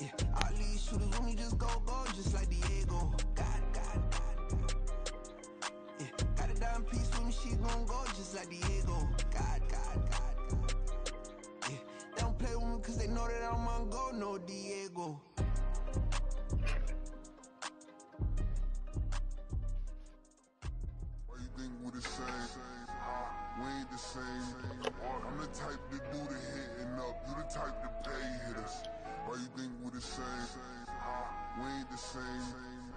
Yeah, all these shooters with me just go, just like Diego. God. Yeah, got a dime piece with me, she gon' go just like Diego. God. Yeah, they don't play with me cause they know that I'm on go, no Diego. Why you think we the same? We ain't the same. I'm the type to do the hitting up, you the type to pay hitters. Why you think we the same? We ain't the same.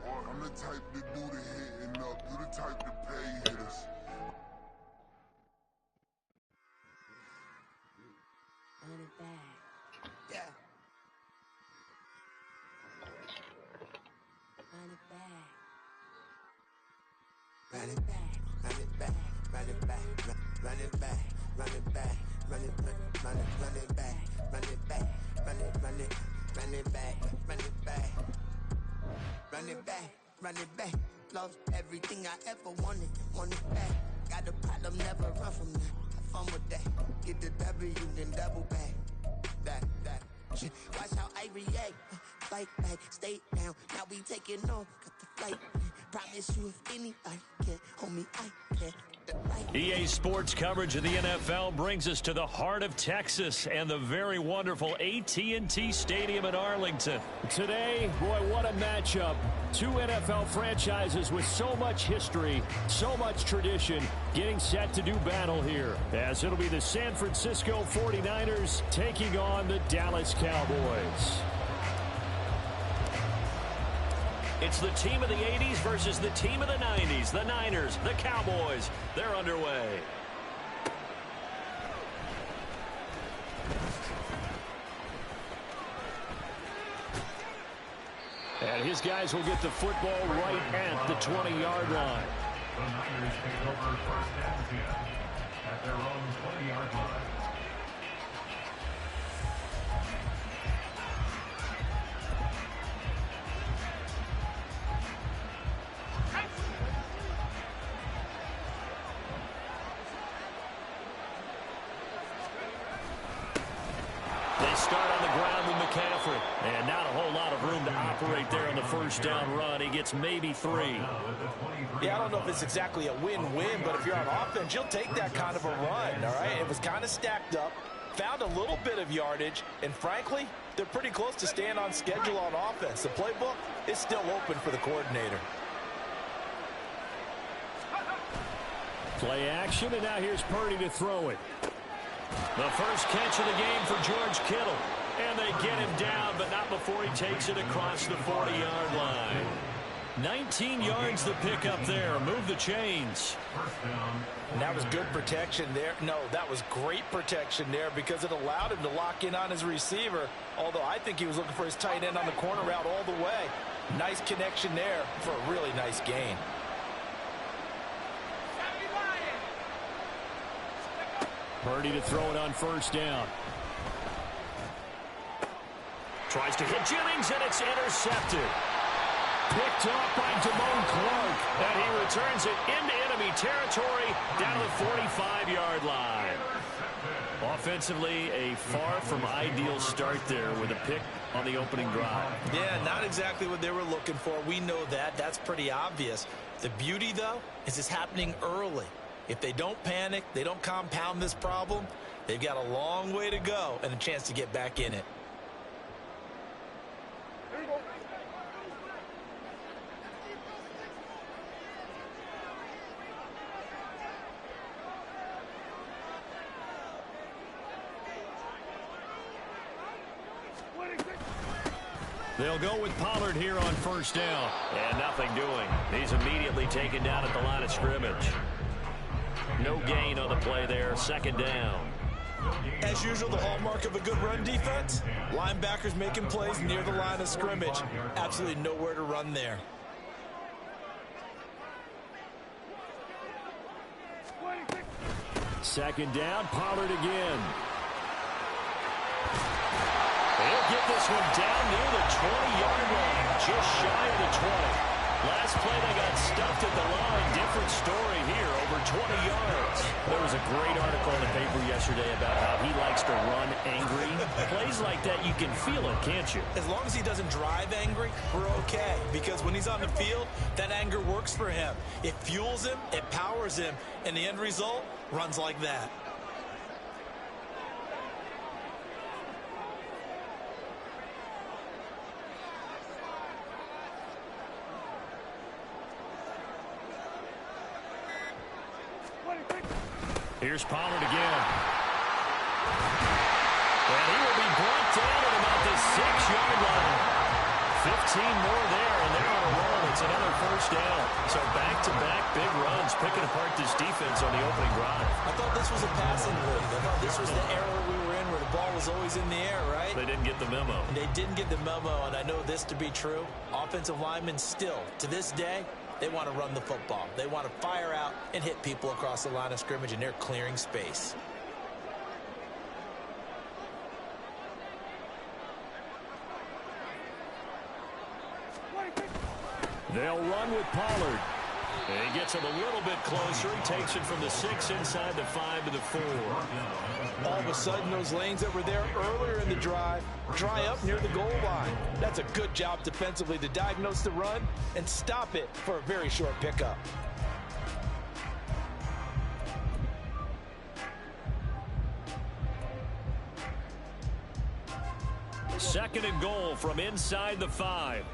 I'm the type to do the hitting up, you the type to pay hitters. Run it back. Yeah. Run it back. Run it back, run it back, run it back, run it back, run it back, run it back, run it back, run it back, run it back, run it back, run it back, run it back. Lost everything I ever wanted it back. Got a problem, never run from that. Have fun with that. Get the W, then double back. That. Watch how I react. Fight back, stay down. Now we taking off. Got the flight. Promise you if anybody can, homie, I can. EA Sports coverage of the NFL brings us to the heart of Texas and the very wonderful AT&T Stadium in Arlington. Today, boy, what a matchup. Two NFL franchises with so much history, so much tradition, getting set to do battle here. As it'll be the San Francisco 49ers taking on the Dallas Cowboys. It's the team of the 80s versus the team of the 90s. The Niners, the Cowboys, they're underway. And his guys will get the football right at the 20-yard line. The Niners take over first and 10 at their own 20-yard line. Start on the ground with McCaffrey. And not a whole lot of room to operate there on the first down run. He gets maybe 3. Yeah, I don't know if it's exactly a win-win, but if you're on offense, you'll take that kind of a run, all right? It was kind of stacked up, found a little bit of yardage, and frankly, they're pretty close to staying on schedule on offense. The playbook is still open for the coordinator. Play action, and now here's Purdy to throw it. The first catch of the game for George Kittle. And they get him down, but not before he takes it across the 40-yard line. 19 yards the pick up there. Move the chains. And that was good protection there. No, that was great protection there because it allowed him to lock in on his receiver, although I think he was looking for his tight end on the corner route all the way. Nice connection there for a really nice gain. Purdy to throw it on first down. Tries to hit Jennings, and it's intercepted. Picked off by Damone Clark. And he returns it into enemy territory down to the 45-yard line. Offensively, a far from ideal start there with a pick on the opening drive. Yeah, not exactly what they were looking for. We know that. That's pretty obvious. The beauty, though, is it's happening early. If they don't panic, they don't compound this problem, they've got a long way to go and a chance to get back in it. They'll go with Pollard here on first down. And nothing doing. He's immediately taken down at the line of scrimmage. No gain on the play there. Second down. As usual, the hallmark of a good run defense, linebackers making plays near the line of scrimmage. Absolutely nowhere to run there. Second down, Pollard again. They'll get this one down near the 20-yard line, just shy of the 20. Last play they got stuffed at the line. Different story here, over 20 yards. There was a great article in the paper yesterday about how he likes to run angry. Plays like that, you can feel it, can't you? As long as he doesn't drive angry, we're okay. Because when he's on the field, that anger works for him. It fuels him, it powers him, and the end result runs like that. Here's Pollard again. And he will be brought down at about the 6-yard line. 15 more there, and they're on a roll. It's another first down. So back-to-back big runs, picking apart this defense on the opening drive. I thought this was a passing league. I thought this was the era we were in where the ball was always in the air, right? They didn't get the memo. And they didn't get the memo, and I know this to be true. Offensive linemen still, to this day, they want to run the football. They want to fire out and hit people across the line of scrimmage, and they're clearing space. They'll run with Pollard. And he gets him a little bit closer. He takes it from the 6 inside the 5 to the 4. All of a sudden, those lanes that were there earlier in the drive dry up near the goal line. That's a good job defensively to diagnose the run and stop it for a very short pickup. Second and goal from inside the 5.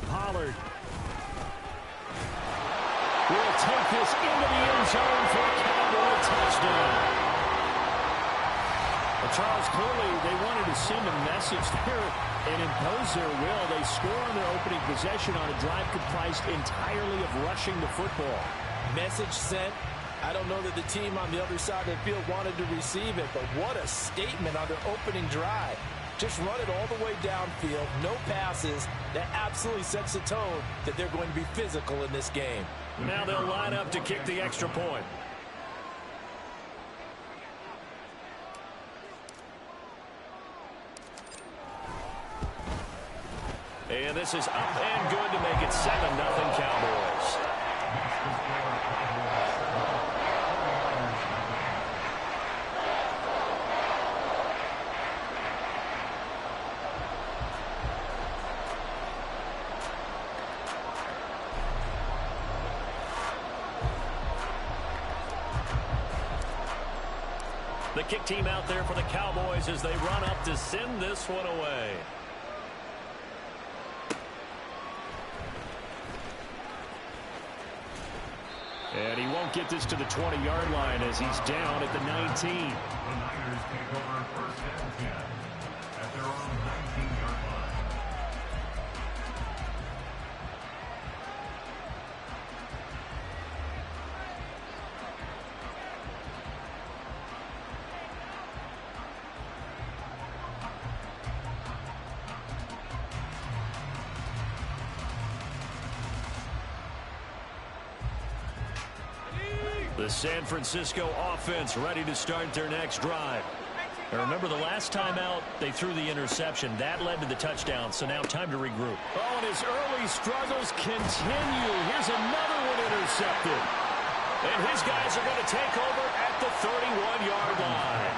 Pollard will take this into the end zone for a Cowboy touchdown. Well, Charles, clearly they wanted to send a message there and impose their will. They score on their opening possession on a drive comprised entirely of rushing the football. Message sent. I don't know that the team on the other side of the field wanted to receive it, but what a statement on their opening drive. Just run it all the way downfield, no passes. That absolutely sets the tone that they're going to be physical in this game. Now they'll line up to kick the extra point. And this is up and good to make it 7-0 Cowboys. The kick team out there for the Cowboys as they run up to send this one away. And he won't get this to the 20-yard line as he's down at the 19. The Niners take over first and 10 at their own 19-yard line. The San Francisco offense ready to start their next drive. Now remember, the last time out, they threw the interception. That led to the touchdown, so now time to regroup. Oh, and his early struggles continue. Here's another one intercepted. And his guys are going to take over at the 31-yard line.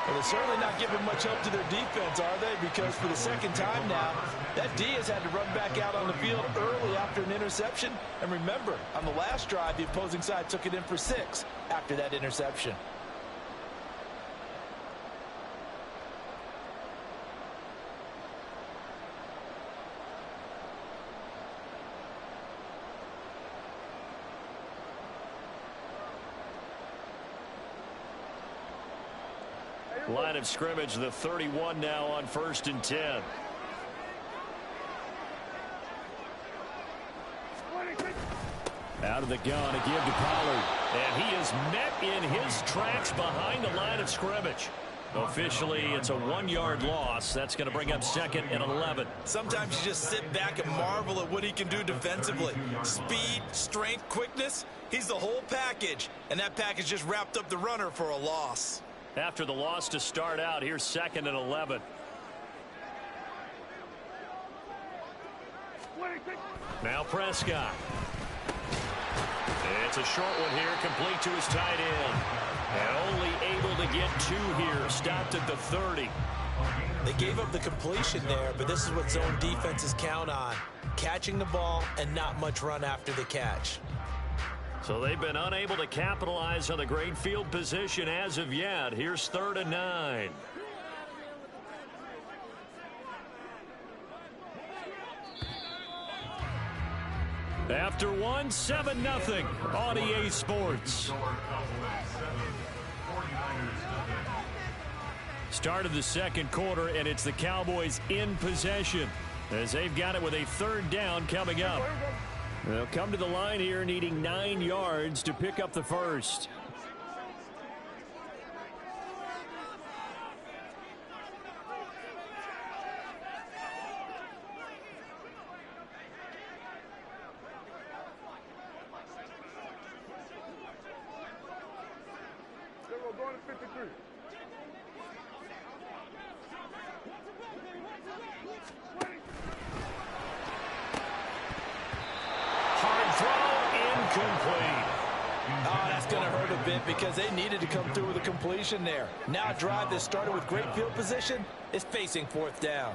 Well, they're certainly not giving much help to their defense, are they? Because for the second time now, that D has had to run back out on the field early after an interception. And remember, on the last drive, the opposing side took it in for 6 after that interception. Line of scrimmage, the 31 now on 1st and 10. Out of the gun, a give to Pollard. And he is met in his tracks behind the line of scrimmage. Officially, it's a 1-yard loss. That's going to bring up 2nd and 11. Sometimes you just sit back and marvel at what he can do defensively. Speed, strength, quickness. He's the whole package. And that package just wrapped up the runner for a loss. After the loss to start out, here's 2nd and 11. Now Prescott. It's a short one here, complete to his tight end. And only able to get 2 here, stopped at the 30. They gave up the completion there, but this is what zone defenses count on. Catching the ball and not much run after the catch. So they've been unable to capitalize on the great field position as of yet. Here's 3rd and 9. After 1, 7-0 on EA Sports. Start of the 2nd quarter, and it's the Cowboys in possession as they've got it with a 3rd down coming up. They'll come to the line here needing 9 yards to pick up the first. Going to 53. Hard throw, incomplete. Oh, that's going to hurt a bit because they needed to come through with a completion there. Now a drive that started with great field position is facing 4th down.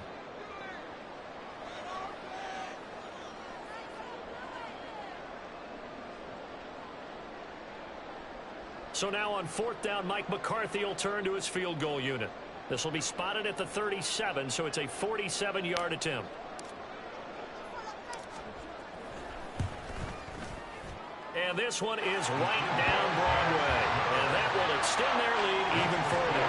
So now on 4th down, Mike McCarthy will turn to his field goal unit. This will be spotted at the 37, so it's a 47-yard attempt. And this one is right down Broadway. And that will extend their lead even further.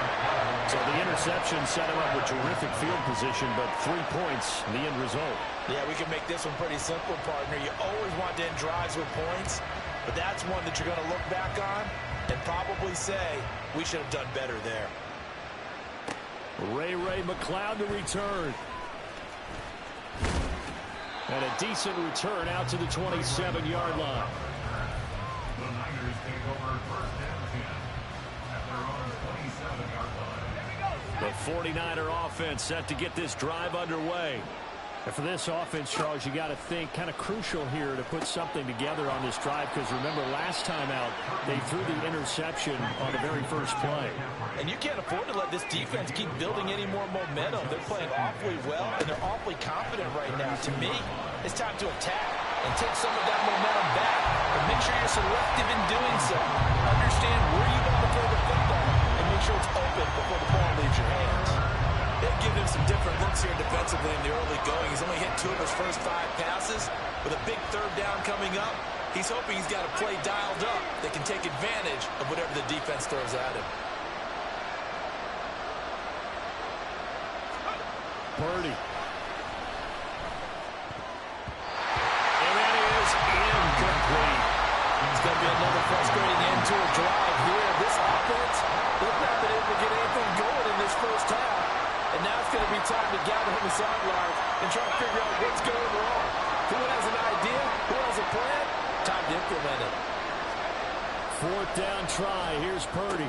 So the interception set him up with terrific field position, but 3 points, the end result. Yeah, we can make this one pretty simple, partner. You always want to end drives with points, but that's one that you're going to look back on and probably say, we should have done better there. Ray McLeod to return. And a decent return out to the 27-yard line. The Niners take over 1st and 10 at their own 27-yard line. The 49er offense set to get this drive underway. And for this offense, Charles, you got to think kind of crucial here to put something together on this drive, because remember last time out they threw the interception on the very first play. And you can't afford to let this defense keep building any more momentum. They're playing awfully well, and they're awfully confident right now. To me, it's time to attack and take some of that momentum back. But make sure you're selective in doing so. Understand where you want to throw the football, and make sure it's open before the ball leaves your hands. They've given him some different looks here defensively in the early going. He's only hit 2 of his first 5 passes. With a big 3rd down coming up, he's hoping he's got a play dialed up that can take advantage of whatever the defense throws at him. Purdy. And that is incomplete. It's going to be another frustrating end to a drive here. This offense, they've not been able to get anything going in this first half. And now it's going to be time to gather on the sidelines and try to figure out what's going wrong. Who has an idea? Who has a plan? Time to implement it. 4th down try. Here's Purdy.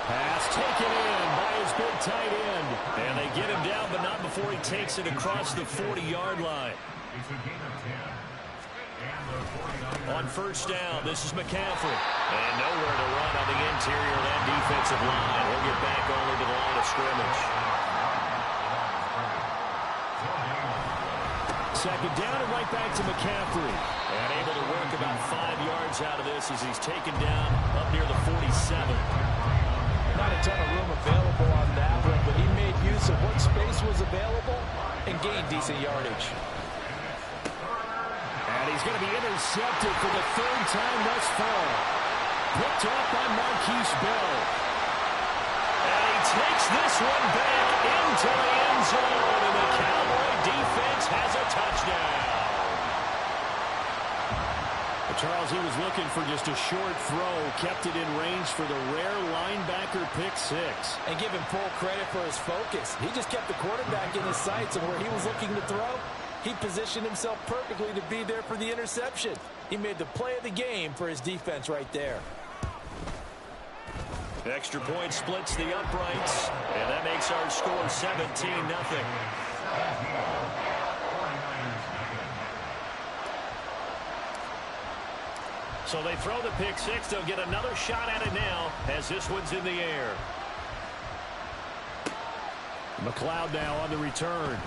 Pass taken in by his big tight end. And they get him down, but not before he takes it across the 40-yard line. It's a gain of 10. And the 49ers. On 1st down, this is McCaffrey. And nowhere to run on the interior of that defensive line. He'll get back only to the line of scrimmage. 2nd down and right back to McCaffrey. And able to work about 5 yards out of this as he's taken down up near the 47. Not a ton of room available on that one, but he made use of what space was available and gained decent yardage. And he's going to be intercepted for the 3rd time thus far. Picked off by Marquise Bell. And he takes this one back into the end zone, and the Cowboy defense has a touchdown. But Charles, he was looking for just a short throw, kept it in range for the rare linebacker pick 6. And give him full credit for his focus. He just kept the quarterback in his sights, and where he was looking to throw, he positioned himself perfectly to be there for the interception. He made the play of the game for his defense right there. Extra point splits the uprights, and that makes our score 17-0. So they throw the pick six. They'll get another shot at it now as this one's in the air. McLeod now on the return.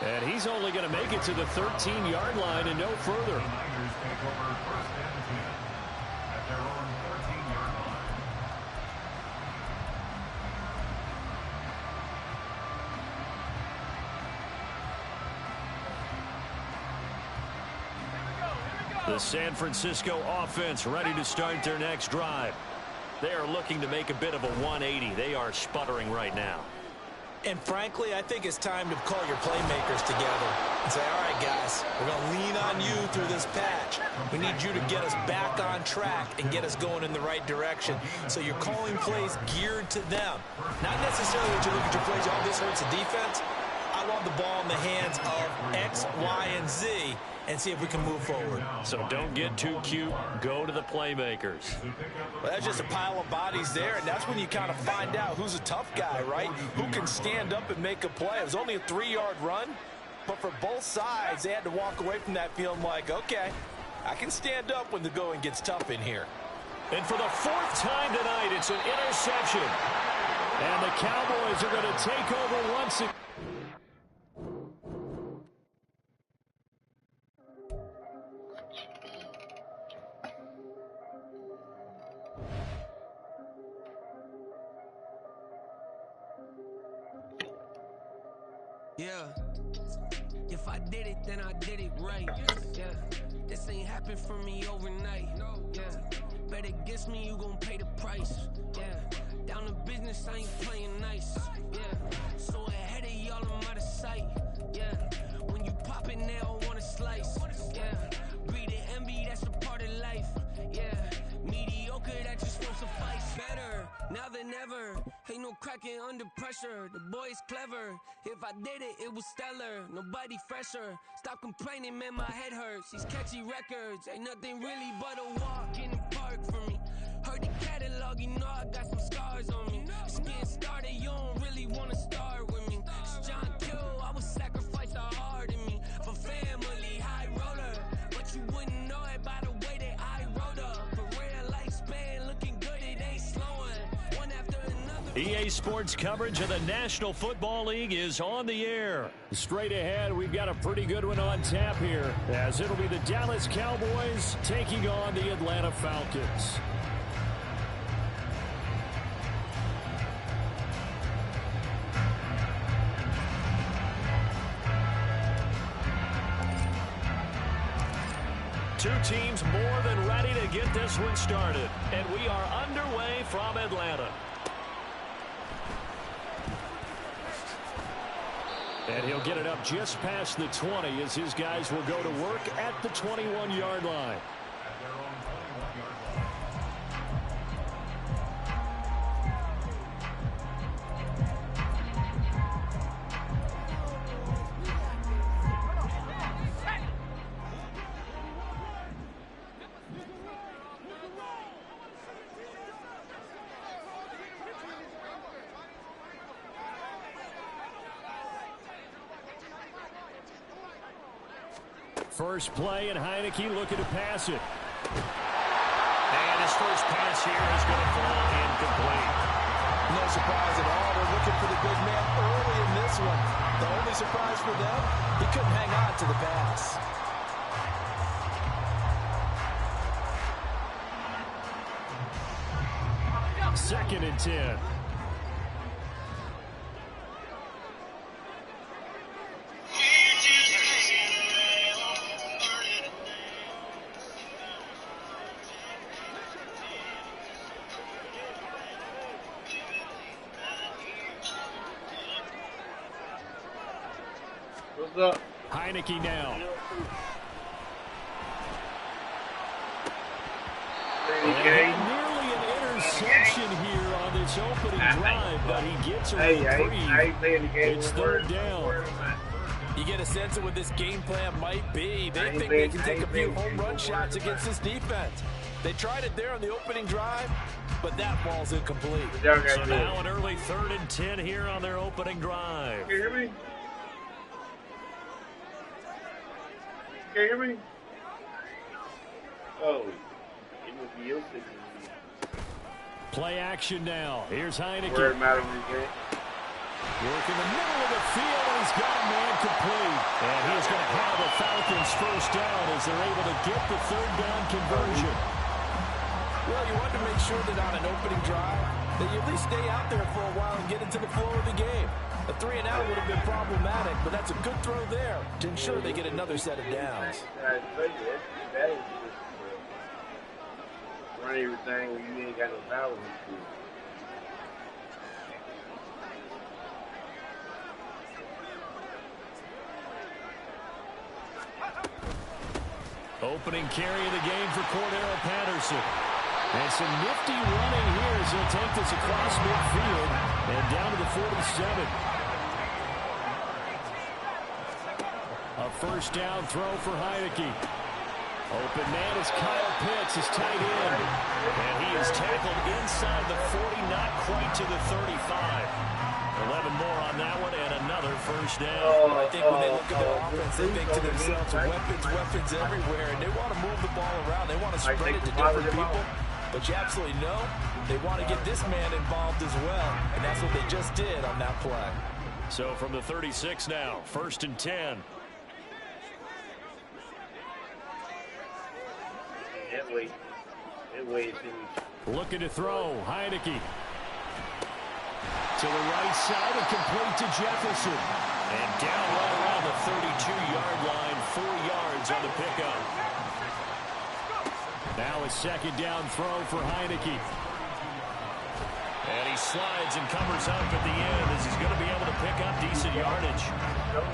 And he's only going to make it to the 13-yard line and no further. The San Francisco offense ready to start their next drive. They are looking to make a bit of a 180. They are sputtering right now. And frankly, I think it's time to call your playmakers together and say, all right, guys, we're going to lean on you through this patch. We need you to get us back on track and get us going in the right direction. So you're calling plays geared to them. Not necessarily that you look at your plays, oh, this hurts the defense. I want the ball in the hands of X, Y, and Z and see if we can move forward. So don't get too cute. Go to the playmakers. Well, that's just a pile of bodies there, and that's when you kind of find out who's a tough guy, right? Who can stand up and make a play. It was only a 3-yard run, but for both sides, they had to walk away from that feeling like, okay, I can stand up when the going gets tough in here. And for the 4th time tonight, it's an interception. And the Cowboys are going to take over once again. Yeah, if I did it, then I did it right. Yeah, this ain't happened for me overnight. Yeah, bet against me, you gon' pay the price. Yeah, down to business, I ain't playing nice. Yeah, so ahead of y'all, I'm out of sight. Yeah, when you pop it, they don't wanna slice. Yeah, greed and envy, that's a part of life. Yeah, mediocre, that just won't suffice. Better now than ever. Ain't no cracking under pressure. The boy's clever. If I did it, it was stellar. Nobody fresher. Stop complaining, man, my head hurts. These catchy records ain't nothing really but a walk in the park for me. Heard the catalog, you know I got some scars on me. Just getting started, you don't really wanna start with me. It's John Kill, I would sacrifice the heart in me for family, high roller. But you wouldn't know it by the way that I wrote up. For real lifespan, looking good, it ain't slowing. One after another. EA Sports coverage of the National Football League is on the air. Straight ahead, we've got a pretty good one on tap here, as it'll be the Dallas Cowboys taking on the Atlanta Falcons. Two teams more than ready to get this one started. And we are underway from Atlanta. And he'll get it up just past the 20 as his guys will go to work at the 21-yard line. First play, and Heineke looking to pass it. And his first pass here is going to fall incomplete. No surprise at all. They're looking for the big man early in this one. The only surprise for them, he couldn't hang on to the pass. Second and 10. What's up? Heineke now. Nearly an interception here on this opening drive, but he gets a reprieve. It's third down. You get a sense of what this game plan might be. They think they can take a few home run shots against this defense. They tried it there on the opening drive, but that ball's incomplete. So now an early 3rd and 10 here on their opening drive. Can you hear me? Can you hear me? Oh, it must be your signal. Play action now. Here's Heineke. Word matter of the game. Work in the middle of the field, and he's got a man complete. And he's going to have the Falcons first down as they're able to get the 3rd down conversion. Well, you want to make sure that on an opening drive, that you at least stay out there for a while and get into the flow of the game. A 3-and-out would have been problematic, but that's a good throw there to ensure they get another set of downs. Run everything when you ain't got no power. Opening carry of the game for Cordero Patterson. And some nifty running here as he'll take this across midfield and down to the 47. A first down throw for Heineke. Open man is Kyle Pitts, his tight end. And he is tackled inside the 40, not quite to the 35. 11 more on that one, and another first down. I think when they look at their offense, they think to themselves, weapons everywhere, and they want to move the ball around. They want to spread it to different people. But you absolutely know they want to get this man involved as well, and that's what they just did on that play. So from the 36 now, 1st and 10. Looking to throw, Heineke. To the right side and complete to Jefferson. And down right around the 32-yard line, 4 yards on the pickup. Now a 2nd down throw for Heineke. And he slides and covers up at the end as he's going to be able to pick up decent yardage.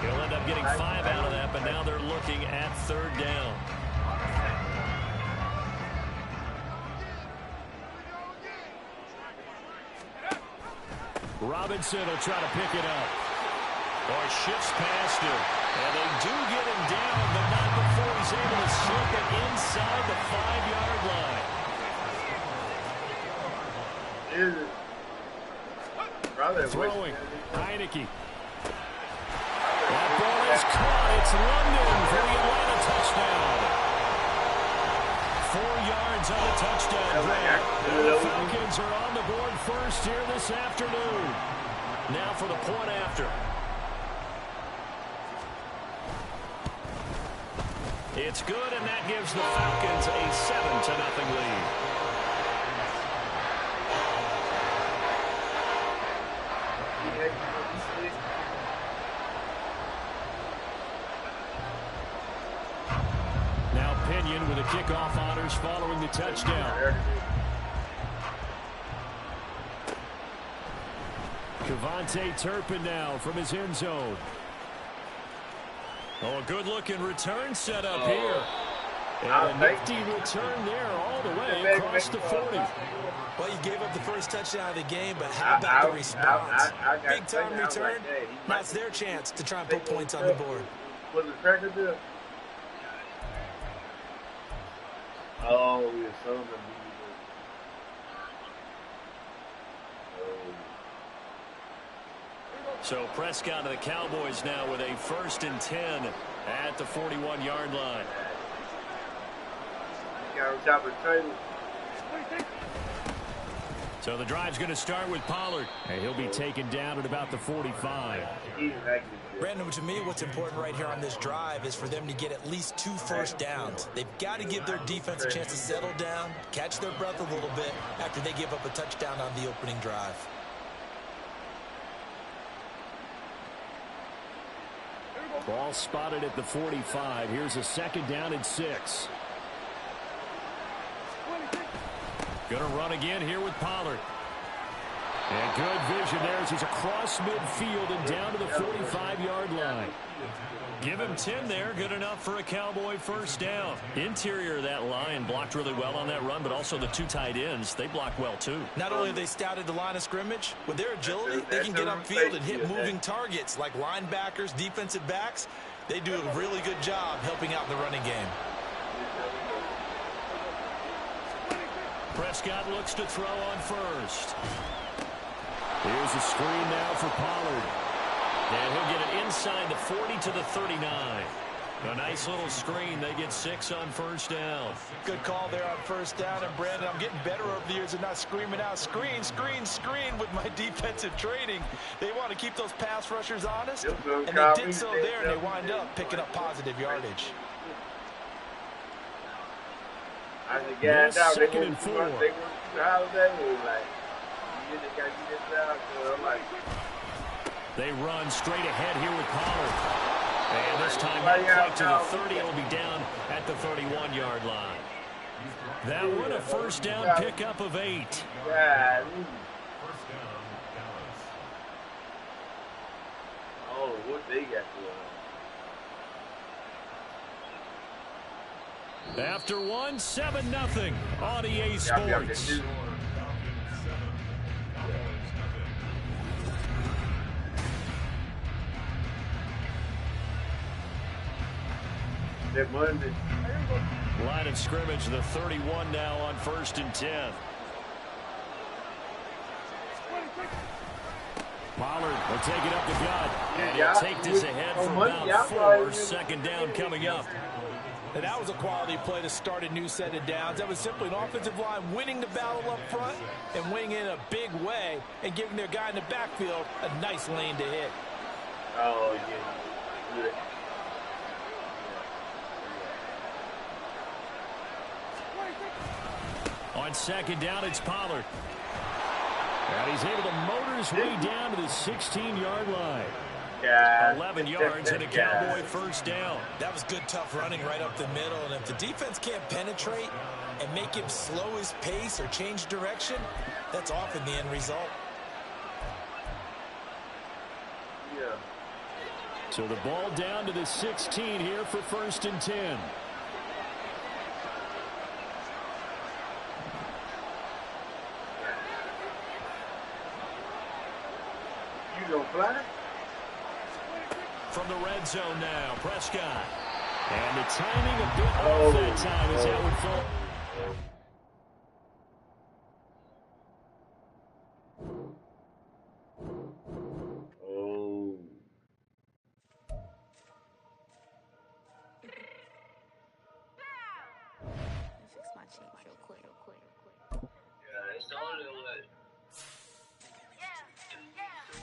He'll end up getting 5 out of that, but now they're looking at 3rd down. Robinson will try to pick it up. Or shifts past him. And they do get him down, but not before he's able to slip it inside the 5-yard line. Throwing. Heineke. That ball is caught. It's London for the Atlanta touchdown. 4 yards on the touchdown drive. The Falcons are on the board first here this afternoon. Now for the point after. It's good, and that gives the Falcons a 7-0 lead. Now Pinion with the kickoff honors following the touchdown. Kevontae Turpin now from his end zone. Oh, a good-looking return set up here. And a nifty return there all the way across the 40. Well, you gave up the first touchdown of the game, but how about the response? Big-time return. Now it's their chance to try and put points on the board. Was it pressure there? Oh, we are so unbelievable. So Prescott of the Cowboys now with a 1st and 10 at the 41-yard line. So the drive's going to start with Pollard. And he'll be taken down at about the 45. Brandon, to me, what's important right here on this drive is for them to get at least 2 first downs. They've got to give their defense a chance to settle down, catch their breath a little bit after they give up a touchdown on the opening drive. Ball spotted at the 45. Here's a 2nd down and 6. Going to run again here with Pollard. And good vision there as he's across midfield and down to the 45-yard line. Give him 10 there. Good enough for a Cowboy first down. Interior of that line blocked really well on that run, but also the 2 tight ends, they blocked well too. Not only have they scouted the line of scrimmage, with their agility, they can get upfield and hit moving targets like linebackers, defensive backs. They do a really good job helping out in the running game. Prescott looks to throw on first. Here's a screen now for Pollard. And he'll get it inside the 40 to the 39. A nice little screen. They get 6 on first down. Good call there on first down. And, Brandon, I'm getting better over the years and not screaming out, screen, screen, screen with my defensive training. They want to keep those pass rushers honest, and they did so there, and they wind up picking up positive yardage. I said, guys, out they want to Holiday. Like, you just got to get this out. So I'm like, they run straight ahead here with Pollard. And this time, not quite to the 30. It'll be down at the 31-yard line. That one a first down pickup of 8. Yeah. Oh, what they got going on? After one, 7-0 on EA Sports. Line of scrimmage, the 31 now on 1st and 10. Pollard will take it up the gut, and he'll take this ahead for about 4. Second down coming up. And that was a quality play to start a new set of downs. That was simply an offensive line winning the battle up front and winning in a big way and giving their guy in the backfield a nice lane to hit. Oh, yeah. On second down, it's Pollard. And he's able to motor his way down to the 16-yard line. 11 yards and a Cowboy first down. That was good, tough running right up the middle. And if the defense can't penetrate and make him slow his pace or change direction, that's often the end result. Yeah. So the ball down to the 16 here for 1st and 10. You gonna fly? From the red zone now, Prescott. And the timing a bit off that time as that would fall.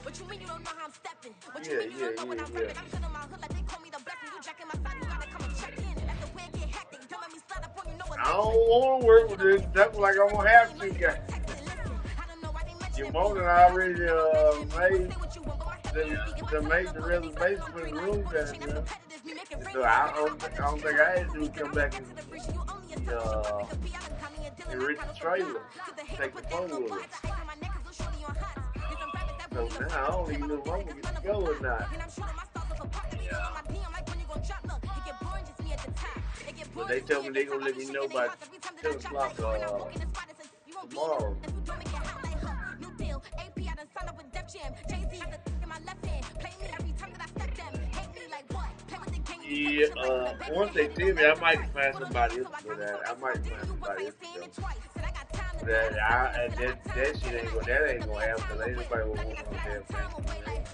What you mean you don't know how I'm stepping? What you mean you don't know what I'm repping? I'm feeling my hood like they call me the blessing. You jacking my side, you gotta come and check in. Let the wind get hectic. Don't let me slide up on you, know what I don't want to work with this. That's like I'm gonna have to, guys. Your motor already made to make the reservation for the room down there. So I don't think I had to come back and rent the trailer, take the phone with us. So now I don't even know if I'm going to go or not. But they told me they're going to let me know by 10 o'clock tomorrow. Yeah, once they tell me, I might find somebody else for that. I might find somebody else for that. That shit ain't gonna happen because ain't nobody will want no damn thing.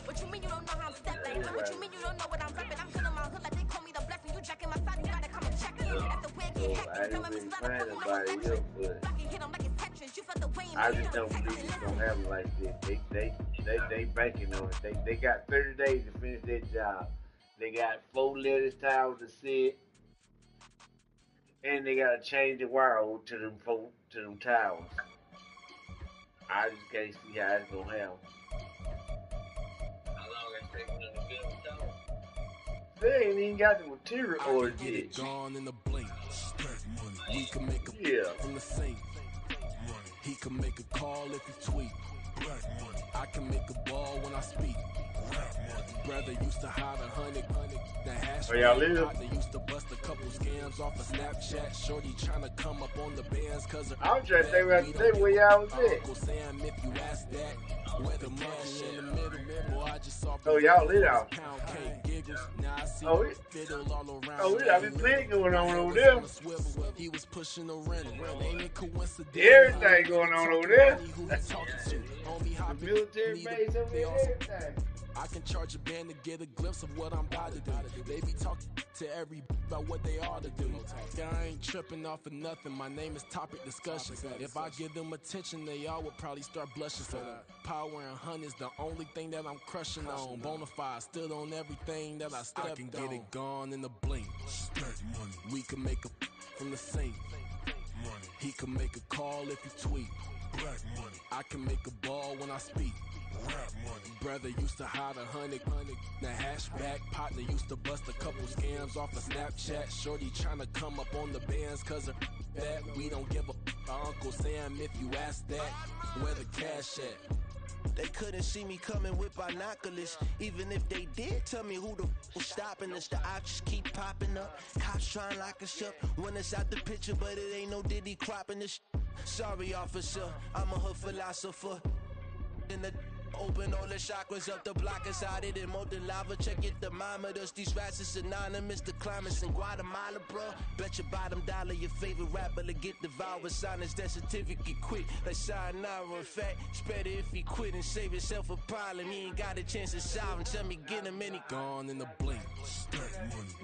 What you mean you don't know how I'm stepping? What you mean you don't know what I'm repping? I'm feeling my hood like they call me the blessing. You jacking my side, you gotta come and check in. At the wig get hectic. Don't let me slide up on you, know what I'm I just don't believe it's gonna happen like this. They banking on it. They got 30 days to finish their job. They got 4 letters towels to sit, and they gotta change the wire over to them towels. I just can't see how it's gonna happen. How long it take them to build the towels? They ain't even got the material ordered yet. Gone in the blink. We can make a yeah. from the sink. He can make a call if he tweet. I can make a ball when I speak. Brother used to hide 100. The hash partner used to bust a couple scams off of Snapchat. Shorty trying to come up on the bands cause her I'm trying to think about today where y'all was at. Uncle Sam, if you ask that, where the money in the middle. Boy, I just saw y'all lit out. pound cake giggles. Now I see fiddle all around. I be plenty going on over there. He was pushing the rental. Ain't it coincidence? Everything going on over there. The military base over there, everything. I can charge a band to get a glimpse of what I'm about to do. They be talking to every about what they ought to do. I ain't tripping off of nothing. My name is Topic Discussion. If I give them attention, they all would probably start blushing. So power and hunt is the only thing that I'm crushing on. Bonafide stood on everything that I stepped on. I can get it gone in a blink. We can make a from the sink. He can make a call if you tweet. I can make a ball when I speak. Brother used to hide 100. The hashback partner used to bust a couple scams off of Snapchat. Shorty trying to come up on the bands cause of that. We don't give a Uncle Sam if you ask that. Where the cash at? They couldn't see me coming with binoculars. Even if they did tell me who the was stopping us, the options keep popping up. Cops trying to lock us up when it's out the picture, but it ain't no Diddy cropping this. Sorry, officer, I'm a hood philosopher. In the open all the chakras up the block inside it and more than lava. Check your thermometers. These rats is anonymous. The climates in Guatemala, bro. Bet your bottom dollar your favorite rapper to get devoured. Sign his death certificate quick. Like sayonara. In fact, it's better if he quit and save himself a problem. He ain't got a chance to solve him. Tell me get him any gone in the blink.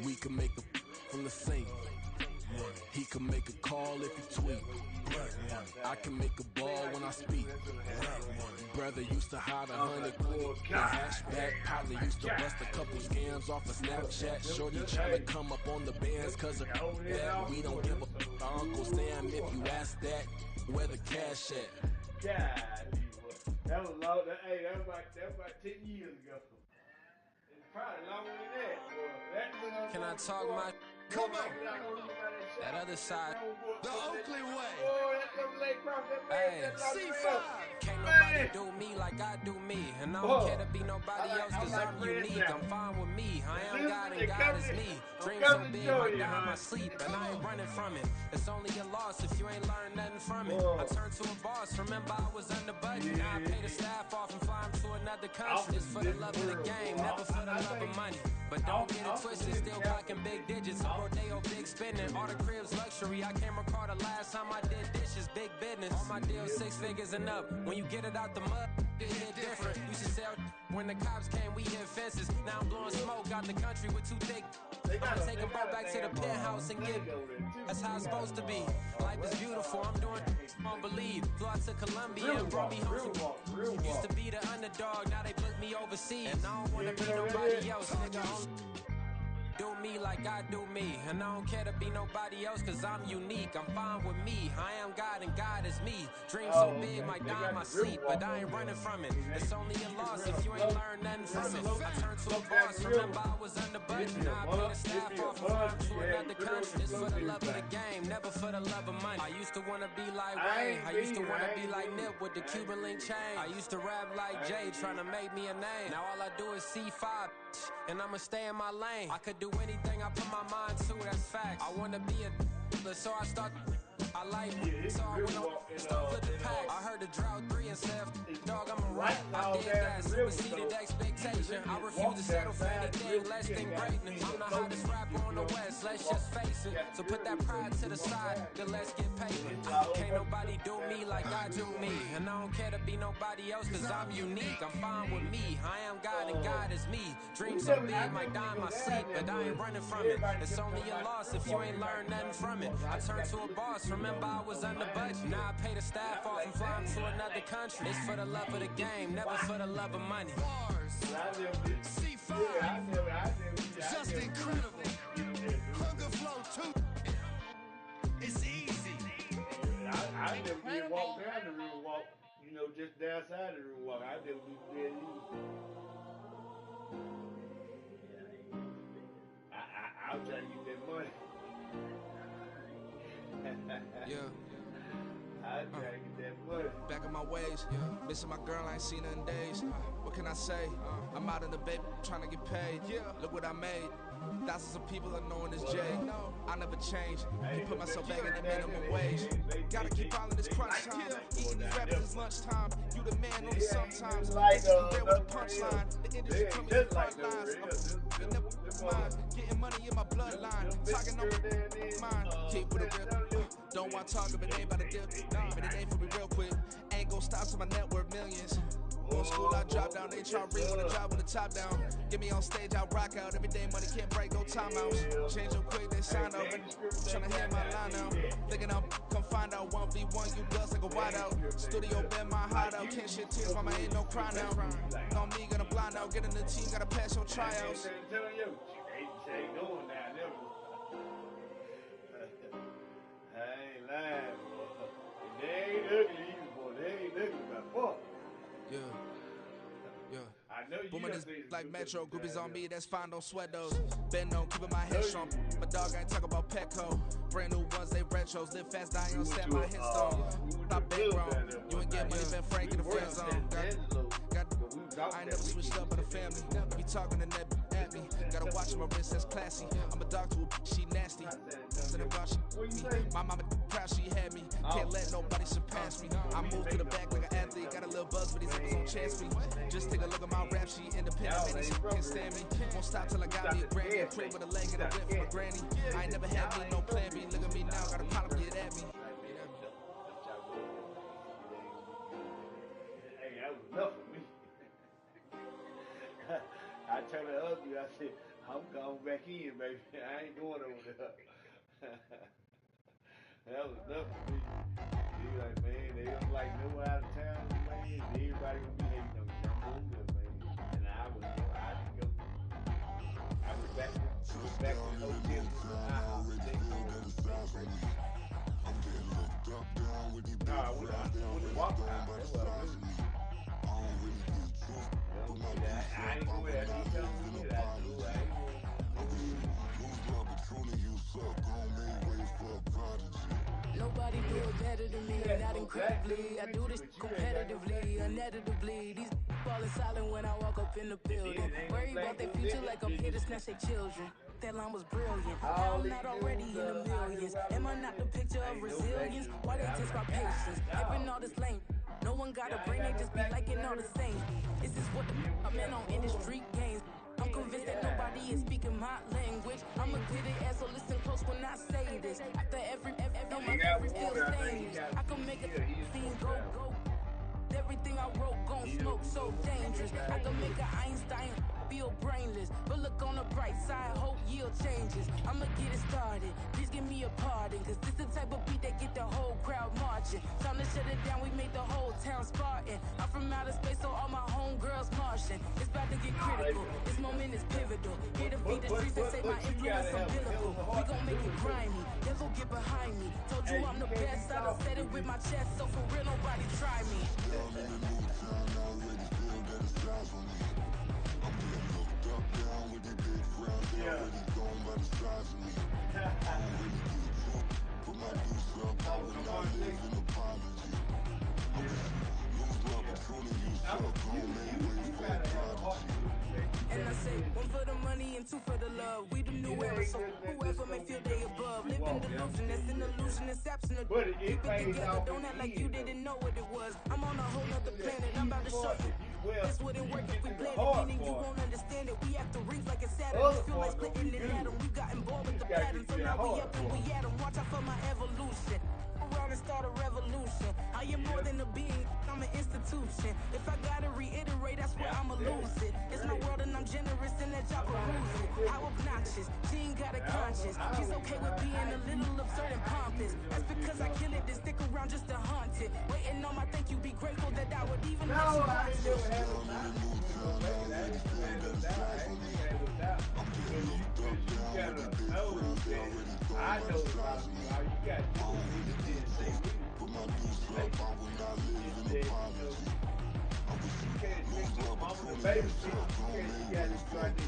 We can make a from the sink. He can make a call if you tweet. I can make a ball when I speak. Brother used to hide 100. The hashback partner used to bust a couple scams off of Snapchat. Shorty trying to come up on the bands cause of that. We don't give a Uncle Sam if you ask that. Where the cash at? God, that was long. Hey, that was about 10 years ago. It's probably longer than that. Can I talk my? Come on. That other side. The Oakley way. Hey, C5. Can't nobody do me like I do me. And I don't care to be nobody else cause I'm unique. I'm fine with me. I am God and God is me. Dreams so big, I die in my sleep. And I ain't running from it. It's only a loss if you ain't learned nothing from it. I turned to a boss. Remember I was under budget. Now I pay the staff off and fly them to another country. Just for the love of the game, never for the love of money. But don't get it twisted, still blocking big digits. A rodeo, big spending. All the cribs luxury. I can't recall the last time I did dishes. Big business. All my deals 6 figures and up. When you get it out the mud, it hit different. Used to sell when the cops came, we hit fences. Now I'm blowing smoke out the country with 2 thick. I'ma take a boat back to the penthouse and get. That's how it's supposed to be. Life is beautiful. I'm doing. Won't believe. Flew out to Colombia and brought me home. Used to be the underdog. Now they book me overseas. And I don't wanna be nobody else. Nigga, do me like I do me. And I don't care to be nobody else cause I'm unique. I'm fine with me. I am God and God is me. Dreams so big might die in my sleep. But I ain't running from it. It's only a loss if you ain't learned nothing from it. I turned to a boss. Remember I was under budget. Now I pay the staff off and fly to another country. It's for the love of the game, never for the love of money. I used to wanna be like Wayne. I used to wanna be like Nip with the Cuban link chain. I used to rap like Jay trying to make me a name. Now all I do is C5 and I'ma stay in my lane. I could do anything I put my mind to, that's fact. I wanna be a so I start. I like so I went on start with the pack. I heard the drought 3 and said, dog, I'm a rap. I did that, superseded expectation. I refuse to settle for anything less than greatness. I'm the hottest rapper on the West, let's just face it. So put that pride to the side, then let's get paid. Can't nobody do me like I do me. And I don't care to be nobody else cause I'm unique. I'm fine with me. I am God and God is me. Dreams so big might die in my sleep, but I ain't running from it. It's only a loss if you ain't learned nothing from it. I turned to a boss. Remember I was under budget. Now I pay the staff off and fly them to another country. It's for the love of the game, never for the love of money. C5. Just incredible. Hunger flow too. It's easy. I never did walk down the river walk. You know, just down side of the river walk. I never did I'm trying to get that money. Yeah. I Back in my ways, missing my girl, I ain't seen her in days. What can I say? I'm out in the baby, trying to get paid. Look what I made. Thousands of people are knowing this Jay. I never change. You put myself back in the minimum wage. Gotta keep all in this crunch time. Eating these rappers is lunchtime. You the man on the sometimes. Niggas be real with a punchline. The industry told me the front lines. I'm never mind. Getting money in my bloodline. Talking on my mind. Keep with a real. Don't want to talk if it ain't about a dip. But it ain't for me real quick. Ain't gon' stop till my net worth millions. Going school, I drop down. They try real with a job with the top down. Get me on stage, I rock out. Every day money can't break, no timeouts. Change them quick, they sign up. Tryna hear my line out. Thinking I'm come find out 1v1, you guts like a wideout. Studio been my hideout. Can't shit tears, mama ain't no cry now. On me, gonna blind out. Get in the team, gotta pass your tryouts. Ain't going down there. I ain't lying, boy. They ain't ugly either, boy. They ain't ugly about fuck. Yeah. Booming this like Metro, groupies on me, that's fine, don't sweat those. Been on, keeping my head strong. My dog ain't talk about Petco. Brand new ones, they retros. Live fast, dying on set, my headstone. Stop background. You ain't get money, Ben Frank in the friend zone. I ain't never switched up on the family. Be talking to that at me. Gotta watch my wrist, that's classy. I'm a dog to a she nasty. My mama proud she had me. Can't let nobody surpass me. I move to the back like an athlete. Got a little buzz for these zippers on chance me. Just take a look at my rap sheet. Independent, man, these can't stand me. Won't stop till I got me a granny. A crib with a leg and a whip for my granny. I ain't never had me no plan B. Look at me now, got a problem, get at me. Hey, that was enough for me. I turned to ugly. I said, I'm going back in, baby. I ain't going over there. That was enough for me. He was like, man, they don't like no out of town, man. Everybody gonna be hating on you. I'm over there, man. And I was, I didn't go. I was back to the hotel. Nah, I wouldn't walk out. That's what I really did. I ain't going there. He told me that I do. I ain't going. Nobody do it better than me, not incredibly. I do this competitively, uneditably. These falling silent when I walk up in the building. Worry about their future like I'm here to snatch their children. That line was brilliant. Now I'm not already in the millions. Am I not the picture of resilience? Why they test my patience? Hyping all this lame. No one got a brain, they just be liking all the same. This is what I'm in on industry games. I'm convinced that nobody is speaking my language. I'ma get it as so listen close when I say this. After every on my favorite still stainless. I can make a scene go. Everything I wrote gon' smoke so dangerous. I can make a Einstein feel brainless. But look on the bright side, hope yield changes. I'ma get it started. Please give me a pardon. Cause this the type of beat that get the whole crowd marching. Time to shut it down, we made the whole town Spartan. I'm from outer space, so all my homegirls Martian. It's about to get critical. This moment is pivotal. Here to feed the streets and say my influence umbilical. We gon' make it grimy. Devil get behind me. Told you I'm the best. I done said it with my chest. So for real, nobody try me. And I say, one for the money and two for the love. We the new era, so whoever may feel they above. Live in delusion, that's an illusion, it's absent of keep it together, don't act like you didn't know what it was. I'm on a whole nother planet, I'm about to show you. This wouldn't work if we planned it, meaning you won't understand it. We have to rings like a Saturn, this feel like splitting an atom. We got involved with the pattern, so now we up and we at 'em. Watch out for my evolution. Around and start a revolution. I am more than a being, I'm an institution. If I gotta reiterate, that's where I'ma lose it. It's my world and I'm generous and let y'all peruse it. How obnoxious, she ain't got a conscience. She's okay with being a little absurd and pompous. That's because I kill it, then stick around just to haunt it. Waiting on my thank you, be grateful that I would even let you watch this. I know about you. All you got to do is just say we you can't expect your mama to babysit. You can't, you got to try to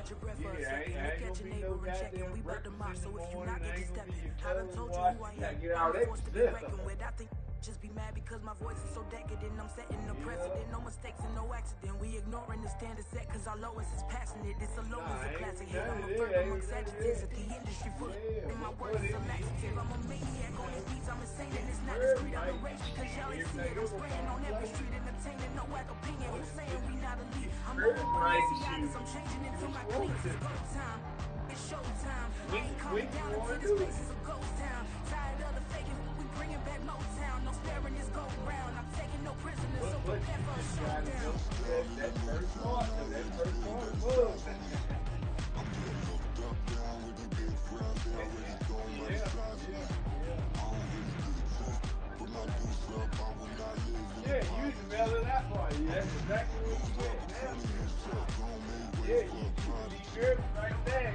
catch your breath for a Yeah, second. I Look ain't at gonna your be neighbor no and check goddamn We about to breakfast mop, in so the if you morning. not, I get to ain't gonna be stepping. your I done cousin told you watch. who I You gotta am. get I'm all a that force to be stuff. reckoned with. I think just be mad because my voice is so decadent. I'm setting the precedent. No mistakes and no accident. We ignoring the standard set because our lowest is passionate. This alone is a classic hit. I'm a firm amongst adjectives at the industry full and my words is a laxative. I'm a maniac on these beats. I'm insane and it's not discreet. I'm enraged because y'all ain't see it. I'm spraying on every street entertaining. No whack opinion. Who's saying we not elite? I'm never Balenciagas. I'm changing into my cleats. It's go time. It's showtime. I ain't coming down until this place is a ghost town. Tired of the faking, we bringing back Motown. No sparing this go round. I'm taking no prisoners, so prepare for a showdown. That first part was. I'm getting looked up, down with the big friends, they already going by the size of me. I don't really get a test, put my deuce up, I will not live in the You smell it out for you. That's exactly what you said. Yeah, you deserve it right there.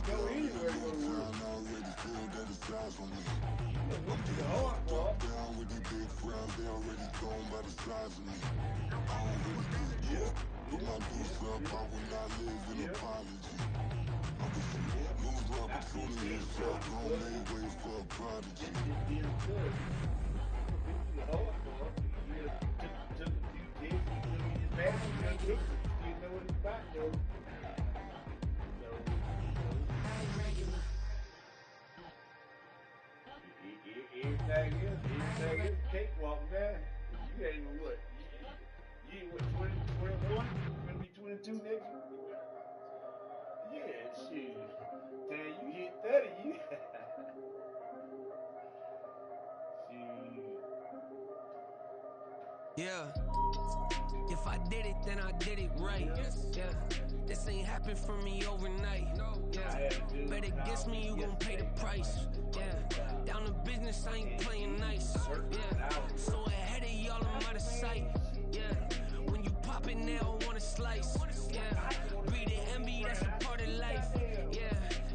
Go anywhere, go to work. I already feel that it's eyes on me. I'm getting locked up down with the big friends, they already going by the size of me. I don't really get a test, put my deuce up, I will not live in apology. I wish you lose the opportunity, so don't make way for a prodigy. Everything is cakewalk, man. You ain't even what? You ain't what, 20, 21? Gonna be 22 next week? Yeah, shit. Damn, you hit 30, you. Yeah. If I did it, then I did it right. Yeah. This ain't happened for me overnight. Yeah. Bet against me, you gon' pay the price. Yeah. Down to business, I ain't playing nice. Yeah. So ahead of y'all, I'm out of sight. Yeah. When you pop it, they don't wanna slice. Yeah. Breed and envy, that's a part of life. Yeah.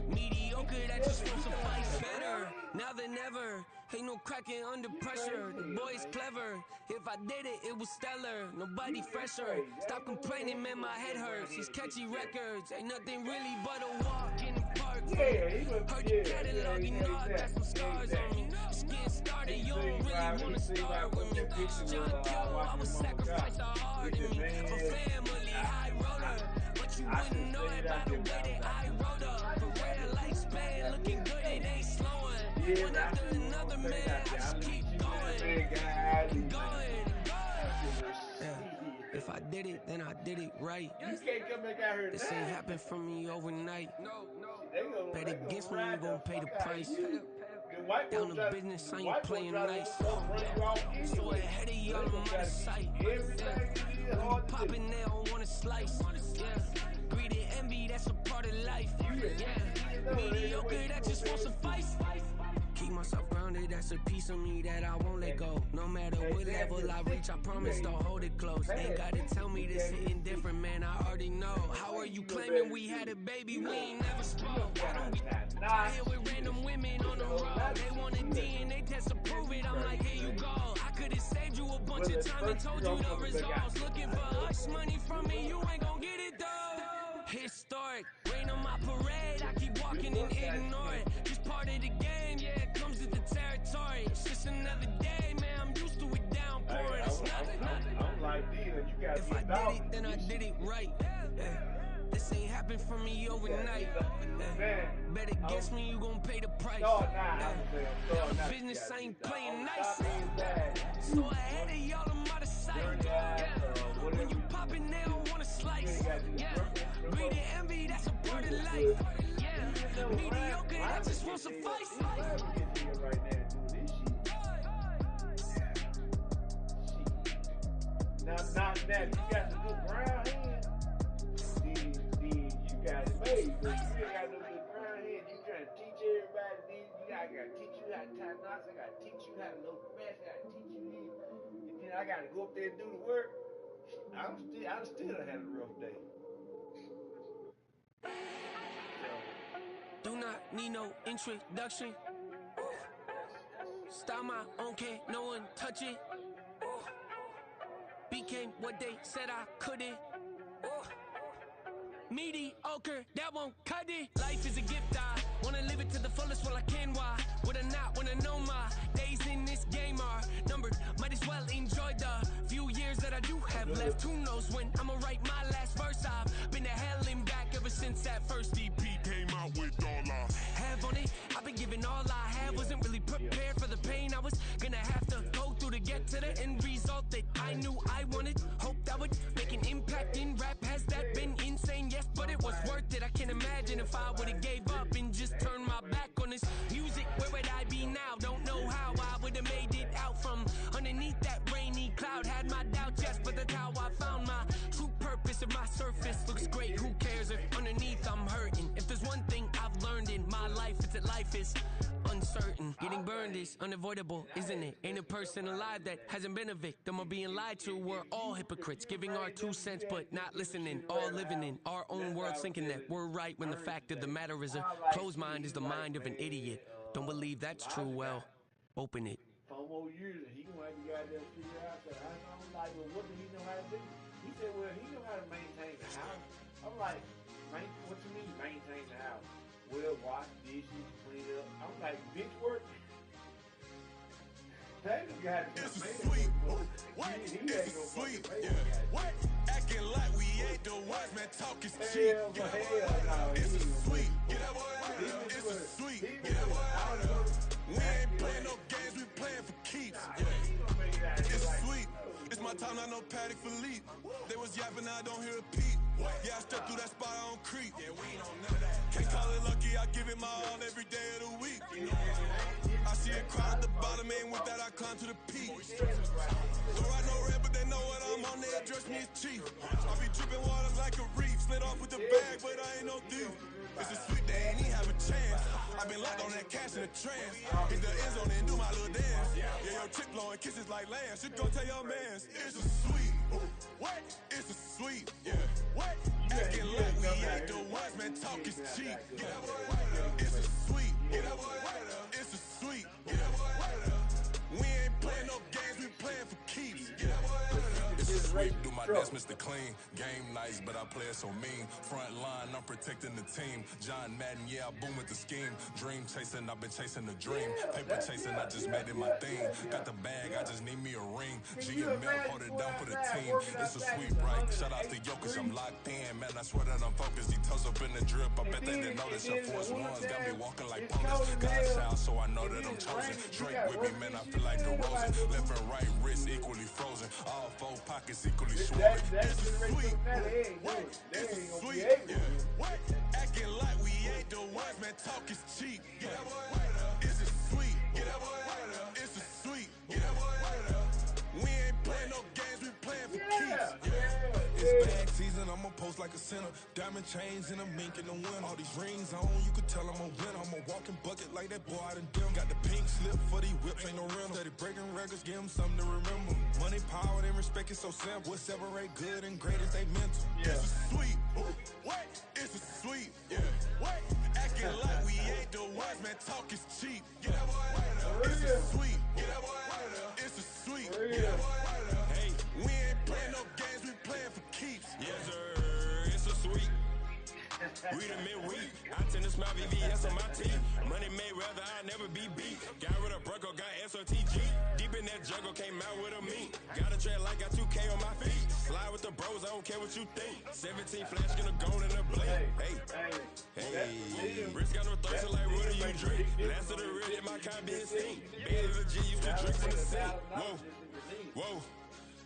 Mediocre, that just won't suffice. Better now than ever. Ain't no cracking under pressure. The boy's clever. If I did it, it was stellar. Nobody fresher. Stop complaining, man, my head hurts. These catchy records ain't nothing really but a walk in the park for me. Heard the catalog, you know I got some scars on me. Just getting started, you don't really wanna start with me. John Joe, I would sacrifice a heart in me for family, high roller. But you wouldn't know it by the way that I wrote up. A red light span, looking good, it ain't slowing. One after another, man, I just keep going and going. Yeah. If I did it, then I did it right. You can't come back out here This ain't happened for me overnight. Bet against me, you gon' pay the price. Down to business, I ain't playing nice. So ahead of y'all, I'm out of sight. Yeah. When you poppin', they don't wanna slice. Yeah. Greed and envy, that's a part of life. Yeah. Mediocre, that just won't suffice. Keep myself grounded, that's a piece of me that I won't let go. No matter what level I reach, I promise don't hold it close. Ain't gotta tell me this hitting different, man, I already know. How are you claiming we had a baby, we ain't never spoke? I don't be out here with random women on the road. They want a DNA test to prove it, I'm like, here you go. I could've saved you a bunch of time and told you the results. Looking for hush money from me, you ain't gon' get it though. Historic, rain on my parade, I keep walking and ignore it. Just part of the game, yeah, it comes with the territory. It's just another day, man, I'm used to it downpouring. It's nothing. If I did it, then I did it right. Yeah. This ain't happened for me overnight. Yeah. Bet against me, you gon' pay the price. Yeah. Business, I ain't playing nice. So ahead of y'all, I'm out of sight. Yeah. When you poppin', they don't wanna slice. Yeah. Greed and envy, that's a part of life. Yeah. Mediocre, that just won't suffice. Now, you got some good ground hand. Then you got it made. But you ain't got no good ground hand. You trying to teach everybody this. I gotta teach you how to tie knots. I gotta teach you how to load the mesh. I gotta teach you this. And then I gotta go up there and do the work. I still had a rough day. Do not need no introduction. Start my own, can't no one touch it. Became what they said I couldn't. Mediocre, that won't cut it. Life is a gift, I wanna live it to the fullest while I can. Why would I not wanna know my days in this game are numbered? Might as well enjoy the few years that I do have left. Who knows when I'ma write my last verse? I've been to hell and back ever since that first EP came out with all I have on it. I've been giving all I have, wasn't really prepared for the pain I was gonna have to go through to get to the end result that I knew I wanted. Hoped I would make an impact in rap. Has that been insane? Yes, but it was worth it. I can't imagine if I would've gave up and just turned my back on this music. Where would I be now? Don't know how I would've made it out from underneath that rainy cloud. Had my doubts, yes, but that's how I found my true purpose. If my surface looks great, who cares if underneath I'm hurting? If there's one thing I've learned in my life, it's that life is uncertain. Getting burned is unavoidable, isn't it? Ain't a person alive that hasn't been a victim of being lied to. We're all hypocrites, giving our 2 cents but not listening. All living in our own world, thinking that we're right when the fact of the matter is a closed mind is the mind of an idiot. Don't believe that's true? Well, open it. 4 more years and he gonna have to goddamn figure out that. I'm like, well, what do he know how to do? He said, well, he know how to maintain the house. I'm like, what you mean maintain the house? Well, wash dishes, clean up. I'm like, bitch work. It's a sweep. What? It's a sweep. Yeah. What? Acting like we ain't the ones, man. Talk is cheap. It's a sweep. It's a sweep. We ain't playing no games, we playing for keeps. It's a sweep. It's my time, not no Paddock for leap. They was yapping, I don't hear a peep. Yeah, I step through that spot, I don't creep. Yeah, we ain't on none of that. Can't call it lucky, I give it my all every day of the week. I see a crowd at the bottom, and with that I climb to the peak. Don't ride no red, but they know what I'm on, they address me as chief. I be dripping water like a reef, slid off with the bag, but I ain't no thief. It's a sweet, they ain't even have a chance. I been locked on that cash in a trance. Hit the end zone and do my little dance. Yeah, your chick blowing kisses like Lance. You gon' tell your mans. It's a sweet. What? It's a sweet. Yeah. What? Acting like we ain't the ones, man. Talk is cheap. It's a sweet. It's a sweet. We ain't playing no games, we playing for keeps. It's a sweep, do my best, Mr. Clean. Game nice, but I play it so mean. Front line, I'm protecting the team. John Madden, yeah, I boom with the scheme. Dream chasing, I've been chasing the dream. Paper chasing, I just made it my thing. Got the bag, I just need me a ring. G and Mel, hold it down for the team. It's a sweep, right? Shout out to Jokic, I'm locked in. Man, I swear that I'm focused. He toes up in the drip. I bet they didn't notice your force ones. Got me walking like ponies. God's child, so I know that I'm chosen. Drake with me, man, I feel like DeRozan. Left and right wrist equally frozen. All 4 pockets equally swollen. It's a sweet. What? It's a sweet. Yeah. What? Acting like we ain't the ones, man. Talk is cheap. Yeah. It's a sweet. It's a sweet. We ain't playing no games, we playing for keeps. It's bag season, I'ma post like a sinner. Diamond chains and a mink in the wind. All these rings on, you could tell I'm a winner. I'm a walking bucket like that boy out in dim. Got the pink slip for these whips, ain't no rental. Steady breaking records, give them something to remember. Money, power, and respect is so simple. What separate good and great is they mental. It's a sweet. What? It's a sweet. Yeah. What? Acting like we ain't the ones, man. Talk is cheap. It's a sweet. It's a sweet. Hey, we ain't playing no games, we playing for keeps. Yes, sir. It's a sweet. We the midweek. I tend to smile VVS on my teeth. Money made rather I'll never be beat. Got rid of Bronco, got SOTG. Deep in that jungle, came out with a meat. Got a trail like got 2K on my feet. Slide with the bros, I don't care what you think. 17 flash, gonna go in a blink. Hey. Wrist got no thirst, like what do you drink? Last of the real, it my kind being seen. Bad as a G, used to drink from the sink. Whoa.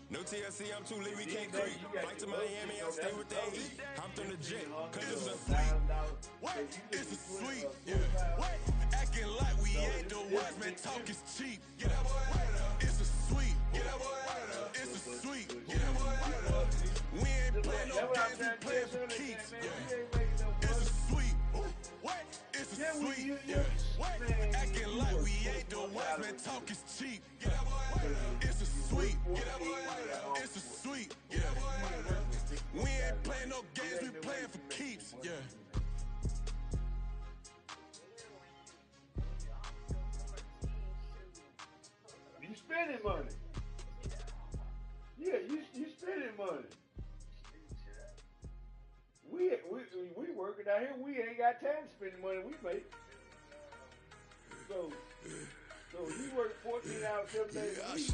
No TLC, I'm too lit, we can't creep. Flight to Miami, I'll stay with that heat. Hopped on the jet, cause it's a sweet. What? It's a sweet. Yeah. What? Acting like we ain't the ones, man. Talk is cheap. It's a sweet. It's a sweet. We ain't playing no games, we playing for keeps. It's a sweet. What? It's a sweet. What? Acting like we ain't the ones, man. Talk is cheap. It's a sweet. It's a sweet. We ain't playing no games, we playing for keeps. You spending money. Yeah, you spending money. We we working out here. We ain't got time to spend the money we make. So you work 14 hours, 7 days a week.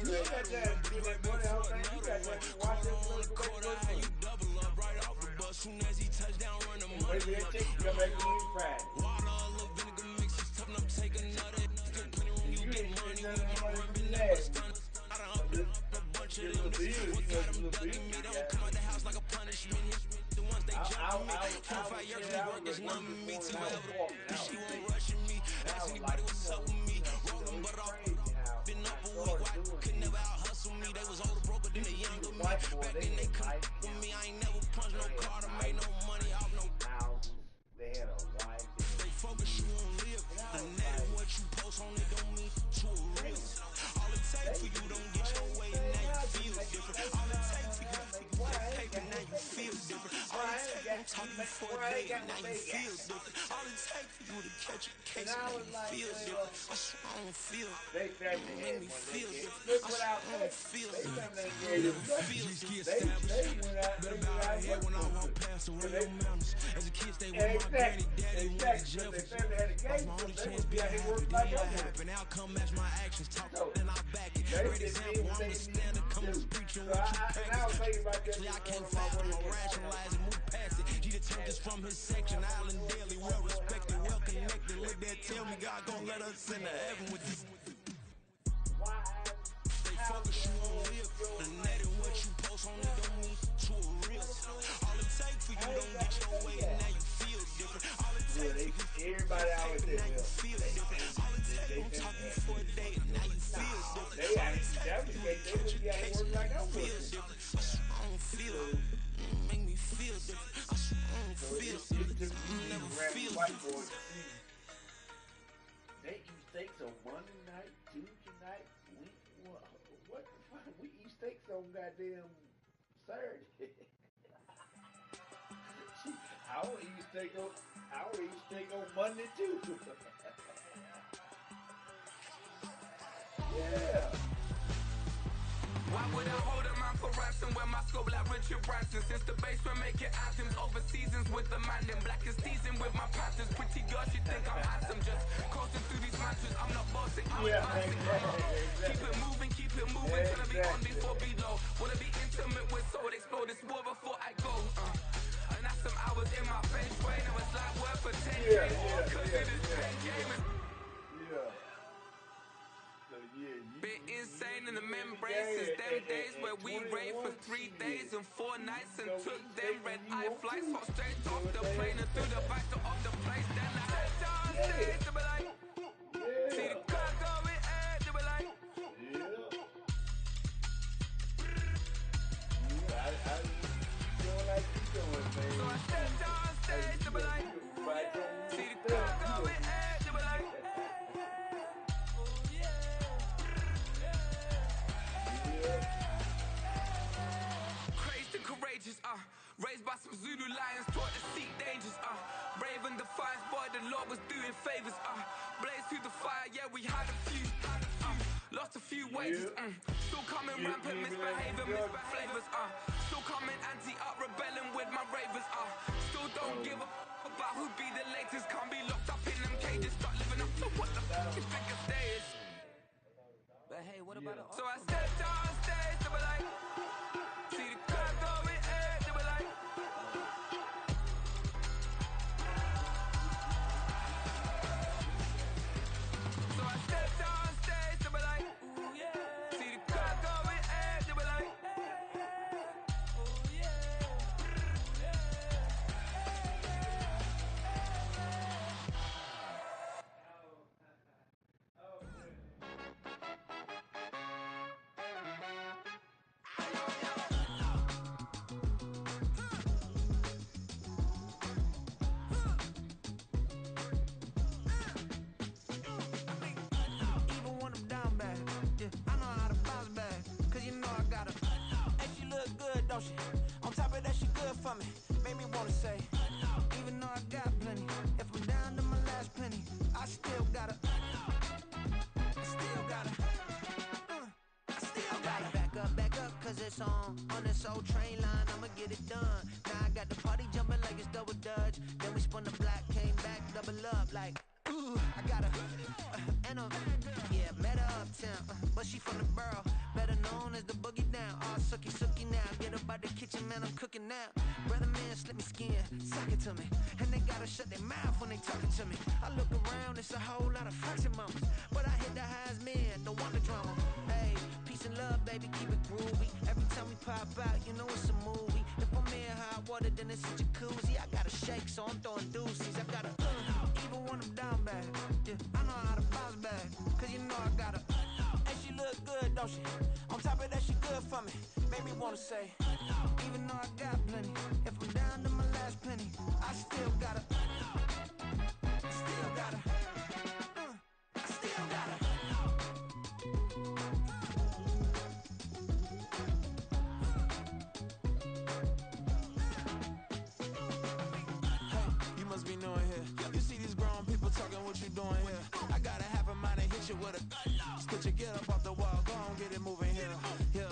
You ain't got time to spend that money. I'm saying you got time to watch that clothes go back to work. You double up right off the bus. Soon as he touch down, run the money. Wait till that chicken come back in Friday. Water, a little vinegar mix is tough enough. Take another. Get plenty room, you get money. We want run, but never stun. I done up a bunch of them. What got them ducking me? Don't come out the house like a punishment. The ones they jumping me. 25 years we work is numbing me. Too ever. She won't rushing me. Ask anybody what's up with me. Rolling butt off. Been up a week. Why could never out hustle me? They was older, broker than the younger me. Back then they couldn't with me. I ain't never punched no card or made no money off no houses. They had a wife. They focus you on live. The net and what you post on it don't mean to a real. All it takes for you don't get your way and now you feel different. All it takes for you get paper now you feel different. All it takes to talk you for a day and now you feel different. All it takes for you to catch a case and now you feel different. I swear I don't feel different. It make me feel different. I swear I don't feel different. Just get established. Better bow our head when I walk past the real mountains. As a kid, stay with my granny, daddy went to jail for that's my only chance being happy. Then what happened? Outcome match my actions. Talk then I back it. Great example, I'm the standard. Come to preaching what you practice. Actually, I can't fathom or rationalize and move past it. G detergents from his section. Island daily, well respected, well connected. Look there, tell me God gon' let us into heaven with you. Stay focused, you won't live. The net and what you post on it don't mean to a real. All it takes for you don't get your way and now you feel different. All it takes for you everybody always say, now you feel different. All it takes don't talk you for a day and now you feel different. They actually catch a case and now you feel different. I don't feel it. Make me feel different. I don't feel different. I never feel different. They eat steaks on Monday night, Tuesday night. What the fuck? We eat steaks on goddamn Saturday. I don't eat steak on Monday too. Yeah. Why would I hold a man for ransom when my scope like Richard Branson? Since the basement making anthems over seasons with the man in black is seasoned with my patterns. Pretty girl, she think I'm handsome. Just coasting through these matches. I'm not bossing, I'm advancing. Keep it moving till I be on before below. Wanna be intimate with soul, explore this war before I go. And that's some hours in my bench brain. It was like work for 10 days. Cause it is 10 games. Been insane in the membrane since them days where we raved for 3 days and 4 nights and took them red eye flights, hop straight off the plane and through the back door of the place. Then I head downstairs to be like, see the car going ahead to be like, so I step downstairs to be like, see the car going ahead to be like. Crazed and courageous, raised by some Zulu lions, taught to seek dangers, brave and defiant, boy, the Lord was doing favors, blaze through the fire, yeah, we had a few, lost a few wages, still coming rampant, misbehaving, flavors, still coming anti-up, rebelling with my ravers, still don't give a about who be the latest, can't be locked up in them cages, start living up to what the fuck is biggest day is. But hey, what about so I stepped downstairs to be like, see the car going ahead to be like, so I stepped downstairs to be like, see the car going ahead to be like, on top of that, she good for me. Made me wanna say, even though I got plenty, if I'm down to my last penny, I still gotta back up, cause it's song on this old train line, I'ma get it done. Now I got the party jumping like it's double dutch. Then we spun the block, came back, double up like, ooh, I got a, and a, yeah, met her uptown, but she from the borough, better known as the boogie down. All sucky now, get up out the kitchen, man, I'm cooking now. Brother man, slip me skin, suck it to me, and they gotta shut their mouth when they talking to me. I look around, it's a whole lot of foxy mamas, but I hit the highs, man, don't want the drama. Hey, peace and love, baby, keep it groovy. Every time we pop out, you know it's a movie. If I'm in hot water, then it's a jacuzzi. I gotta shake, so I'm throwing deuces. I gotta, even when I'm down bad, yeah, I know how to bounce back, cause you know I gotta, and she look good, don't she? On top of that, she good for me. Made me wanna say, even though I got plenty, if I'm down to my last penny, I still gotta, I still gotta. Be knowing here. You see these grown people talking, what you doing here? I gotta have a mind to hit you with a Could you get up off the wall, go on, get it moving here. Yeah,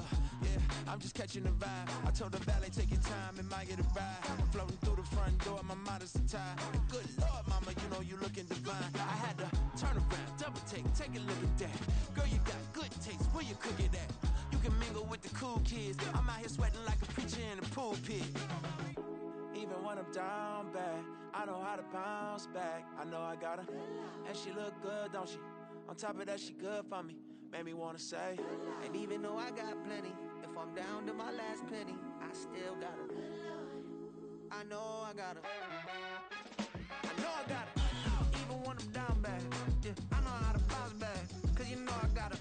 I'm just catching the vibe. I told the valet, take your time, it might get a ride. I'm floating through the front door, my mind is tied. Good Lord, mama, you know you looking divine. I had to turn around, double take a look at that. Girl, you got good taste, where you cook it at? You can mingle with the cool kids. I'm out here sweating like a preacher in a pool pit. Even when I'm down bad, I know how to bounce back. I know I got her, and she look good, don't she? On top of that, she good for me. Made me wanna say, and even though I got plenty, if I'm down to my last penny, I still got her. I know I got her. I know I got her. Even when I'm down bad, yeah, I know how to bounce back, cause you know I got her.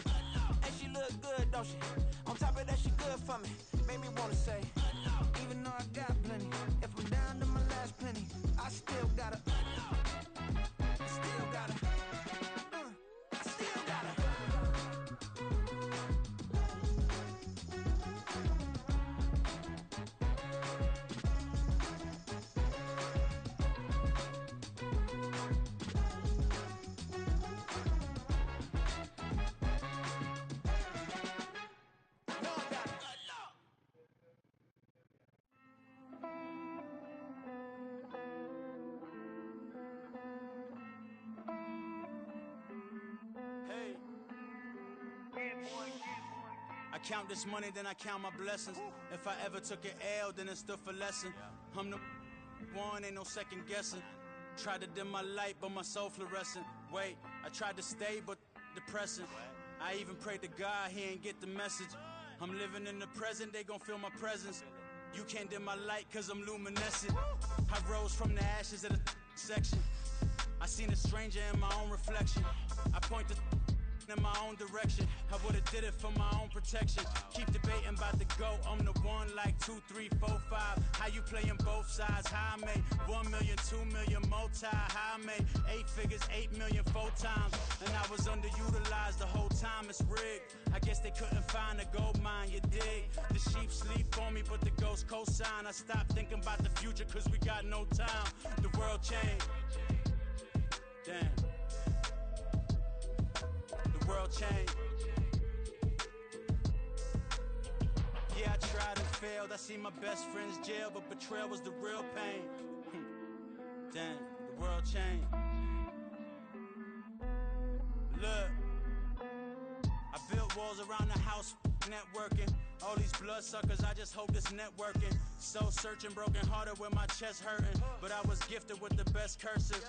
And she look good, don't she? On top of that, she good for me. Made me wanna say, even though I got plenty, if I'm down to my last penny, I still gotta, I still gotta, I still gotta. I count this money, then I count my blessings. If I ever took an L, then it stood for lesson. I'm the one, ain't no second guessing. Tried to dim my light, but my soul fluorescent. Wait, I tried to stay, but depressing. I even prayed to God, he ain't get the message. I'm living in the present, they gon' feel my presence. You can't dim my light, cause I'm luminescent. I rose from the ashes of the section. I seen a stranger in my own reflection. I point the in my own direction. I would've did it for my own protection. Keep debating about the GOAT. I'm the one like 2, 3, 4, 5. How you playing both sides? How I made 1 million, 2 million, multi. How I made 8 figures, 8 million, 4 times. And I was underutilized the whole time. It's rigged. I guess they couldn't find a gold mine, you dig? The sheep sleep on me, but the ghost co-sign. I stopped thinking about the future, cause we got no time. The world changed. Damn. The world changed. Yeah, I tried and failed. I see my best friends jail, but betrayal was the real pain. Damn, the world changed. Look, I built walls around the house, networking. All these bloodsuckers, I just hope this networking. Soul searching, broken hearted with my chest hurting. But I was gifted with the best curses.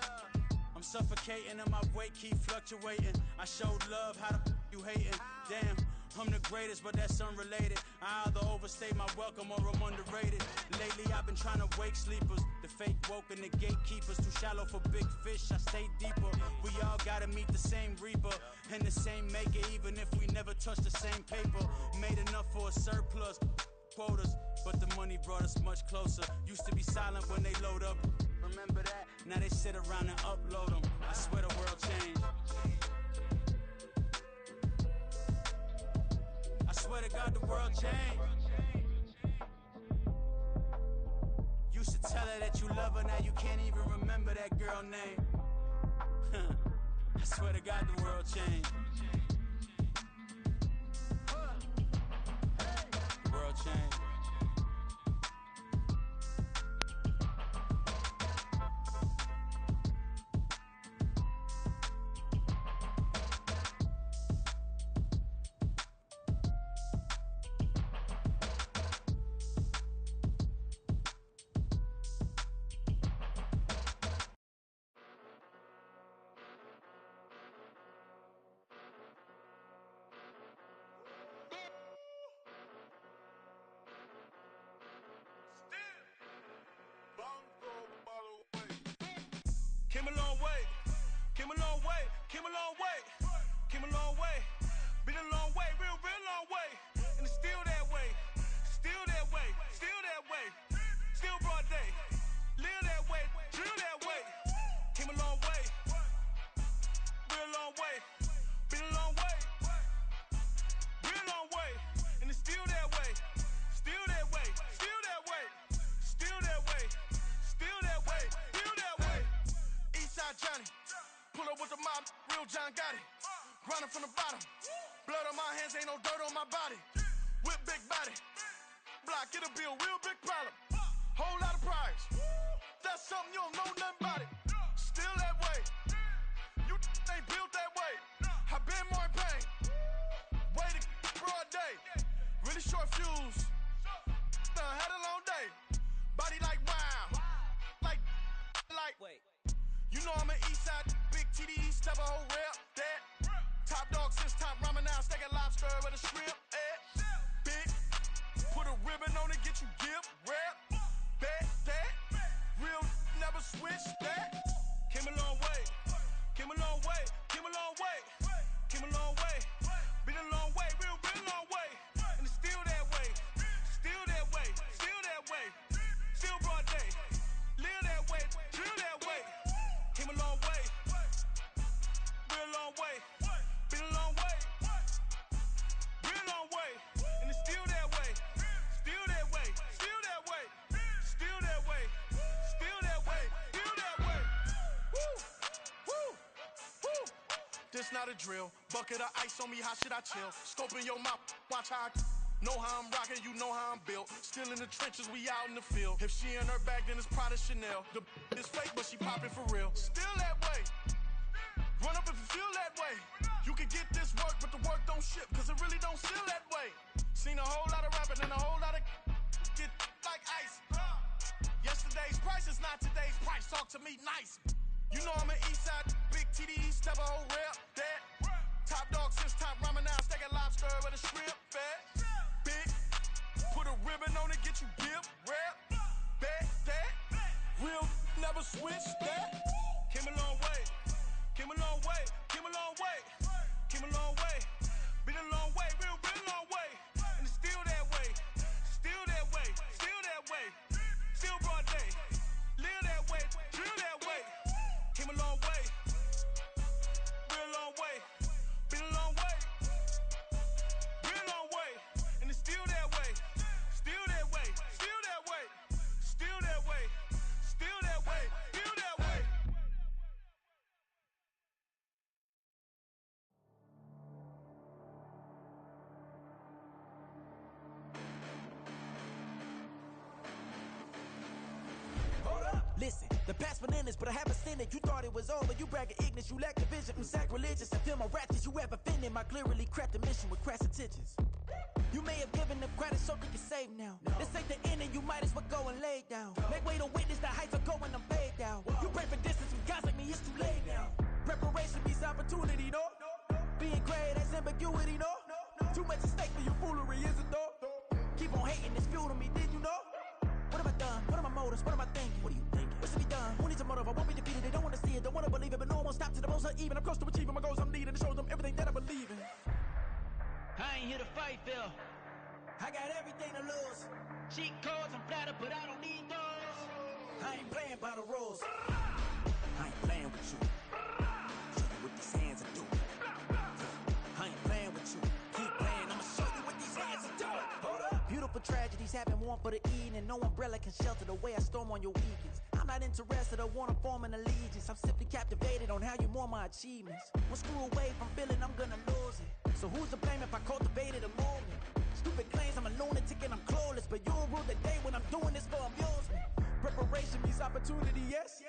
I'm suffocating and my weight keep fluctuating. I showed love, how the you hating? Damn, I'm the greatest, but that's unrelated. I either overstay my welcome or I'm underrated. Lately I've been trying to wake sleepers. The fake woke and the gatekeepers. Too shallow for big fish, I stay deeper. We all gotta meet the same reaper and the same maker, even if we never touch the same paper. Made enough for a surplus quotas, but the money brought us much closer. Used to be silent when they load up. Remember that? Now they sit around and upload them. I swear the world changed. I swear to God the world changed. Used to tell her that you love her, now you can't even remember that girl name. I swear to God the world changed. The world changed. long way, came a long way, came a long way, came a long way. Been a long way, real long way. And it's still that way, still that way, still that way. Still broad day, live that way, drill that way. Came a long way, real long way. Been a long way, real long way. And it's still that way, still that way, still that way. Still that way, still that way, still that way. Eastside Johnny, pull up with the mob, real John Gotti. Grinding from the bottom, blood on my hands, ain't no dirt on my body. Whip big body, block, it'll be a real big problem. Whole lot of prize, that's something you don't know nothing about it. Still that way, you ain't built that way. I been more in pain, way to broad day. Really short fuse, had a long day. Body like wow, like, wait. You know I'm an Eastside, big TDE, step a whole rep, that. Top dog since top ramen now, steak and lobster with a shrimp, big, put a ribbon on it, get you gift, rep, bet, that. Real, never switch, that. Came a long way, came a long way, came a long way, came a long way. Been a long way, real long way. And it's still that way, still that way, still that way. Still broad day, live that way, drill that way. Came a long way, real long way. Been a long way, real long way. And it's still that way, still that way, still that way. Still that way, still that way, still that way. Woo, woo, woo. This not a drill, bucket of ice on me, how should I chill? Scope in your mouth, watch how I know how I'm rocking, you know how I'm built. Still in the trenches, we out in the field. If she in her bag, then it's Prada Chanel. The is fake, but she popping for real. Still that way. Run up if you feel that way. You can get this work, but the work don't ship, cause it really don't feel that way. Seen a whole lot of rapping and a whole lot of get like ice. Yesterday's price is not today's price. Talk to me nice. You know I'm an Eastside, big TDE, step a whole rep, that. Top dog since top ramen now, steak and lobster with a shrimp, fat. Big, put a ribbon on it, get you gift, rep, bet, that. Real, never switch, that. Came a long way, came a long way, came a long way, came a long way. Been a long way, real long way. And it's still that way, still that way, still that way. Still broad day, live that way, drill that way. Came a long way, real long way. Been a long way, real long way. And it's still that way, still that way, still that way. Still that way, still that way, still that way. Listen, the past bananas, but I haven't seen it. You thought it was over, you bragging ignorance, you lack the vision. I'm sacrilegious, I feel my ratchets, you have offended my clearly crafted mission with crass intentions. You may have given them credit, so they can save now. This ain't the end, and you might as well go and lay down. Make way to witness the heights are going, I'm paid down. You pray for distance from guys like me, it's too late now. Preparation means opportunity, no? Being great has ambiguity, no? Too much at stake for your foolery, is it though? Keep on hating, it's fuel to me, did you know? What have I done? What are my motives? What am I thinking? What are you thinking? What's to be done? Who needs a motive? I won't be defeated. They don't want to see it, don't want to believe it, but no one will stop to the most even. I'm close to achieving my goals. I'm leading to show them everything that I believe in. I ain't here to fight, Phil. I got everything to lose. Cheat codes, I'm flattered, but I don't need those. I ain't playing by the rules. I ain't playing with you. Show you what these hands are doing. I ain't playing with you. Keep playing, I'ma show you what these hands are doing. Hold up. Beautiful tragedies happen, one for the evening. No umbrella can shelter the way I storm on your weekends. I'm not interested, I wanna form an allegiance. I'm simply captivated on how you more my achievements. One screw away from feeling I'm gonna lose it. So who's to blame if I cultivated a movement? Stupid claims I'm a lunatic and I'm clueless, but you'll rule the day when I'm doing this for amusement. Preparation means opportunity, yes.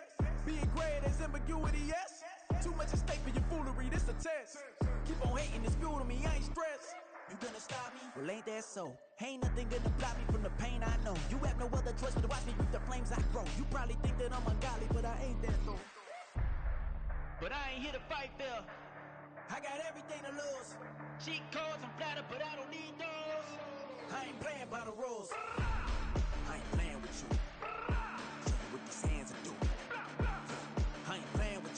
Being great is ambiguity, yes. Too much at stake for your foolery, this a test. Keep on hating, it's fuel to me, I ain't stressed. You gonna stop me? Well, ain't that so? Ain't nothing gonna block me from the pain I know. You have no other choice but to watch me reap the flames I grow. You probably think that I'm ungodly, but I ain't that though. But I ain't here to fight, Phil. I got everything to lose. Cheat codes, I'm flattered, but I don't need those. I ain't playing by the rules. I ain't playing with you. Show you what these hands are doing. I ain't playing with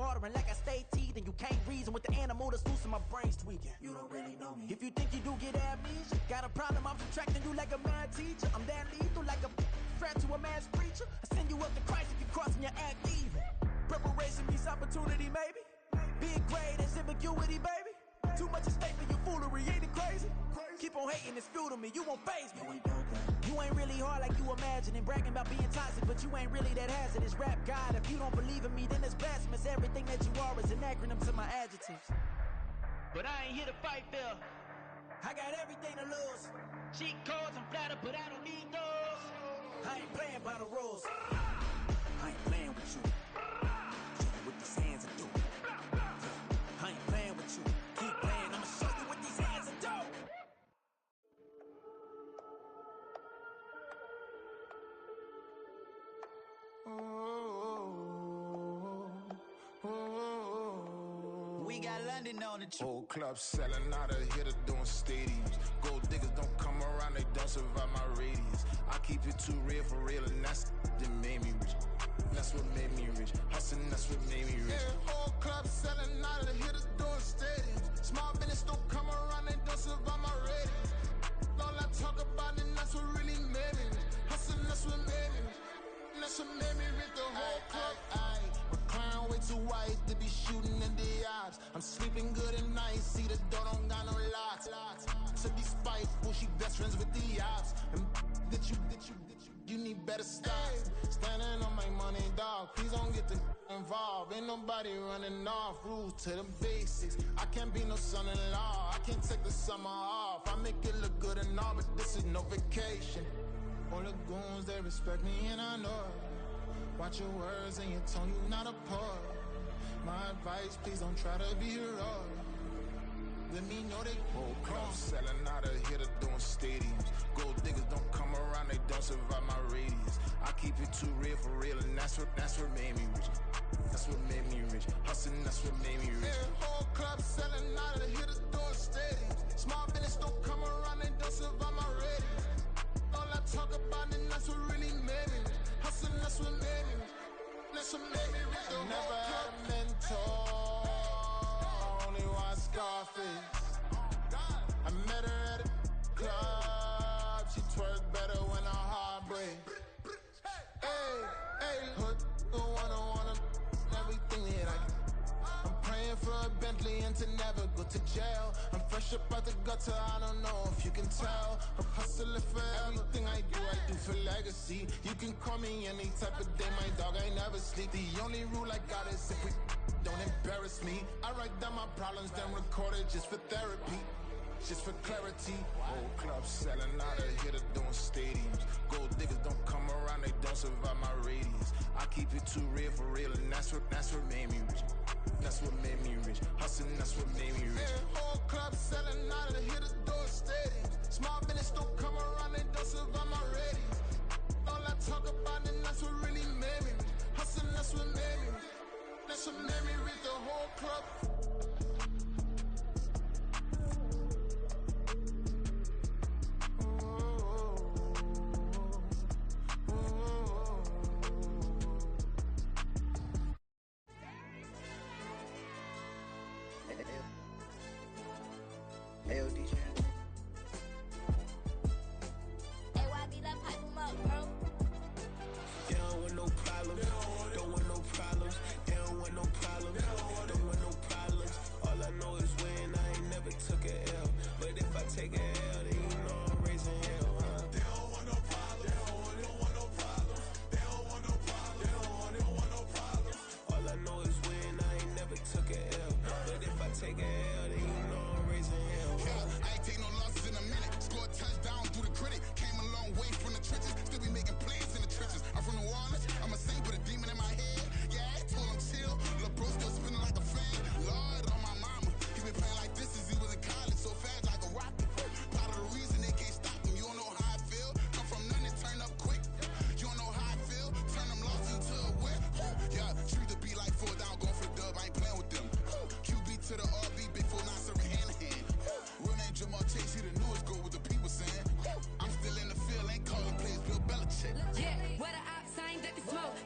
bartering like I stay teeth, and you can't reason with the animal that's loose in my brain's tweaking. You don't really know me. If you think you do get amnesia, got a problem, I'm subtracting you like a mad teacher. I'm that lethal like a threat to a mass preacher. I send you up to Christ if you crossing your act evil. Preparation meets opportunity, maybe. Big grade is ambiguity, baby. Too much at stake for your foolery, ain't it crazy? Keep on hating, it's fuel to me, you won't faze me. You ain't really hard like you imagining, bragging about being toxic, but you ain't really that hazardous. Rap God, if you don't believe in me, then it's blasphemous. Everything that you are is an acronym to my adjectives. But I ain't here to fight, Phil. I got everything to lose. Cheat codes and flatter, but I don't need those. I ain't playing by the rules. I ain't playing with you. Show you what these hands are doing. I ain't playing with you. Keep playing, I'ma show you what these hands are doing. We got London on the trip. Whole club selling out of here to doing stadiums. Gold diggers don't come around, they don't survive my radius. I keep it too real for real, and that's that made me rich. That's what made me rich. Hustling, that's what made me rich. Yeah, whole club selling out of here to doing stadiums. Small business don't come around, they don't survive my radius. All I talk about, and that's what really made me rich. Hustling, that's what made me rich. That's what made me rich. The whole club. My clown way too white to be shooting in the ops. I'm sleeping good at night, see the door don't got no locks. To be spiteful, she best friends with the ops. And that you need better stocks. Standing on my money, dog. Please don't get involved. Ain't nobody running off. Rules to the basics. I can't be no son-in-law. I can't take the summer off. I make it look good and all, but this is no vacation. All the goons, they respect me and I know it. Watch your words and your tone, you not a poet. My advice, please don't try to be heroic. Let me know they whole club selling out of here to doing stadiums. Gold diggers don't come around, they don't survive my radius. I keep it too real for real, and that's what made me rich. That's what made me rich. Hustling, that's what made me rich. Yeah, whole club selling out of here to doing stadiums. Small business don't come around, they don't survive my radius. All I talk about, and that's what really made me rich. Hustling, that's what made me rich. That's what made me rich. I never had a mentor. I only watch Scarface. I met her at a club. She twerk better when her heart breaks. Hey, hood, wanna everything that I can. I'm praying for a Bentley and to never go to jail. I'm fresh up out the gutter, I don't know if you can tell. I'm hustling for everything I do for legacy. You can call me any type of day, my dog, I never sleep. The only rule I got is if we don't embarrass me. I write down my problems, then record it just for therapy. Just for clarity. Whole club selling out of here to doing stadiums. Gold diggers don't come around, they don't survive my radius. I keep it too real for real, and that's what made me rich. That's what made me rich. Hustling, that's what made me rich. Yeah, whole club selling out of here to doing stadiums. Small business don't come around, they don't survive my radius. All I talk about, and that's what really made me rich. Hustling, that's what made me rich. That's what made me rich. The whole club. DJ. AYB, let pipe him up, bro.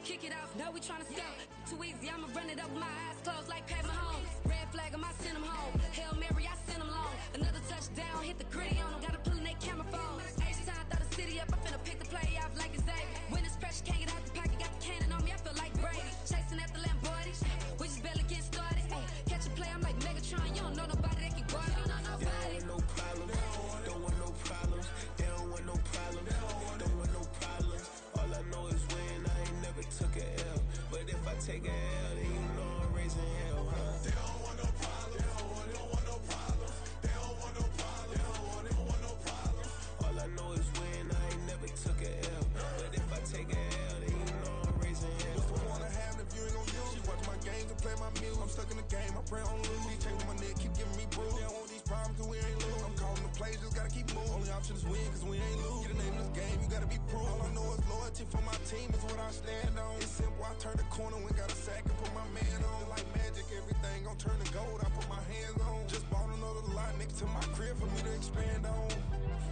kick it off. No, we tryna score. Too easy, I'ma run it up with my eyes closed like Pat Mahomes. Red flag, I send him home. Hail Mary, I send him long. Another touchdown, hit the gritty on him. Gotta pull in that camera phone. H-time, throw the city up. I finna pick the play off like it's Xavier. When it's pressure, can't get out the pocket. Got the cannon on me, I feel like Brady. Chasing at the Lamborghini. We just barely getting started. Ay, catch a play, I'm like Megatron. You don't know nobody that can guard me. You don't know nobody. They don't want no problems. Don't want no problems. They don't want no problems. Don't want no problems. All I know is win. I ain't never took a L. But if I take a L, then you know I'm raising hell, huh? They don't want no problems. They don't want no problems. They don't want no problems. They don't want no problems. All I know is win. I ain't never took a L. But if I take a L, then you know I'm raising hell. What's the point of having if you ain't gon' use? She watch my games and play my music. I'm stuck in the game. I pray on lose. These chains on my neck keep giving me bruise. They don't want these problems 'cause we ain't lose. I'm calling the plays, just gotta keep moving. Only option is win 'cause we ain't lose. Get a name in this game, you gotta be proved. All I know is loyalty for my team is what I stand on. It's simple. I turn the corner when got a sack and put my man on. Like magic, everything gon' turn to gold. I put my hands on. Just bought another lot next to my crib for me to expand on.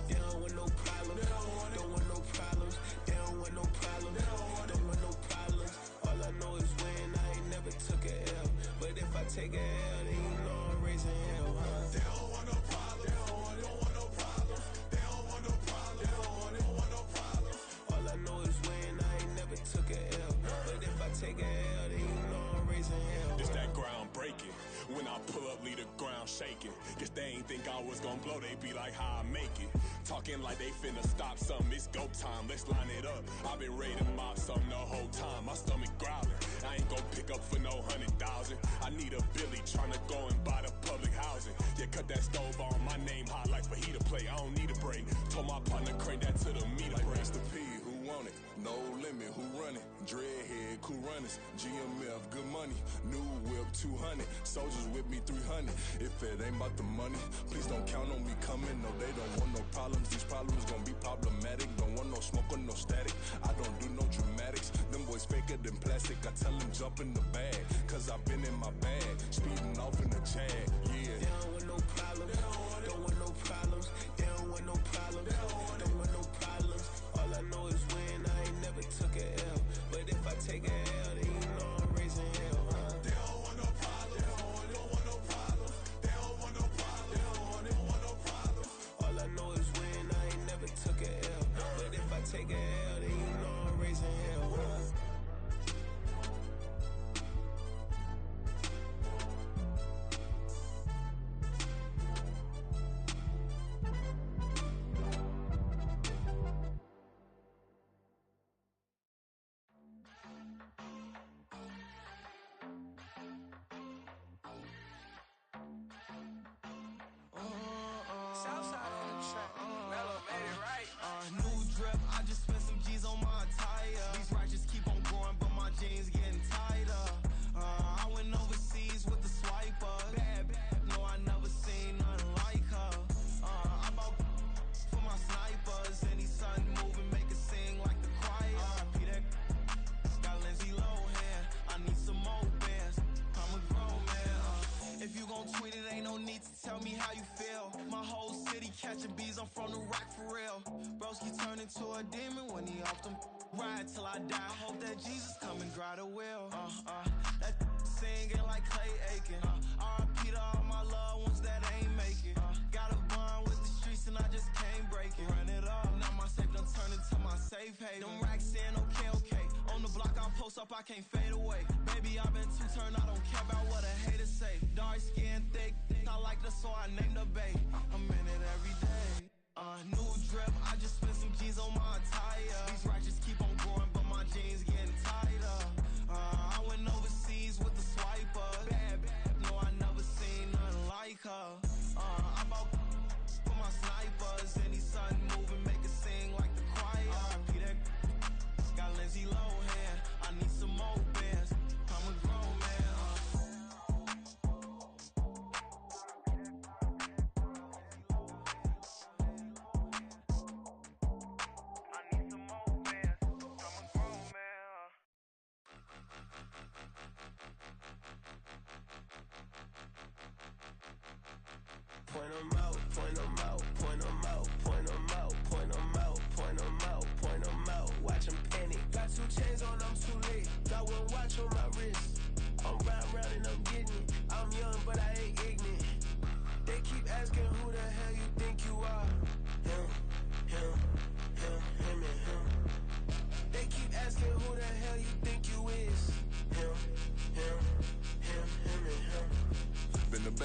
They don't want no problems. Don't want no problems. They don't want no problems. Don't want no problems. All I know is win. I ain't never took a L. But if I take a L, then you know I'm raising hell, huh? They don't want no problems. They don't want no problems. They don't want no problems. They don't want no problems. All I know is win. I ain't never took a L. But if I take a L, then you know I'm raising hell. It's that ground breaking. When I pull up, leave the ground shaking. Guess they ain't think I was gonna blow. They be like, how I make it. Talking like they finna stop something. It's go time. Let's line it up. I've been ready to mop something the whole time. My stomach growling. I ain't gon' pick up for no 100,000. I need a Billy tryna go and buy the public housing. Yeah, cut that stove on. My name hot like fajita play. I don't need a break. Told my partner crank that to the meter like break. Mr. P, who want it? No limit, who run it? Dreadhead, cool runners. GMF, good money. New whip, 200. Soldiers with me, 300. If it ain't about the money, please don't count on me coming. No, they don't want no problems. These problems gon' be problematic. Don't want no smoke or no static. I don't do no dramatics. Them boys faker than plastic. I tell them jump in the bag, 'cause I've been in my bag. Speeding off in the Jag, yeah. They don't want no problems. Don't want no problems. They don't want no problems. Don't want no problems. All I know is win. I ain't never took a L. But if I take a L, then you know I'm raising hell, huh? They don't want no problems. They don't want no problems. They don't want no problems. They don't want no problems. All I know is win. I ain't never took a L. But if I take a L, then you know I'm raising hell, huh? Southside on the track. Mellow made it right. New drip, I just spent some G's on my attire. These righteous keep on growing, but my jeans getting tighter. I went overseas with the swiper. Bad, no, I never seen nothing like her. I bought for my snipers. Any sun moving, make it sing like the choir. RIP that got Lindsay Lohan. I need some more bands. I'm a grown man. If you gon' tweet it, ain't no need to tell me how you feel. My whole city catching bees, I'm from the rock for real. Broski turn into a demon when he off them. Ride till I die, hope that Jesus come and dry the wheel. That singing like Clay Aiken. RIP to all my loved ones that ain't make it. Got a bond with the streets and I just can't break it. Run it up, now my safe done turn into my safe haven. Them racks in, okay. On the block I post up, I can't fade away. Baby, I've been too turned, I don't care about what a hater say. Dark skin, thick, I like the so I named the babe. I'm in it every day. New drip, I just spent some G's on my attire. These righteous keep on growing, but my jeans getting tighter. I went overseas with the swiper. Bad, no, I never seen nothing like her. I bought for my snipers. Any sun moving, make it sing like the choir. RIP that got Lindsay Lohan. I need some more bands. I'm a grown man. Point 'em out, point 'em out, point 'em out, point 'em out, point 'em out, point 'em out, point 'em out. Watch 'em panic. Got 2 chains on, I'm too late.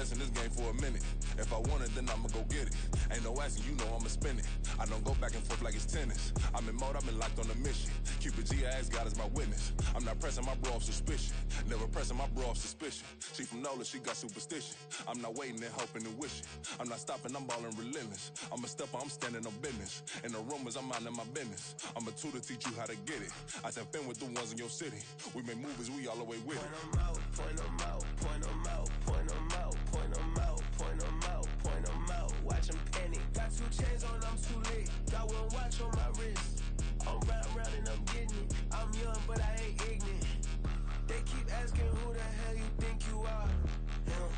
blessing this game for a minute. If I want it, then I'ma go get it. Ain't no asking, you know I'ma spend it. I don't go back and forth like it's tennis. I'm in mode, I've been locked on a mission. Cupid G, I ask God as my witness. I'm not pressing my bro off suspicion. Never pressing my bro off suspicion. She from Nola, she got superstition. I'm not waiting and hoping and wishing. I'm not stopping, I'm balling relentless. I'm a stepper, I'm standing on business. In the rumors, I'm minding my business. I'm a tutor, teach you how to get it. I said, fin with the ones in your city. We make movies, we all the way with it. Point them out, point them out, point them out, point them out, point them out, point them out, point them out. Watch them penny. Got 2 chains on, I'm too late. Got 1 watch on my wrist. I'm round and I'm getting it. I'm young, but I ain't ignorant. They keep asking who the hell you think you are. Him,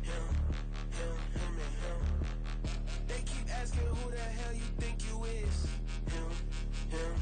him, him, him, and him. They keep asking who the hell you think you is. Him, him,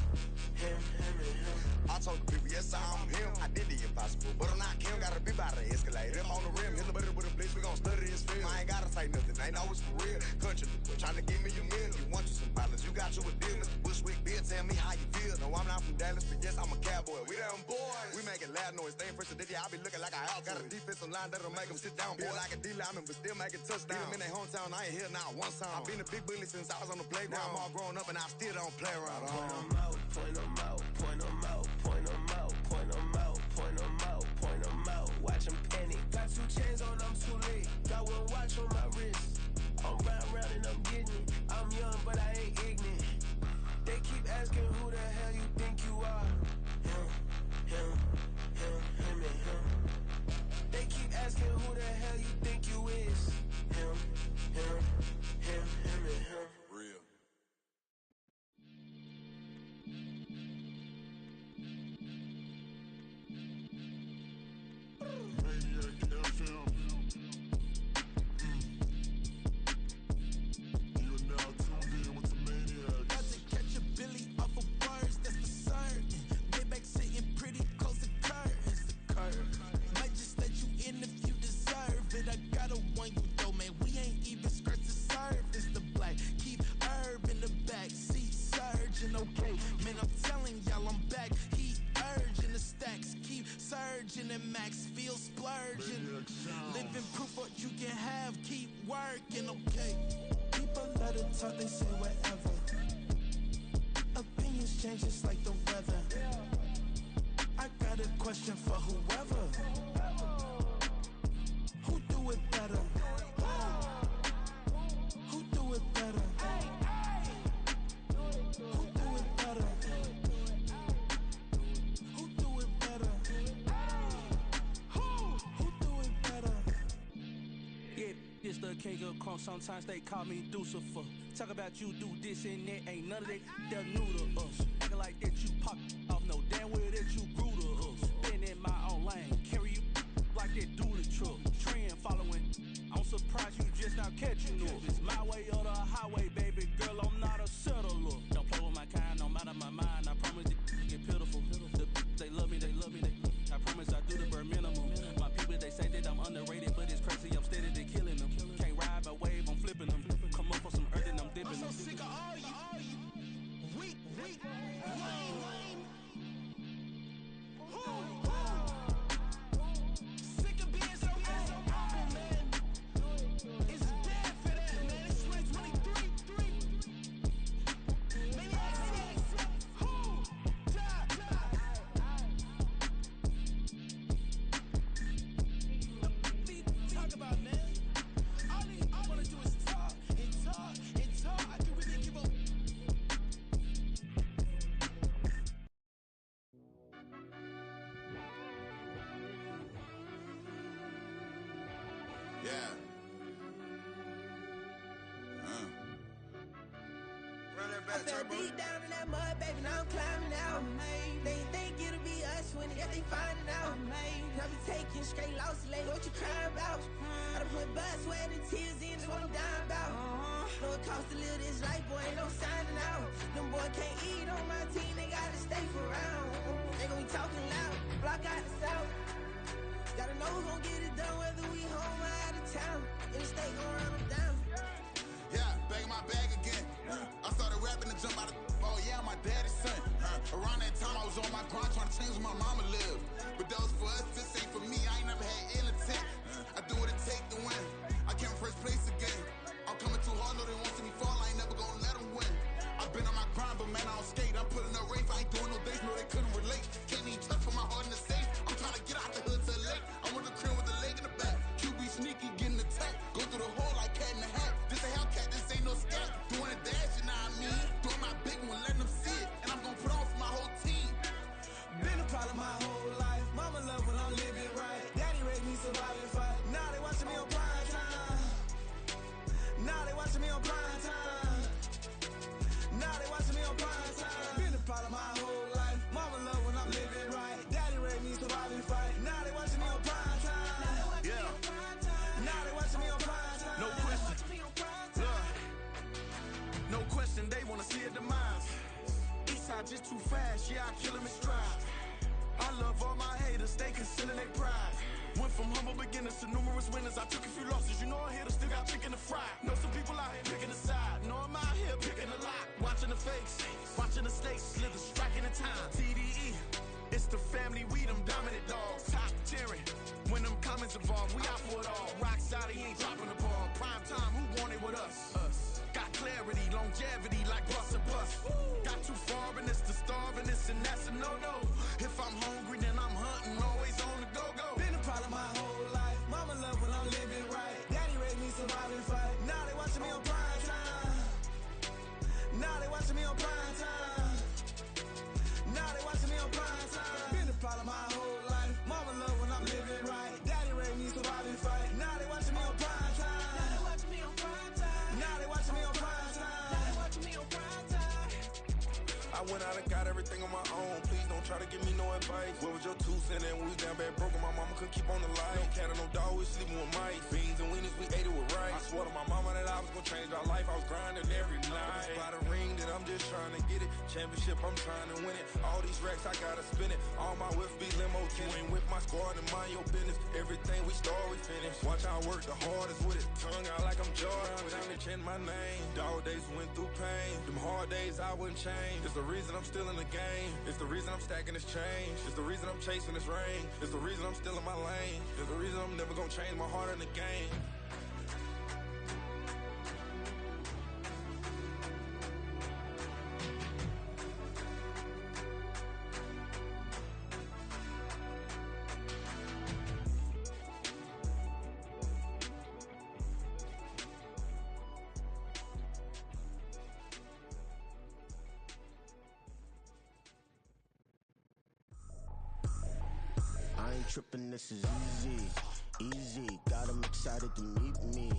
him, him, and him. I told the people, yes, I'm him. I did the impossible, but I'm not Kim. Gotta be by the escalator. If on the rim, hit the butter with a blitz, we gon' study this film. I ain't gotta say nothing, ain't always for real. Country, trying to give me a meal. You want you some balance, you got you a deal. Mr. Bushwick, Bill, tell me how you feel. No, I'm not from Dallas, but yes, I'm a cowboy. We them boys. We making loud noise, staying fresh today. I be looking like a outfit. Got a defensive line that'll make them sit down. Feel like a D-lineman, but still making touchdowns. Beat them in their hometown, I ain't here now one time. I've been a big bully since I was on the playground. Now I'm all grown up and I still don't play around. Point them out, point them out, point them out, point them out, point them out, point them out, point them out. Watch them penny. Got 2 chains on, I'm too late. Got 1 watch on my wrist. I'm round and I'm getting it. I'm young, but I ain't ignorant. They keep asking who the hell you think you are. Him, him, him, him, and him. They keep asking who the hell you think you is. Him, him, him, him, and him. Real. And max feel splurging. Living proof what you can have, keep working, okay? People let it talk, they say whatever. Opinions change just like the weather. I got a question for whoever. Who do it better? Who do it better? Who do it better? Who do it better? Who do it better? Yeah, it's the king of crunk. Sometimes they call me Lucifer. Talk about you do this and that. Ain't none of that they're new to us. Acting like that you pop off. No damn well that you grew to us. Been in my own lane. Carry you like that do the truck. Trend following. I'm surprised you just not catching up. It's my way or the highway, baby girl. I'm not a settler. Don't play with my kind, no matter my mind. I promise it get pitiful. They love me, they love me, they love me. I promise I do the bare minimum. My people, they say that I'm underrated, but it's crazy, I'm steady, they killing them. Can't ride my wave, I'm flipping them. Come up for some earth and I'm dipping them. I'm so sick of all you weak, lame. Sick of being so open, man. It's dead for that, man. It's 2023. Maniacs. Talk about, man. All I wanna do is talk and talk and talk. I can really give up. Yeah. Run that back, I fell turbo. deep down in that mud, baby, now I'm climbing out. They think it'll be us when they finding out. I be taking straight losses lately, what you crying about? I done put blood, sweat, and tears in, that's what I'm dying about. Know it costs to live this life, boy, ain't no signing out. Them boy can't eat on my team, they gotta stay for round. They gon' be talking loud, block out the south. Gotta know who's gon' get it done, whether we home or out of town. In the state, gon' run them down. Yeah, back in my bag again. I started rapping to jump out of. Oh yeah, I'm my daddy's son. Around that time, I was on my grind trying to change where my mama lived. But those for us, this ain't for me. I ain't never had ill intent. I do what it take to win. problem my whole life. Mama love when I'm living right. Daddy raised me survive and fight. Now they watching me on prime time. Now they watching me on prime time. Now they watching me on prime time. Been a problem my whole life. Mama love when I'm living right. Daddy raised me survive and fight. Now they watching me on prime time. Yeah. Now they watching me on prime time. No question. Look. No question, they wanna see a demise. Eastside just too fast, yeah, I kill him in stride. I love all my haters, they concealing their pride. Went from humble beginners to numerous winners. I took a few losses, you know I hit, still got chicken to fry. Know some people out here picking a side, know I'm out here picking a lot. Watching the fakes, watching the snakes slither, striking the time. TDE, it's the family, we them dominant dogs. Top tiering, when them comments involved, we out for it all. Rock side, he ain't dropping the ball. Prime time, who wanted with us? Got clarity, longevity, like bus and bus. Got too far and it's the starving, this and that's a no-no. If I'm hungry, then I'm hunting, always on the go-go. Been a problem my whole life. Mama love when I'm living right. Daddy raised me survive and fight. Now they watching me on prime time. Now they watching me on prime time. Now they watching me on prime time. Been a problem my whole life. Mama love when I'm living right. Daddy raised me survive and fight. Now they watching me on prime time. Now they watching me on prime time. Now they watching me on prime time. Now they watching me on prime time. I went out and got everything on my own. Please don't try to give me no advice. What was your 2 cents and we was down bad broke and my mama couldn't keep on the light. No cat and no dog, we sleeping with mice. Beans and weenies, we ate it with rice. I swore to my mama that I was gonna change our life. I was grinding every night. By the ring that I'm just trying to get it. Championship, I'm trying to win it. All these racks, I gotta spin it. All my whips be limo tinted. You ain't with my squad and mind your business. Everything we start, we finish. Watch I work the hardest with it. Tongue out like I'm Jordan. Time to change my name. Dog days went through pain. Them hard days I wouldn't change. It's the reason I'm still in the game. It's the reason I'm stacking this change. It's the reason I'm chasing this rain. It's the reason I'm still in my lane. It's the reason I'm never gonna change my heart in the game. I ain't tripping, this is easy, easy. Got 'em excited to meet me,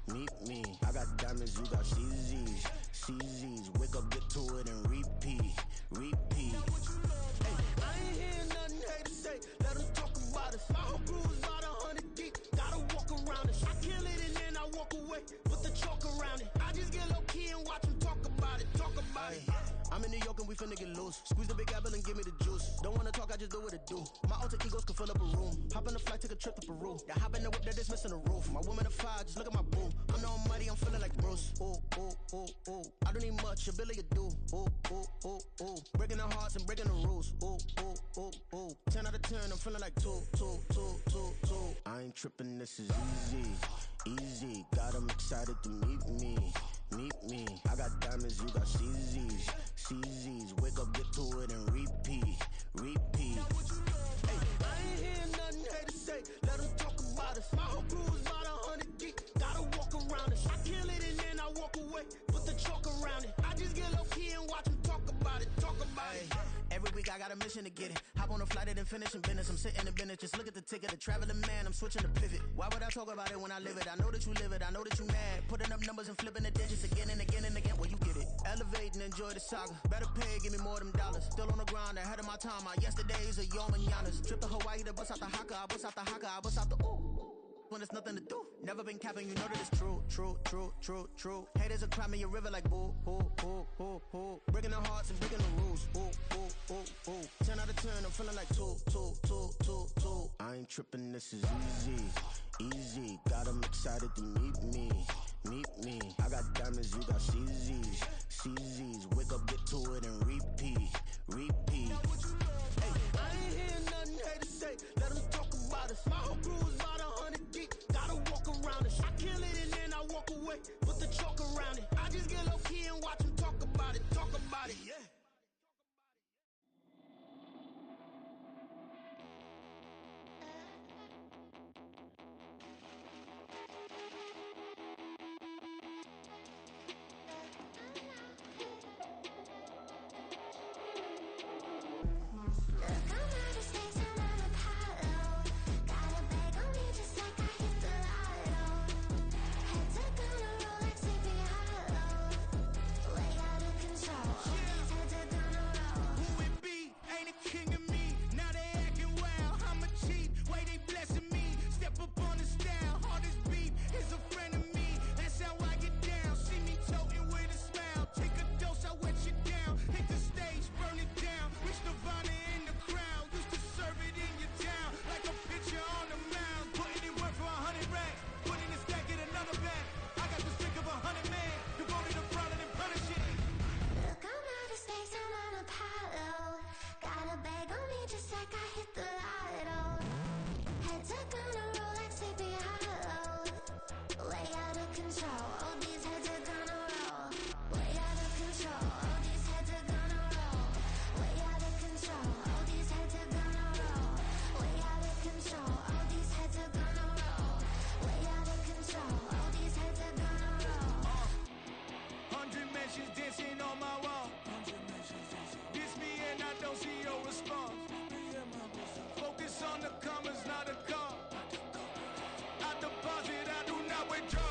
meet me. I got diamonds, you got CZs, CZs. Wake up, get to it and repeat, repeat. Hey, I ain't hearing nothing haters say. Let them talk about us. My whole crew is about 100 deep. Gotta walk around it. I kill it and then I walk away. Put the chalk around it. I just get low key and watch them talk about it. Talk about it. I'm in New York and we finna get loose. Squeeze the big apple and give me the juice. Don't wanna talk, I just do what it do. My alter egos can fill up a room. Hop on the flight, take a trip to Peru. Yeah, hop in the whip, that is missing the roof. My woman a fire, just look at my boo. I'm the almighty, I'm feeling like Bruce. Ooh, ooh, ooh, ooh. I don't need much, ability to do. Ooh, ooh, ooh, ooh. Breaking the hearts and breaking the rules. Ooh, ooh, ooh, ooh. 10 out of 10, I'm feeling like 2, 2, 2, 2, 2. I ain't tripping, this is easy, easy. Got 'em excited to meet me, meet me. I got diamonds, you got CZs, CZs. Wake up, get to it and repeat, repeat. Hey, I ain't hearing nothing haters say. Let them talk about us. My whole crew is about 100 deep. Gotta walk around it. I kill it and then I walk away. Put the chalk around it. I just get low key and watch them talk about it. Talk about it. Every week I got a mission to get it. Hop on a flight and then finish in business. I'm sitting in business. Just look at the ticket. The traveling man, I'm switching to pivot. Why would I talk about it when I live it? I know that you live it. I know that you mad. Putting up numbers and flipping the digits again and again and again. Well, you get it. Elevate and enjoy the saga. Better pay, give me more them dollars. Still on the grind, ahead of my time. My yesterdays are your mananas. Trip to Hawaii to bust out the haka. I bust out the haka. I bust out the ooh. When there's nothing to do. Never been capping, you know that it's true, true, true, true, true. Haters are crying me a river like boo, boo, boo, boo, boo. Breaking their hearts and breaking the rules. Ooh, ooh, ooh, ooh. 10 out of 10, I'm feeling like 2, 2, 2, 2, 2. I ain't tripping, this is easy, easy. Got 'em excited to meet me, meet me. I got diamonds, you got CZs, CZs. Wake up, get to it and repeat, repeat. Hey, I ain't hearing nothing haters say. Let them talk about us. My whole crew is about 100 deep. Gotta walk around it. I kill it and then I walk away. Put the chalk around it. I just get low key and watch them talk about it. Talk about it, yeah. commas, not a car. I deposit, I do not withdraw.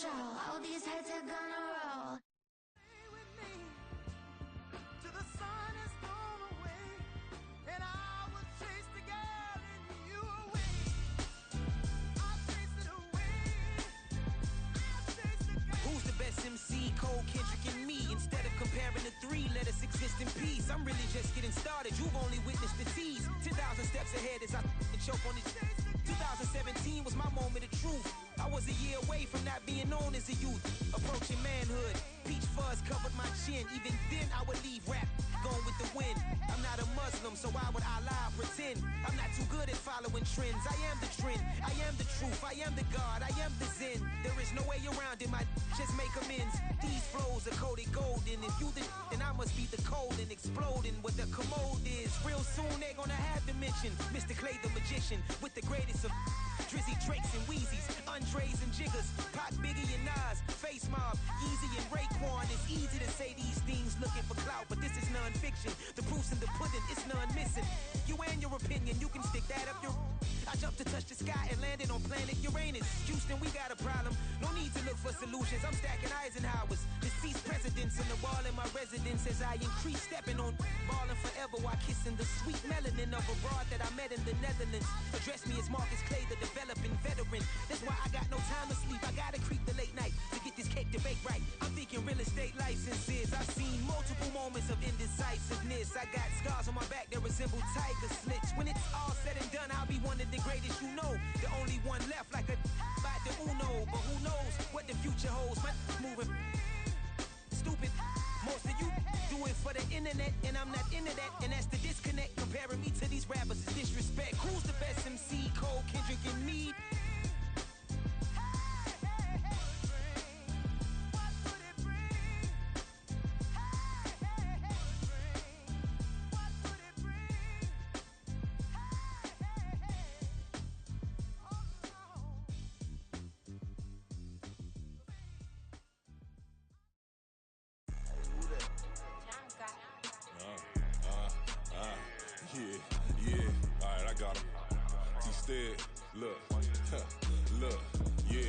All these heads are gonna roll. Stay with me till the sun is thrown away, and I will chase the girl in you away. I'll chase it away. I'll chase the girl. Who's the best MC? Kool, Kendrick, and me. Instead of comparing the three, let us exist in peace. I'm really just getting started. You've only witnessed the tease. 10,000 steps ahead as I choke on it. 2017 was my moment of truth. I was a year away from not being known as a youth. Approaching manhood, peach fuzz covered my chin. Even then I would leave rap going with the wind. I'm not a Muslim, so why would Allah pretend? I'm not too good at following trends. I am the trend, I am the truth, I am the God, I am the Zen. There is no way around it, my just make amends. These flows are coated golden. If you the then I must be the cold and exploding what the commode is. Real soon they gonna have to mention Mr. Clay the magician with the greatest of Drizzy, Drakes, and Wheezies, Andres and Jiggers, Pac, Biggie, and Nas, Face Mob, Easy, and Raekwon. It's easy to say these things looking for clout, but this is non-fiction. The proof's in the pudding, it's none missing. You and your opinion, you can stick that up your... I jumped to touch the sky and landed on planet Uranus. Houston, we got a problem. No need to look for solutions. I'm stacking Eisenhowers. Deceased presidents in the wall in my residence as I increase stepping on ballin' forever while kissing the sweet melanin of a broad that I met in the Netherlands. Address me as Marcus Clay, the developing veteran. That's why I got no time to sleep. I gotta creep the late night to get this cake to bake right. I'm thinking real estate licenses. I've seen multiple moments of indecisiveness. I got scars on my back that resemble tiger slits. When it's all said and done, I'll be one of the greatest you know. The only one left like a by the Uno. But who knows what the future holds? My moving stupid. Most of you do it for the internet, and I'm not into that. And that's the disconnect. Comparing me to these rappers is disrespect. Who's the best MC? Kool, Kendrick, and me. Yeah, alright, I got him. Instead, look, yeah.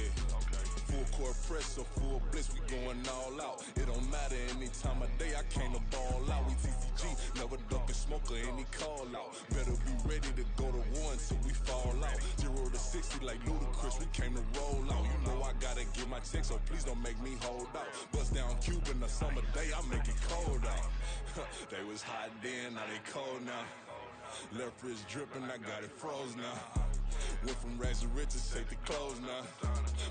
Full court press, so full bliss, we going all out. It don't matter any time of day, I came to ball out. We TCG, never duck a smoker, any call out. Better be ready to go to war until we fall out. 0 to 60 like Ludacris, we came to roll out. You know I gotta get my check, so please don't make me hold out. Bust down Cuban, a summer day, I make it cold out. They was hot then, now they cold now. Left wrist dripping, I got it froze now. Went from rags to riches, take the clothes now.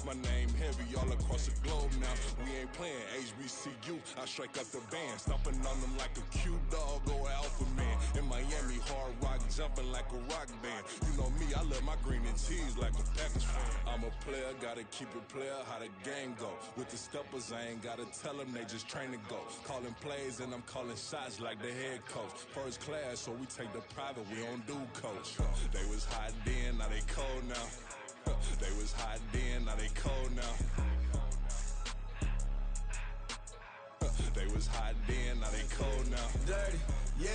My name heavy all across the globe now. We ain't playing HBCU, I strike up the band. Stomping on them like a cute dog or alpha man. In Miami, hard rock jumping like a rock band. You know me, I love my green and cheese like a Packers fan. I'm a player, gotta keep it player, how the game go. With the steppers, I ain't gotta tell them, they just train to go. Calling plays and I'm calling shots like the head coach. First class, so we take the private, we don't do coach. They was hot then, now they cold now. They was hot then, now they cold now. They was hot then, now they cold now. Dirty, yeah,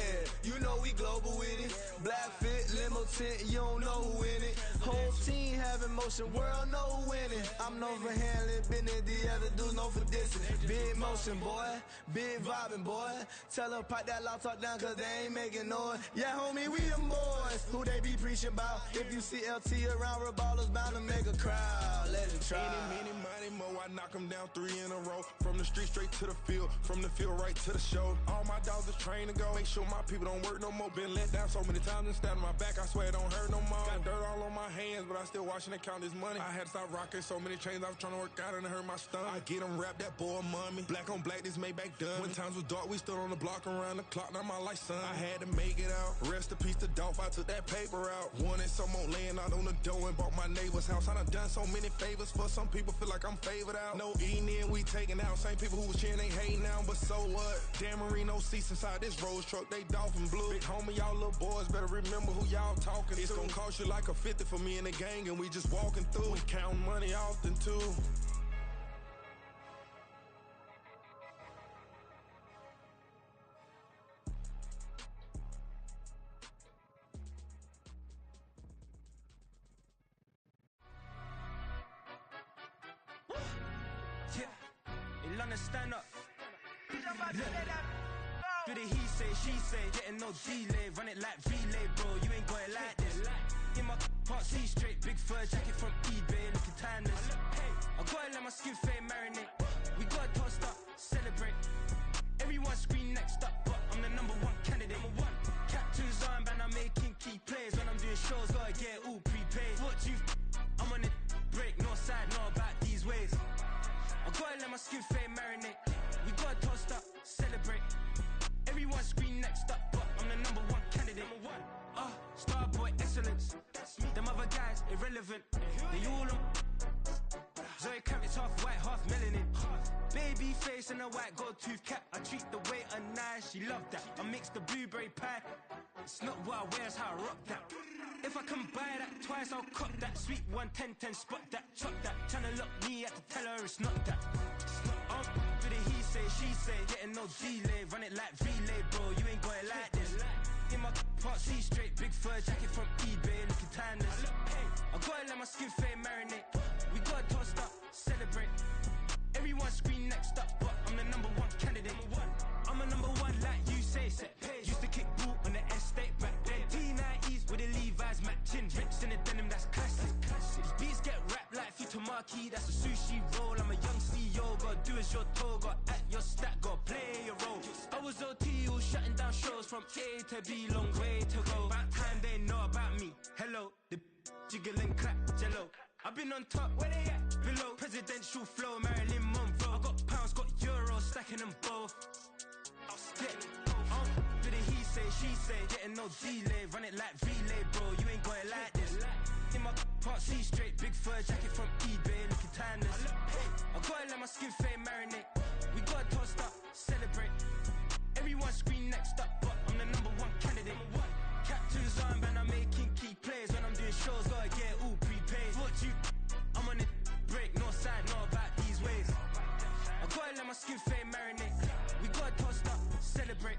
you know we global with it. Black fit, limo tint, you don't know who in it. Whole team having motion, world know who winning. I'm known for handling business, the other dudes known for dissing. Big motion, boy. Big vibing, boy. Tell them pipe that loud talk down, cause they ain't making noise. Yeah, homie, we them boys. Who they be preaching about? If you see LT around, Reballer's bound to make a crowd. Let it try. Many, mo, I knock them down 3 in a row. From the street straight to the field, from the field right to the show. All my dogs are trained to go. Make sure my people don't work no more. Been let down so many times and stand on my back, I swear it don't hurt no more. Got dirt all on my hands, but I still washing and count this money. I had to stop rocking so many chains, I was trying to work out and it hurt my stomach. I get them rap, that boy mummy. Black on black, this Maybach done. When times was dark, we stood on the block around the clock, now my life son. I had to make it out. Rest in peace to Dolph, I took that paper out. Wanted some more laying out on the dough and bought my neighbor's house. I done so many favors for some people, feel like I'm favored out. No eating in, we taking out. Same people who was cheering, they hating now, but so what? Dan Marino seats inside this Rolls truck, they Dolphin blue. Big homie, y'all little boys better remember who y'all talking to. It's gonna cost you like a 50 for me and the gang, and we just walking through. We counting money often too. Yeah, in London, stand up. Do the he say, she say, getting no delay. Run it like relay, bro, you ain't got it like this. In my part C straight, big fur jacket from eBay, looking timeless. I gotta let my skin fade marinate. We gotta toast up, celebrate. Everyone scream next up, but I'm the #1 candidate. Captain's armband, I'm making key plays. When I'm doing shows, gotta get all prepaid. What you I'm on it, break, no side, no about these ways. I gotta let my skin fade marinate. We gotta toast up, celebrate. Everyone scream next up, but I'm the #1 candidate. Starboy excellence. Them other guys irrelevant. They all on. Zoe Kravitz half white, half melanin. Baby face and a white gold tooth cap. I treat the waiter nice, she love that. I mix the blueberry pie. It's not what I wear, it's how I rock that. If I can buy that twice, I'll cop that. Sweet 110, spot that, chop that. Tryna lock me, I have to tell her it's not that. Do the he say, she say, getting no delay. Run it like relay, bro, you ain't got it like this. In my part C straight, big fur jacket from eBay, looking timeless. I gotta let my skin fade marinate. We gotta toast up, celebrate. Everyone scream next up, but I'm the #1 candidate. I'm a #1 like you say, set. Used to kick boot on the estate back then. T90s with the Levi's matching. Rips in the denim, that's classic. These beats get wrapped like Futamaki, that's a sushi roll. I'm a young CEO, gotta do as you're told. Gotta act your stat, gotta play your role. I was OT, all shutting down shows from A to B, long way to go. About time they know about me. Hello, the jiggle and clap, jello. I've been on top, where they at? Below, presidential flow, Marilyn Monroe. I got pounds, got euros, stacking them both. Yeah, do the he say, she say, getting no delay. Run it like relay, bro, you ain't got it like this. In my part C straight, big fur jacket from eBay, looking timeless. I gotta let my skin fade marinate. We gotta toast up, celebrate. Everyone scream next up, but I'm the #1 candidate. Captain's armband, I'm making key plays. When I'm doing shows, gotta get all prepaid. What you I'm on it, break, no side, no about these ways. I gotta let my skin fade marinate. We gotta toast up, celebrate.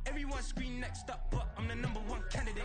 Everyone scream next up, but I'm the #1 candidate.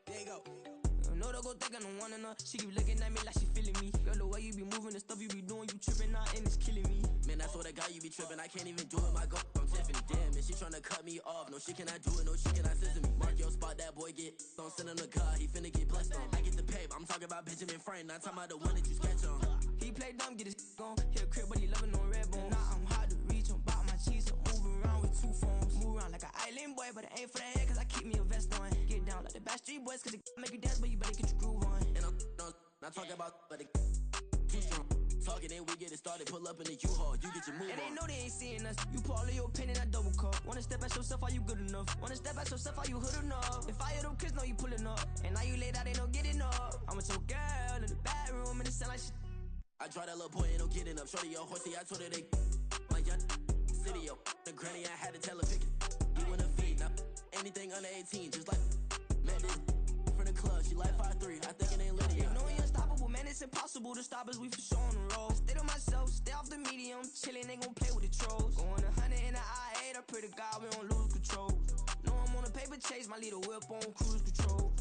There you go. No, don't go thinking I don't wanna know. She keep looking at me like she feeling me. Girl, the way you be moving, the stuff you be doing, you tripping out and it's killing me. Man, that's what I got, you be tripping. I can't even do it, my go from Tiffany. Damn, man, she tryna cut me off. No, she cannot do it, no, she cannot scissor me. Mark your spot, that boy get don't send him the car, he finna get blessed on. I get the pay, I'm talking about Benjamin Franklin, not talking about the one that you sketch on. He play dumb, get his on. Hit a crib, but he loving on red bone. Nah, I'm hard to reach, I'm bout my cheese, I'm moving around with 2 phones. Move around like an island boy, but it ain't for the head, cause I keep me a vest on. Get down like the Backstreet Boys, cause it make you dance, but you better get your groove on. And I'm not talking about, but it too strong. Talking, then we get it started, pull up in the U-Haul, you get your move and on. they know they ain't seeing us. You pull all of your pen in that double cup. Wanna step at yourself, are you good enough? Wanna step at yourself, are you hood enough? If I hear them kids know you pulling up, and now you laid out, they don't get enough. I'm with your girl in the bedroom, and it sound like shit. I draw that little boy, ain't no getting up. Shorty, your horsey, I told her they like, yeah. city, yo. The granny, I had to tell her pick it. You in a feed, now anything under 18, just like met this from the club. She like 5'3", I think it ain't Lydia. No, we unstoppable, man, it's impossible to stop us, we for sure on the road. Stay to myself, stay off the medium, chillin', ain't gon' play with the trolls. Going 100 in the I-8, I pray to God we don't lose control. No, I'm on a paper chase, my little whip on cruise control.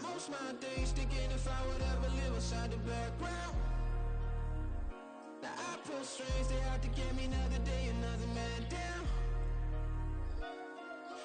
Most my days thinking if I would ever live inside the background. Now I pull strings, they out to get me another day, another man down.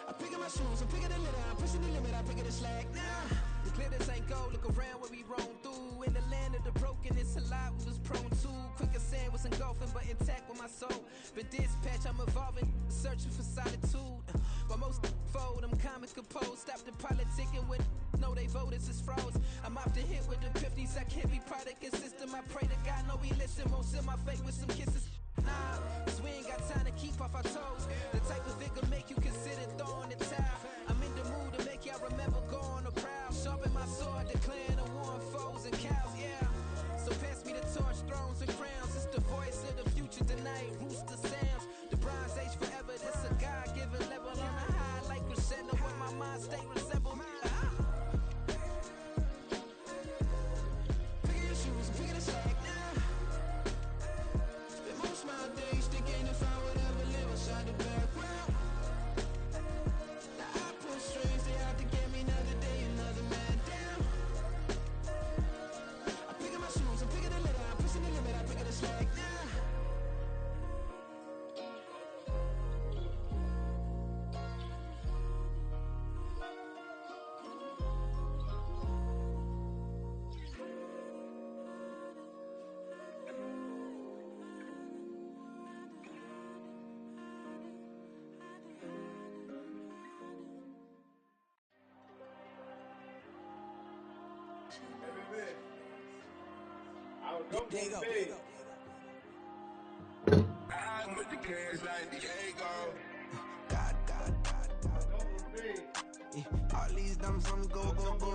I pick up my shoes, I'm picking the litter, I'm pushing the limit, I pick up the slack now. The glitters ain't gold, look around where we roam through. In the land of the broken, it's a lot we was prone to. Quicker sand was engulfing, but intact with my soul. But dispatch, I'm evolving, searching for solitude. While most fold, I'm comic composed. Stop the politicking with no, they voters is frauds. I'm off the hit with the 50s, I can't be product and system. I pray to God, no, he listen, won't send my fate with some kisses. Nah, cause we ain't got time to keep off our toes. The type of figure make you consider throwing the towel. I'm in the mood to make y'all remember going the proud. Sharpen my sword, declaring the war on foes and cows, yeah. So pass me the torch, thrones and crowns. It's the voice of the future tonight, rooster sounds. The Bronze Age forever, this a God-given level. On a high like crescendo, where my mind state resemble. Shoes, I'm picking a slack now. Spend most my days thinking if I would ever live inside the background. Now I pull strings, they out to get me another day, another man down. I pick up my shoes, I'm picking the litter, I'm pushing the limit, I pick up the slack now. There you go. I'm with the kids like Diego. God. Yeah, all these dumps on go,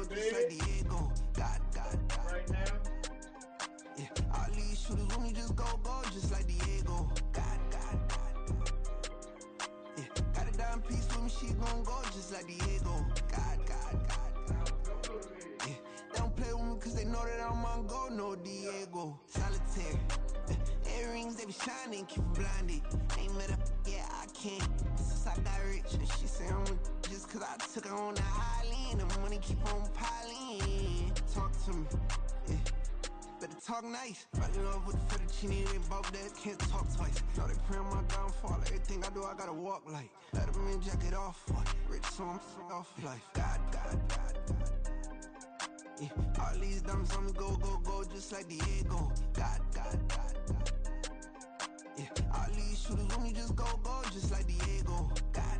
just like Diego. God. Right now? Yeah, all these shooters when we just go, just like Diego. God. Yeah, got a dime piece with me, she gon' go just like Diego. God. Yeah, they don't play with me cause they know that I'm on go, no Diego. Solitaire. Earrings, they be shining, keep blinded. Ain't met up, yeah, I can't. Since I got rich, and she say I'm just cause I took her on the island. The money keep on piling. Talk to me, yeah. Better talk nice. Right in love with the fettuccine, they bout that, can't talk twice. Know they pray on my downfall, everything I do, I gotta walk like. Let them in, jacket off, rich, so I'm off life. God. Yeah, all these dumps on me go, just like Diego. God. Yeah, all these shooters when we just go, just like Diego. God.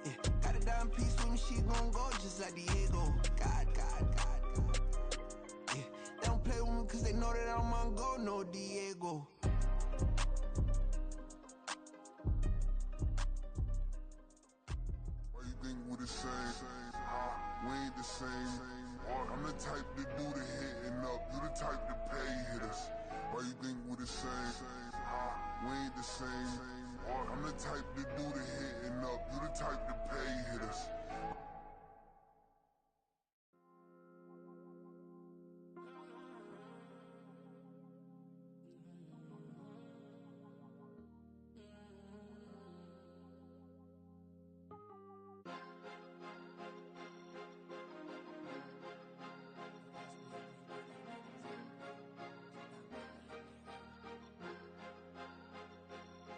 Yeah, got a dime piece with me, she gon' go just like Diego. God. Yeah, they don't play with me cause they know that I'm on go, no Diego. Why you think we the same? We ain't the same. I'm the type to do the hitting up. You the type to pay hitters. Why you think we the same? We ain't the same. I'm the type to do the hitting up. You the type to pay hitters.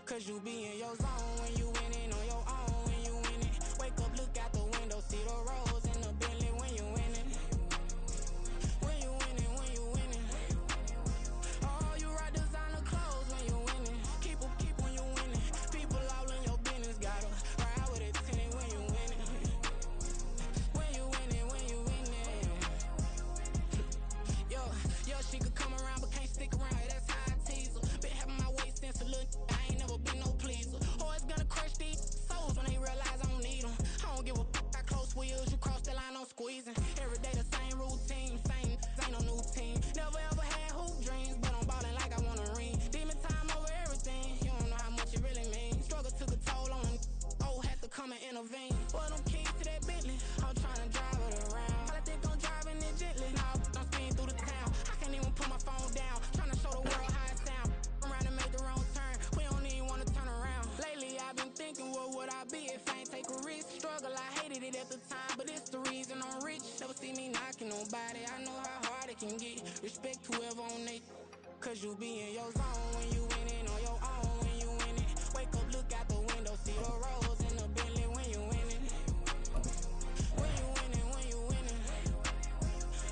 Cause you be in your zone when you winning on your own when you winning. Wake up, look out the window, see the rose in the Bentley when you winning. When you winning, when you winning. Oh, you rock designer clothes when you winning. Keep when you winning. People all in your business, gotta ride with it tinted when you winning. When you winning, when you winning. Yo, she could come around but can't stick around. That's how I tease her. Been having my waist since a little. I ain't never been no pleaser. Always gonna crush these souls when they realize I don't need them. I don't give a f***. I close wheels, you cross the line, I'm squeezing. Every day the same routine, same ain't no new team. Never ever had hoop dreams, but I'm ballin' like I wanna ring. Demon time over everything, you don't know how much it really means. Struggle took a toll on them. Oh, had to come and intervene. Boy, them keys to that Bentley, I'm tryna drive it around. I think I'm driving it gently. Nah, I'm speeding through the town. I can't even put my phone down. Tryna show the world how it sound. Around and make the wrong turn. We don't even wanna turn around. Lately, I've been thinking, what would I be if I ain't take a risk? Struggle, I hated it at the time, but it's the reason I'm rich. Never see me knocking nobody. I know how hard it can get. Respect whoever on they. Cause you be in your zone when you winning on your own when you winning. Wake up, look out the window, see the rose in the Bentley when you winning. When you winning, when you winning.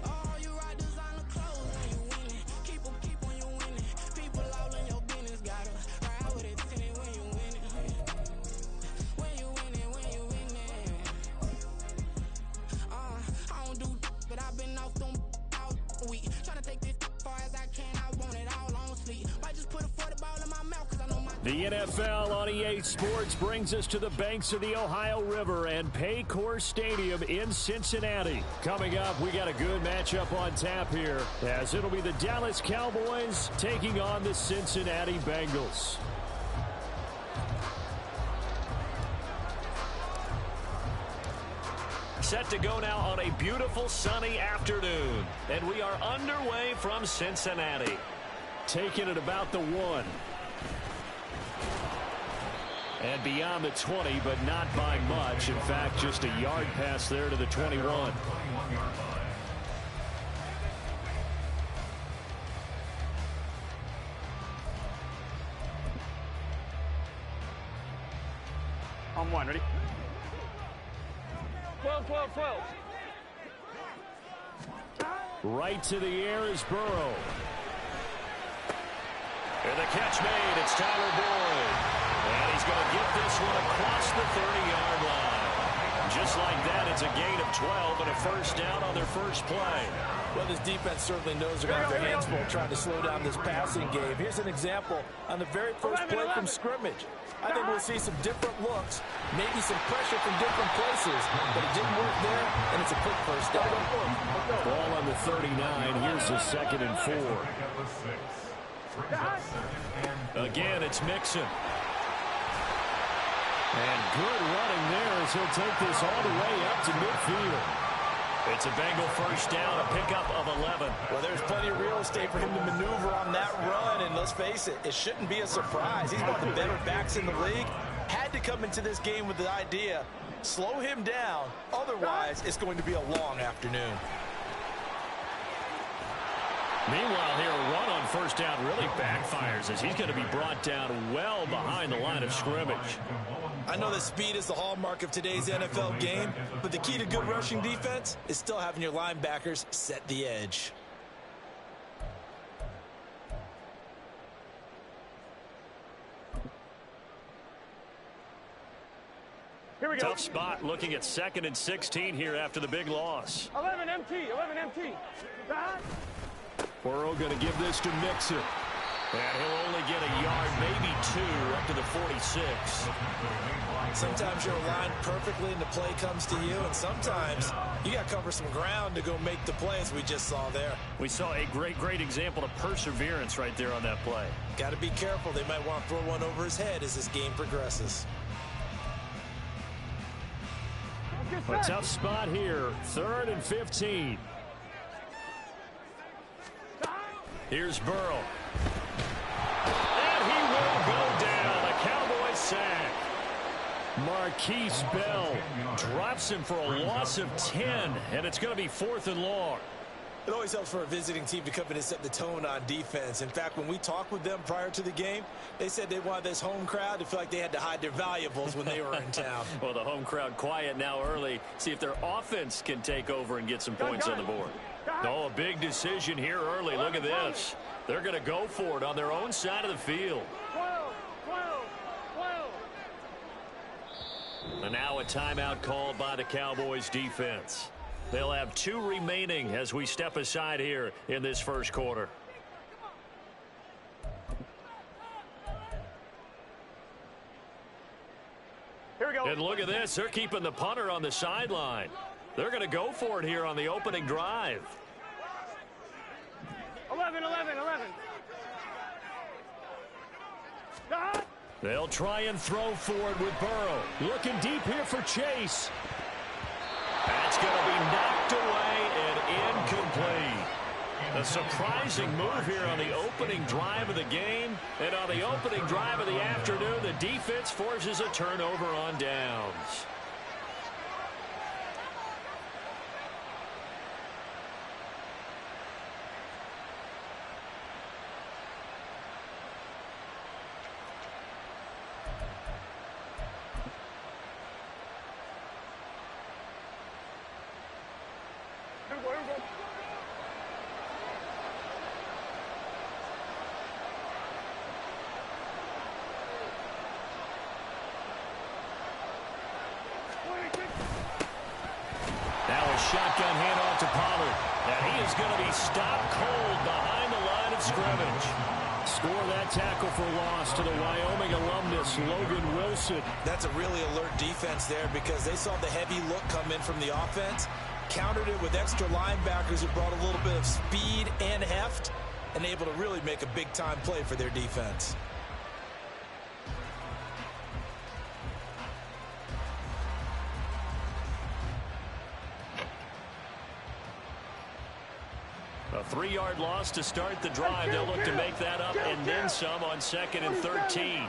Oh, you rock designer clothes when you winning. Keep when you winning. People all in your business, gotta ride with it tinted when you winning. When you winning, when you winning. I don't do but I've been off them all week. Tryna take this far as I can, I want it all on sleep. Might just put a 40 ball in my mouth cause I know my... The NFL on EA Sports brings us to the banks of the Ohio River and Paycor Stadium in Cincinnati. Coming up, we got a good matchup on tap here, as it'll be the Dallas Cowboys taking on the Cincinnati Bengals. Set to go now on a beautiful sunny afternoon, and we are underway from Cincinnati. Taking it about the 1. And beyond the 20, but not by much. In fact, just a yard pass there to the 21. On 1, ready? 12, 12, 12. Right to the air is Burrow. And the catch made. It's Tyler Boyd. And he's going to get this one across the 30-yard line. Just like that, it's a gain of 12 and a first down on their first play. Well, this defense certainly knows they're going to have their hands full trying to slow down this passing game. Here's an example on the very first play from scrimmage. I think we'll see some different looks, maybe some pressure from different places, but it didn't work there, and it's a quick first down. Ball on the 39. Here's the 2nd and 4. Again, it's Mixon. And good running there as he'll take this all the way up to midfield. It's a Bengal first down, a pickup of 11. Well, there's plenty of real estate for him to maneuver on that run, and let's face it, it shouldn't be a surprise. He's one of the better backs in the league. Had to come into this game with the idea, slow him down, otherwise it's going to be a long afternoon. Meanwhile, here, a run on first down really backfires as he's going to be brought down well behind the line of scrimmage. I know that speed is the hallmark of today's NFL game, but the key to good rushing defense is still having your linebackers set the edge. Here we go. Tough spot looking at 2nd and 16 here after the big loss. 11 MT, 11 MT. Burrow going to give this to Mixon. And he'll only get a yard, maybe 2, up to the 46. Sometimes you're aligned perfectly and the play comes to you, and sometimes you got to cover some ground to go make the play, as we just saw there. We saw a great example of perseverance right there on that play. Got to be careful. They might want to throw one over his head as this game progresses. A tough spot here, 3rd and 15. Here's Burrow. And he will go down. A Cowboy sack. Marquise Bell drops him for a loss of 10, and it's going to be 4th and long. It always helps for a visiting team to come in and set the tone on defense. In fact, when we talked with them prior to the game, they said they wanted this home crowd to feel like they had to hide their valuables when they were in town. Well, the home crowd quiet now early. See if their offense can take over and get some points on the board. Oh, a big decision here early. Look at this. They're going to go for it on their own side of the field. 12. And now a timeout called by the Cowboys defense. They'll have 2 remaining as we step aside here in this first quarter. Here we go. And look at this. They're keeping the punter on the sideline. They're going to go for it here on the opening drive. 11. They'll try and throw for it with Burrow. Looking deep here for Chase. That's going to be knocked away and incomplete. A surprising move here on the opening drive of the game. And on the opening drive of the afternoon, the defense forces a turnover on downs. Shotgun handoff to Pollard. And he is going to be stopped cold behind the line of scrimmage. Score that tackle for loss to the Wyoming alumnus, Logan Wilson. That's a really alert defense there because they saw the heavy look come in from the offense, countered it with extra linebackers who brought a little bit of speed and heft, and able to really make a big-time play for their defense. A 3-yard loss to start the drive. They'll look to make that up and then some on 2nd and 13.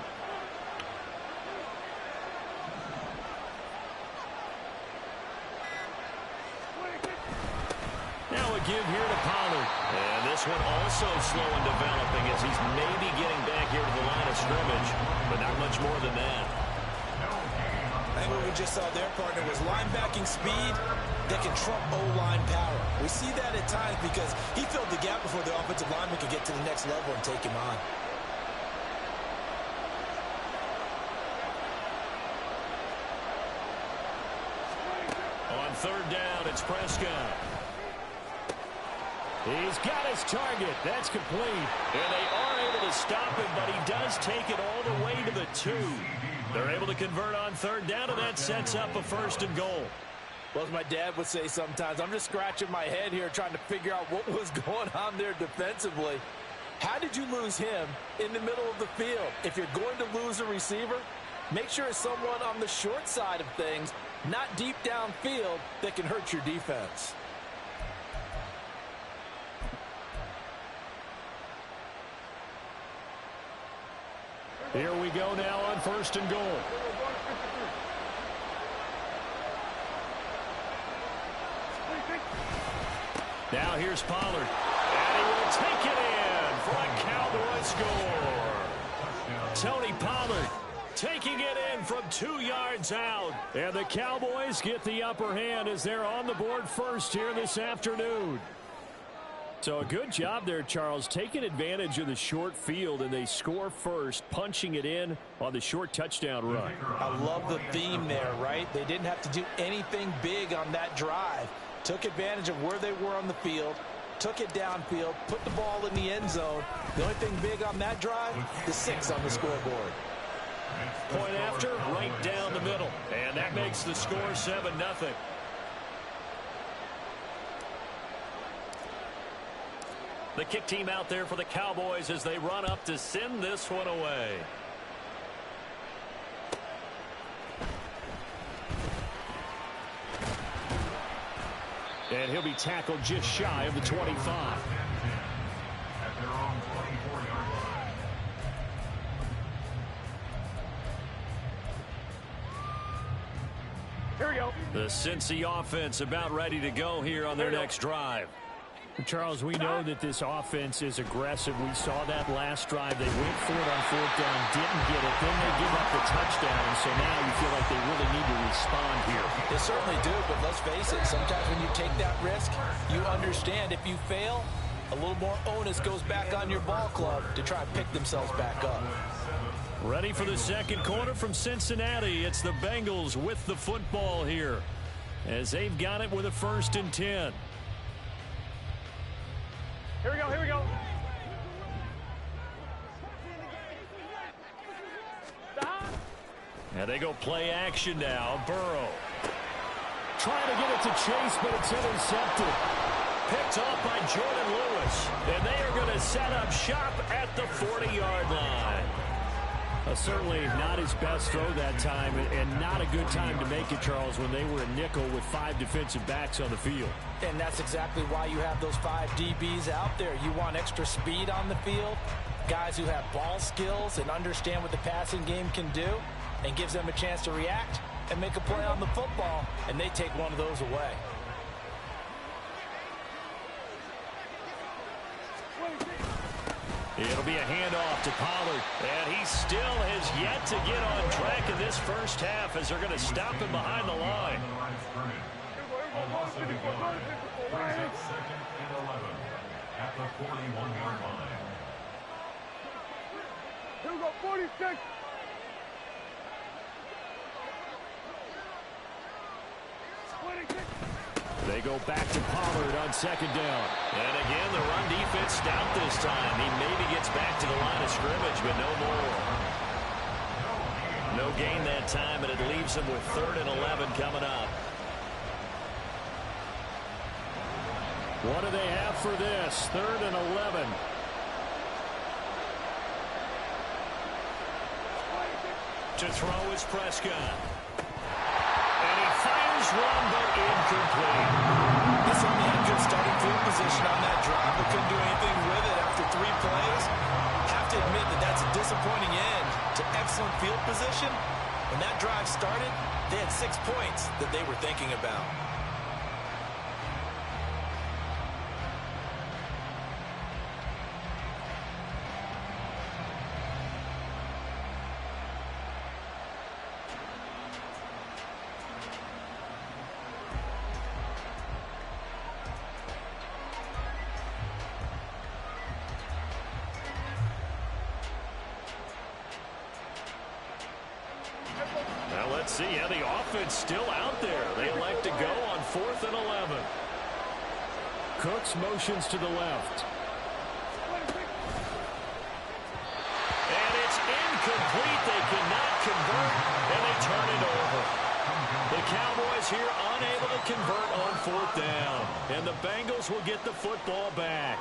Now a give here to Pollard. And this one also slow in developing as he's maybe getting back here to the line of scrimmage, but not much more than that. I think what we just saw their partner was linebacking speed that can trump O-line power. We see that at times because he filled the gap before the offensive lineman could get to the next level and take him on. On 3rd down, it's Prescott. He's got his target. That's complete. And they are able to stop him, but he does take it all the way to the 2. They're able to convert on 3rd down, and that sets up a 1st and goal. Well, as my dad would say sometimes, I'm just scratching my head here trying to figure out what was going on there defensively. How did you lose him in the middle of the field? If you're going to lose a receiver, make sure it's someone on the short side of things, not deep downfield, that can hurt your defense. Here we go now on 1st and goal. Now here's Pollard. And he will take it in for a Cowboy score. Tony Pollard taking it in from 2 yards out. And the Cowboys get the upper hand as they're on the board first here this afternoon. So a good job there, Charles, taking advantage of the short field, and they score first, punching it in on the short touchdown run. I love the theme there, right? They didn't have to do anything big on that drive. Took advantage of where they were on the field, took it downfield, put the ball in the end zone. The only thing big on that drive, the 6 on the scoreboard. Point after, right down the middle. And that makes the score 7-0. The kick team out there for the Cowboys as they run up to send this one away. And he'll be tackled just shy of the 25. Here we go. The Cincy offense about ready to go here on their next drive. Charles, we know that this offense is aggressive. We saw that last drive. They went for it on 4th down, didn't get it. Then they give up the touchdown, and so now you feel like they really need to respond here. They certainly do, but let's face it, sometimes when you take that risk, you understand if you fail, a little more onus goes back on your ball club to try and pick themselves back up. Ready for the second quarter from Cincinnati. It's the Bengals with the football here as they've got it with a 1st and 10. Here we go, here we go. And they go play action now. Burrow trying to get it to Chase, but it's intercepted. Picked off by Jordan Lewis. And they are going to set up shop at the 40-yard line. Certainly not his best throw that time, and not a good time to make it, Charles, when they were a nickel with 5 defensive backs on the field. And that's exactly why you have those 5 DBs out there. You want extra speed on the field, guys who have ball skills and understand what the passing game can do, and gives them a chance to react and make a play on the football, and they take one of those away. It'll be a handoff to Pollard, and he still has yet to get on track in this first half as they're going to stop him behind the line. Second and 11 at the 41-yard line. Here we go, 46. They go back to Pollard on 2nd down. And again, the run defense stout this time. He maybe gets back to the line of scrimmage, but no more. No gain that time, and it leaves him with 3rd and 11 coming up. What do they have for this? 3rd and 11. To throw is Prescott. Run, but incomplete. This only had good starting field position on that drive, but couldn't do anything with it after 3 plays. Have to admit that that's a disappointing end to excellent field position. When that drive started, they had 6 points that they were thinking about. See, yeah, the offense still out there. They elect to go on 4th and 11. Cooks motions to the left. And it's incomplete. They cannot convert, and they turn it over. The Cowboys here unable to convert on 4th down. And the Bengals will get the football back.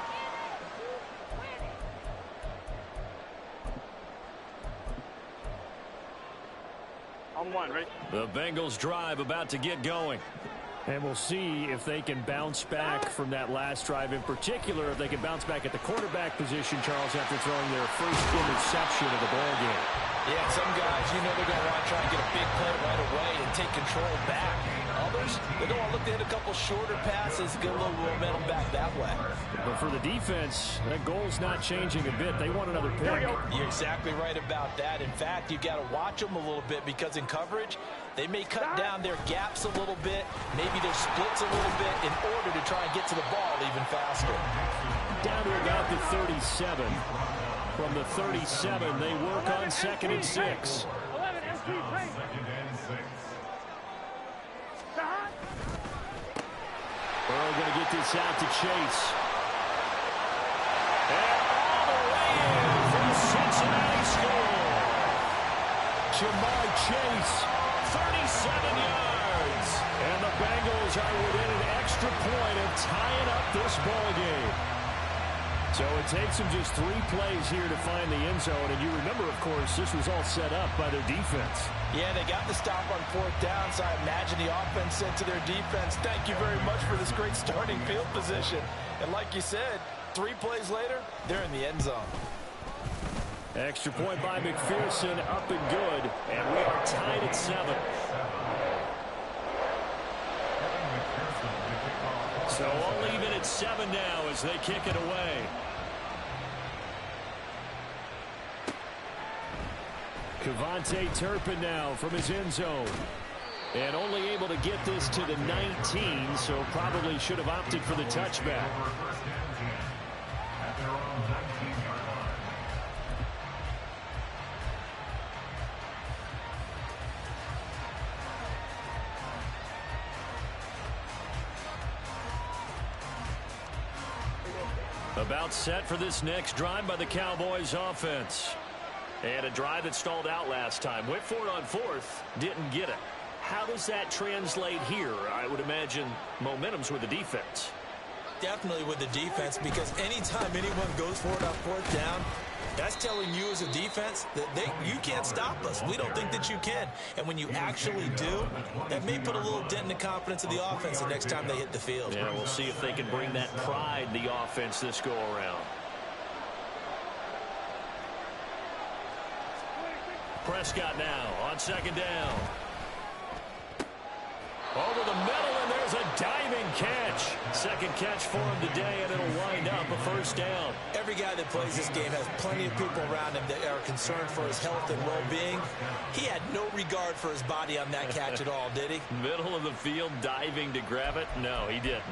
On 1, ready? The Bengals drive about to get going. And we'll see if they can bounce back from that last drive. In particular, if they can bounce back at the quarterback position, Charles, after throwing their first interception of the ball game. Yeah, some guys, you know they're going to want to try and get a big play right away and take control back. Others, they're going to look to hit a couple shorter passes, get a little momentum back that way. But for the defense, that goal's not changing a bit. They want another pick. You're exactly right about that. In fact, you got to watch them a little bit because in coverage, they may cut down their gaps a little bit, maybe their splits a little bit in order to try and get to the ball even faster. Down to about the 37. From the 37, they work on 2nd and 6. Burrow going to get this out to Chase. And all the way in for the Cincinnati score. Jamar Chase, 37 yards. And the Bengals are within an extra point of tying up this ball game. So it takes them just 3 plays here to find the end zone. And you remember, of course, this was all set up by their defense. Yeah, they got the stop on 4th down, so I imagine the offense said to their defense, thank you very much for this great starting field position. And like you said, 3 plays later, they're in the end zone. Extra point by McPherson, up and good. And we are tied at 7. So I'll leave it it's 7 now as they kick it away. Kevontae Turpin now from his end zone. And only able to get this to the 19, so probably should have opted for the touchback. About set for this next drive by the Cowboys offense. And a drive that stalled out last time. Went for it on 4th, didn't get it. How does that translate here? I would imagine momentum's with the defense. Definitely with the defense, because anytime anyone goes for it on 4th down, that's telling you as a defense that you can't stop us. We don't think that you can. And when you actually do, that may put a little dent in the confidence of the offense the next time they hit the field. Yeah, we'll see if they can bring that pride, the offense, this go-around. Prescott now on 2nd down. Over the middle, and there's a diving catch. 2nd catch for him today, and it'll wind up a 1st down. Every guy that plays this game has plenty of people around him that are concerned for his health and well-being. He had no regard for his body on that catch at all, did he? Middle of the field, diving to grab it? No, he didn't.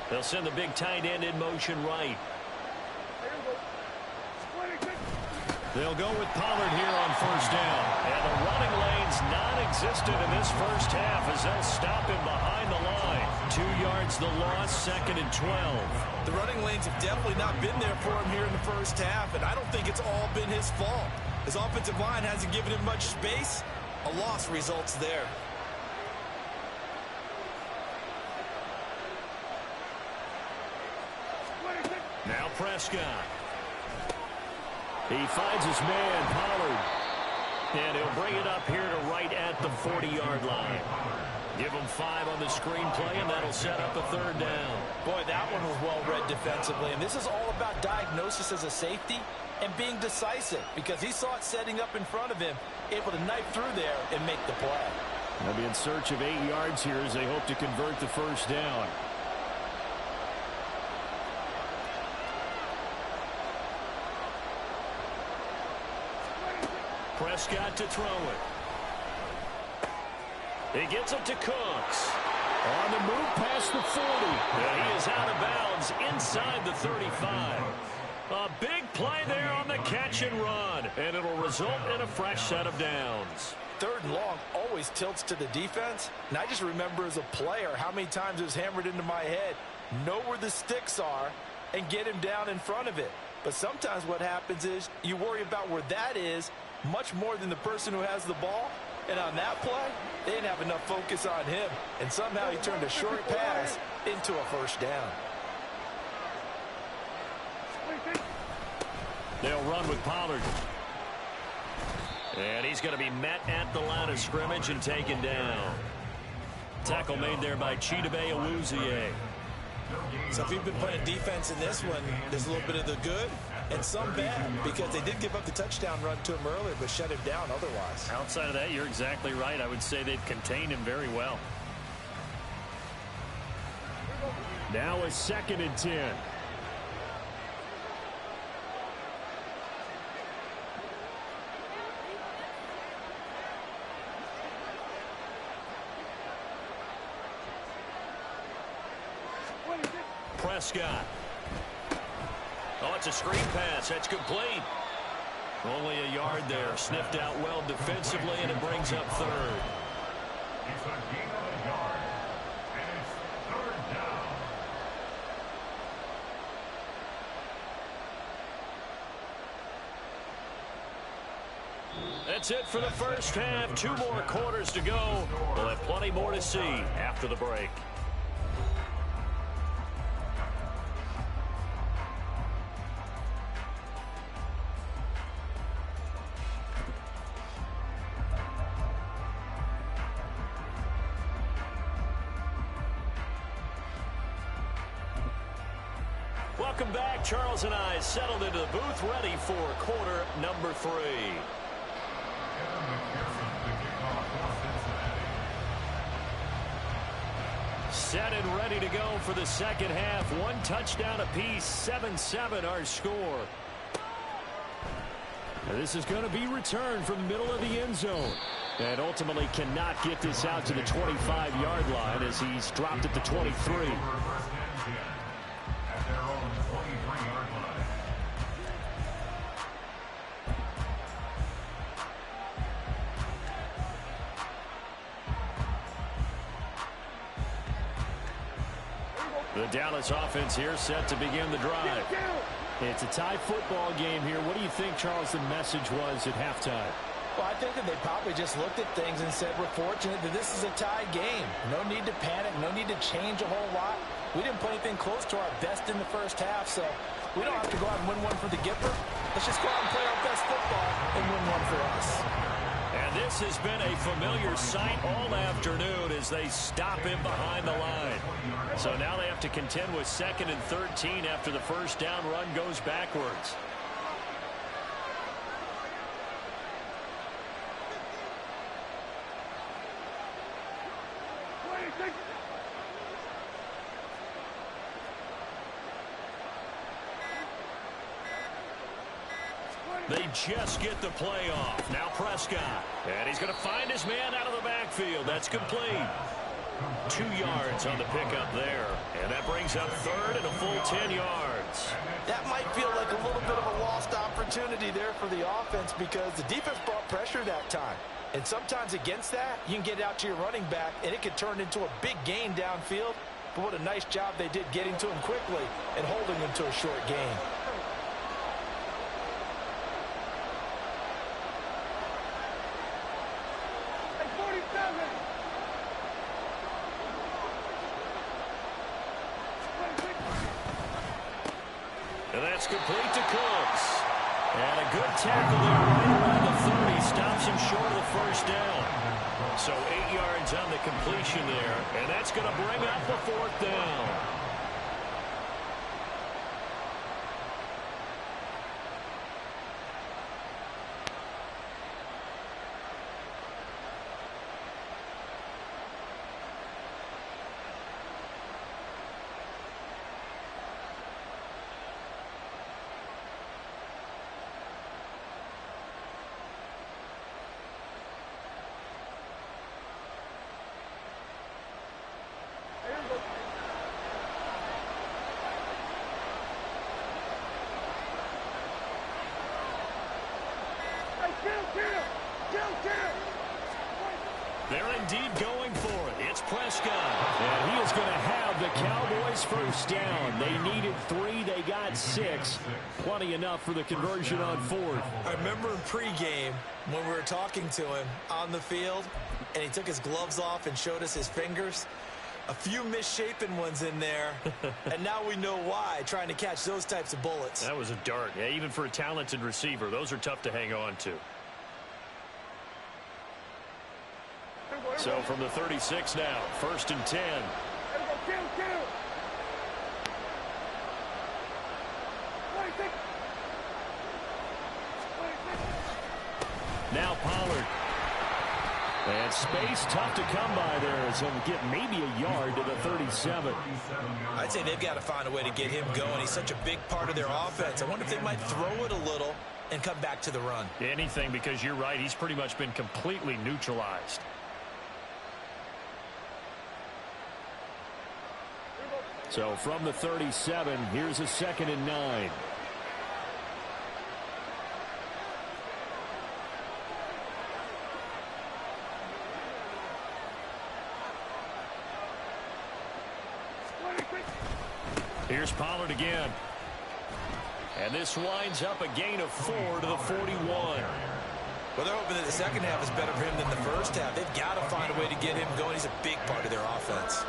They'll send the big tight end in motion right. They'll go with Pollard here on 1st down. And the running lane's non-existent in this 1st half as they'll stop him behind the line. 2 yards the loss, 2nd and 12. The running lanes have definitely not been there for him here in the 1st half, and I don't think it's all been his fault. His offensive line hasn't given him much space. A loss results there. Now Prescott. He finds his man, Pollard. And he'll bring it up here to right at the 40-yard line. Give him 5 on the screenplay, and that'll set up a 3rd down. Boy, that one was well-read defensively. And this is all about diagnosis as a safety and being decisive, because he saw it setting up in front of him, able to knife through there and make the play. They'll be in search of 8 yards here as they hope to convert the 1st down. Prescott to throw it. He gets it to Cooks. On the move past the 40. And he is out of bounds inside the 35. A big play there on the catch and run. And it'll result in a fresh set of downs. 3rd and long always tilts to the defense. And I just remember as a player how many times it was hammered into my head. Know where the sticks are and get him down in front of it. But sometimes what happens is you worry about where that is much more than the person who has the ball. And on that play, they didn't have enough focus on him. And somehow he turned a short pass into a 1st down. They'll run with Pollard. And he's going to be met at the line of scrimmage and taken down. Tackle made there by Chidobe Awuzie. So if you've been playing defense in this one, there's a little bit of the good and some bad, because they did give up the touchdown run to him earlier, but shut him down otherwise. Outside of that, you're exactly right. I would say they've contained him very well. Now a 2nd and 10. Prescott. Oh, it's a screen pass. That's complete. Only a yard there. Sniffed out well defensively, and it brings up 3rd. It's a gain of a yard, and it's 3rd down. That's it for the first half. 2 more quarters to go. We'll have plenty more to see after the break. Welcome back. Charles and I settled into the booth, ready for quarter number 3. Set and ready to go for the second half. 1 touchdown apiece, 7-7 our score. And this is going to be returned from the middle of the end zone. And ultimately cannot get this out to the 25-yard line as he's dropped at the 23. The Dallas offense here set to begin the drive. It's a tie football game here. What do you think, Charles, the message was at halftime? Well, I think that they probably just looked at things and said, we're fortunate that this is a tie game. No need to panic. No need to change a whole lot. We didn't put anything close to our best in the first half, so we don't have to go out and win one for the Gipper. Let's just go out and play our best football and win one for us. And this has been a familiar sight all afternoon as they stop him behind the line. So now they have to contend with 2nd and 13 after the first down run goes backwards. They just get the play off. Now Prescott. And he's going to find his man out of the backfield. That's complete. 2 yards on the pickup there. And that brings up 3rd and a full 10 yards. That might feel like a little bit of a lost opportunity there for the offense because the defense brought pressure that time. And sometimes against that, you can get it out to your running back, and it could turn into a big gain downfield. But what a nice job they did getting to him quickly and holding him to a short gain. And that's complete to Cooks. And a good tackle there right around the 30. Stops him short of the first down. So 8 yards on the completion there. And that's going to bring up a 4th down. They're indeed going for it. It's Prescott. And he is going to have the Cowboys first down. They needed 3. They got 6. Plenty enough for the conversion on 4th. I remember in pregame when we were talking to him on the field, and he took his gloves off and showed us his fingers. A few misshapen ones in there, and now we know why, trying to catch those types of bullets. That was a dart. Yeah, even for a talented receiver, those are tough to hang on to. So from the 36 now, 1st and 10. Now Pollard. And space tough to come by there as he'll get maybe a yard to the 37. I'd say they've got to find a way to get him going. He's such a big part of their offense. I wonder if they might throw it a little and come back to the run. Anything, because you're right, he's pretty much been completely neutralized. So from the 37, here's a 2nd and 9. Here's Pollard again. And this winds up a gain of 4 to the 41. Well, they're hoping that the second half is better for him than the first half. They've got to find a way to get him going. He's a big part of their offense.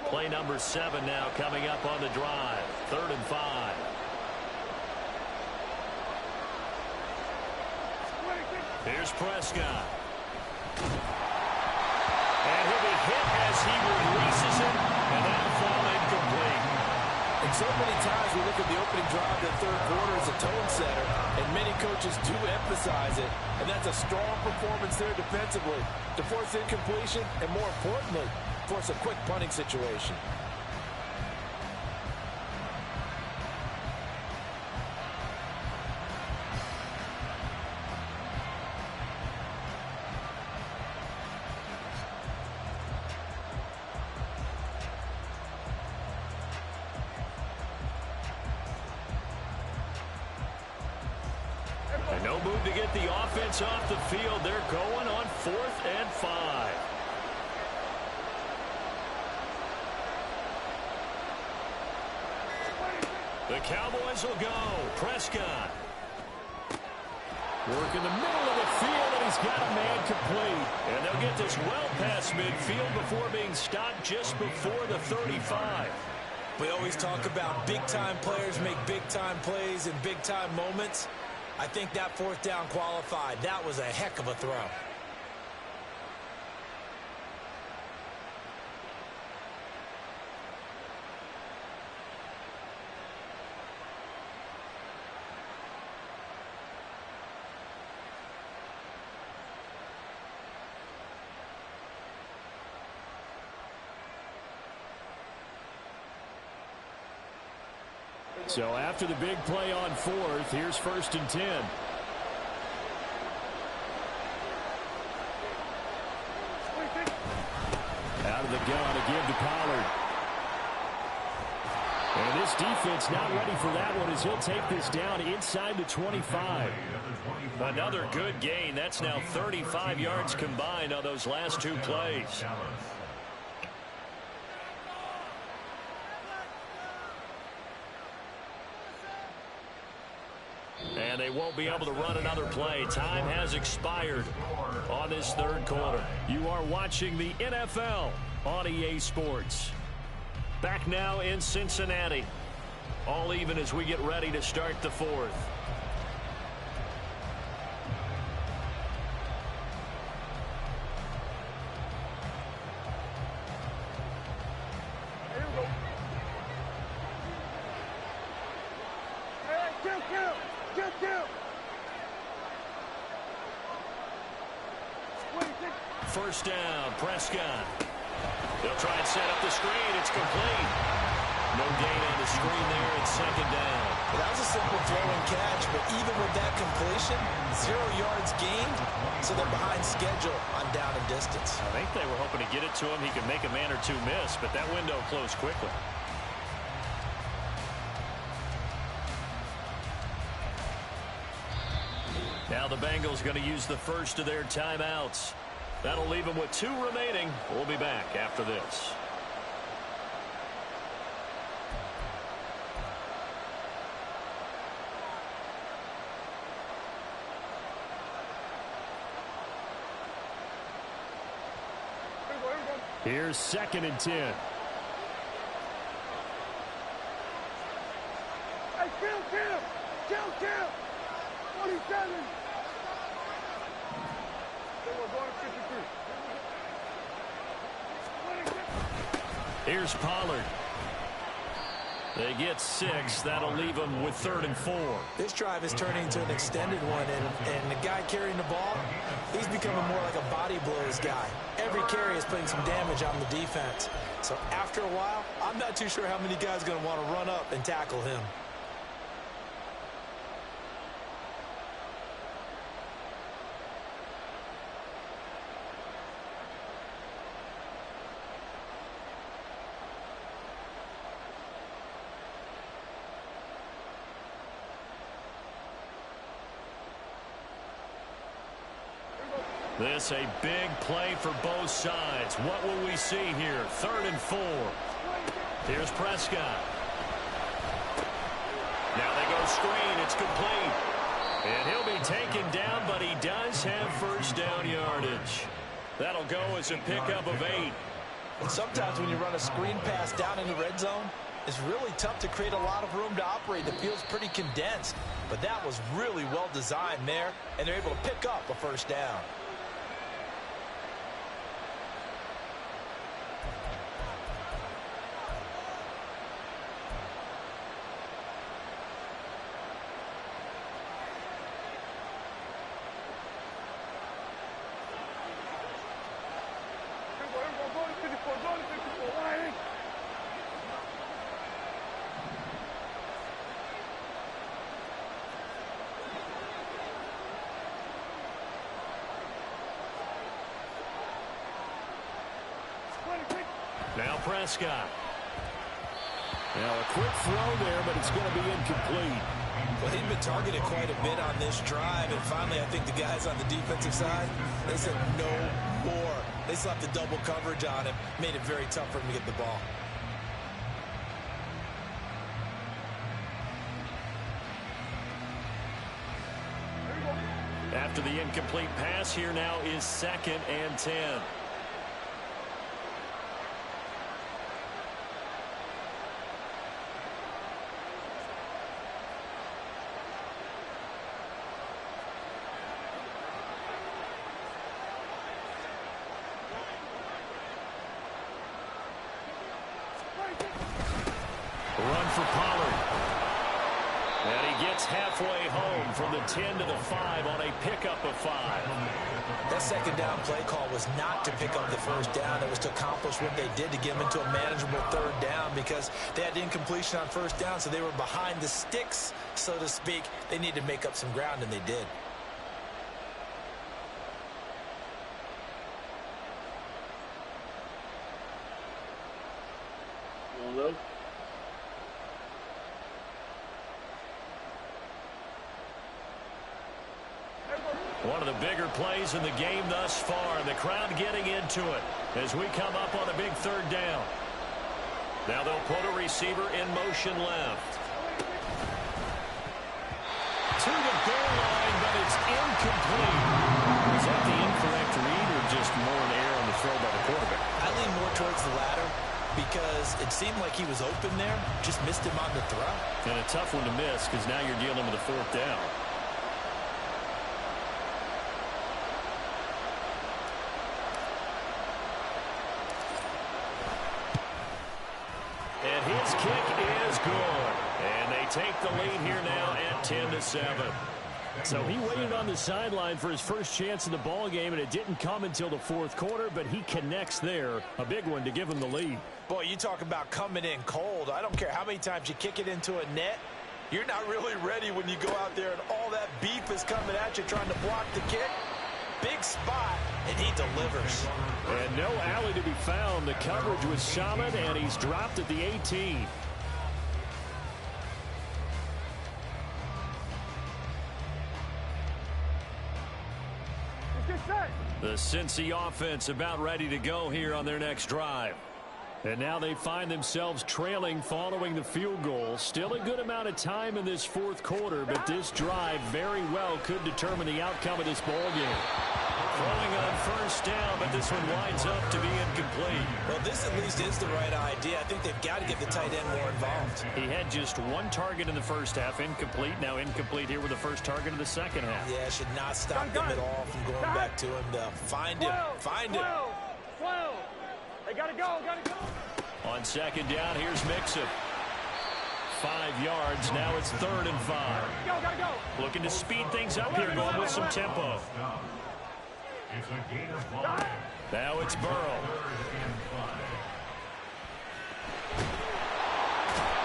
Play number 7 now coming up on the drive. 3rd and 5. Here's Prescott. And he'll be hit as he releases it, and that'll fall incomplete. And so many times we look at the opening drive of the third quarter as a tone setter, and many coaches do emphasize it, and that's a strong performance there defensively to force incompletion and, more importantly, force a quick punting situation. And no move to get the offense off the field. They're going on 4th and 5. The Cowboys will go. Prescott. Work in the middle of the field, and he's got a man complete. And they'll get this well past midfield before being stopped just before the 35. We always talk about big-time players make big-time plays in big-time moments. I think that 4th down qualified. That was a heck of a throw. So after the big play on 4th, here's 1st and 10. Out of the gun to give to Pollard. And this defense not ready for that one as he'll take this down inside the 25. Another good gain. That's now 35 yards combined on those last 2 plays. And they won't be able to run another play. Time has expired on this 3rd quarter. You are watching the NFL on EA Sports. Back now in Cincinnati. All even as we get ready to start the 4th. First down, Prescott. They'll try and set up the screen. It's complete. No gain on the screen there. It's 2nd down. That was a simple throw and catch, but even with that completion, 0 yards gained, so they're behind schedule on down and distance. I think they were hoping to get it to him. He could make a man or 2 miss, but that window closed quickly. Now the Bengals going to use the first of their timeouts. That'll leave them with 2 remaining. We'll be back after this. Here's 2nd and 10. Hey, kill! 27! Here's Pollard. They get 6. That'll leave them with 3rd and 4. This drive is turning into an extended one, and the guy carrying the ball, he's becoming more like a body blows guy. Every carry is putting some damage on the defense. So after a while, I'm not too sure how many guys are going to want to run up and tackle him. This a big play for both sides. What will we see here? 3rd and 4. Here's Prescott. Now they go screen. It's complete. And he'll be taken down, but he does have first down yardage. That'll go as a pickup of 8. And sometimes when you run a screen pass down in the red zone, it's really tough to create a lot of room to operate. The field's pretty condensed. But that was really well designed there, and they're able to pick up a first down. Now Prescott. Now a quick throw there, but it's going to be incomplete. Well, he'd been targeted quite a bit on this drive, and finally I think the guys on the defensive side, they said no more. They slapped the double coverage on him, made it very tough for him to get the ball. After the incomplete pass, here now is 2nd and 10. Run for Pollard. And he gets halfway home from the 10 to the 5 on a pickup of 5. That second down play call was not to pick up the first down. It was to accomplish what they did to get them into a manageable 3rd down because they had incompletion on first down, so they were behind the sticks, so to speak. They needed to make up some ground, and they did. Look. One of the bigger plays in the game thus far. The crowd getting into it as we come up on a big 3rd down. Now they'll put a receiver in motion left. To the goal line, but it's incomplete. Is that the incorrect read or just more an error on the throw by the quarterback? I lean more towards the latter because it seemed like he was open there, just missed him on the throw. And a tough one to miss because now you're dealing with a 4th down. And his kick is good. And they take the lead here now at 10-7. So he waited on the sideline for his first chance in the ball game, and it didn't come until the 4th quarter, but he connects there. A big one to give him the lead. Boy, you talk about coming in cold. I don't care how many times you kick it into a net. You're not really ready when you go out there and all that beef is coming at you trying to block the kick. Big spot, and he delivers. And no alley to be found. The coverage was solid, and he's dropped at the 18. The Cincy offense about ready to go here on their next drive. And now they find themselves trailing following the field goal. Still a good amount of time in this 4th quarter, but this drive very well could determine the outcome of this ball game. Throwing on first down, but this one winds up to be incomplete. Well, this at least is the right idea. I think they've got to get the tight end more involved. He had just 1 target in the first half, incomplete. Now incomplete here with the first target of the second half. Yeah, should not stop them at all from going back to him. Find him. Find him. 12. They gotta go. On second down, here's Mixon. 5 yards. Now it's 3rd and 5. Gotta go. Looking to speed things up here, going with some tempo. Now it's Burrow.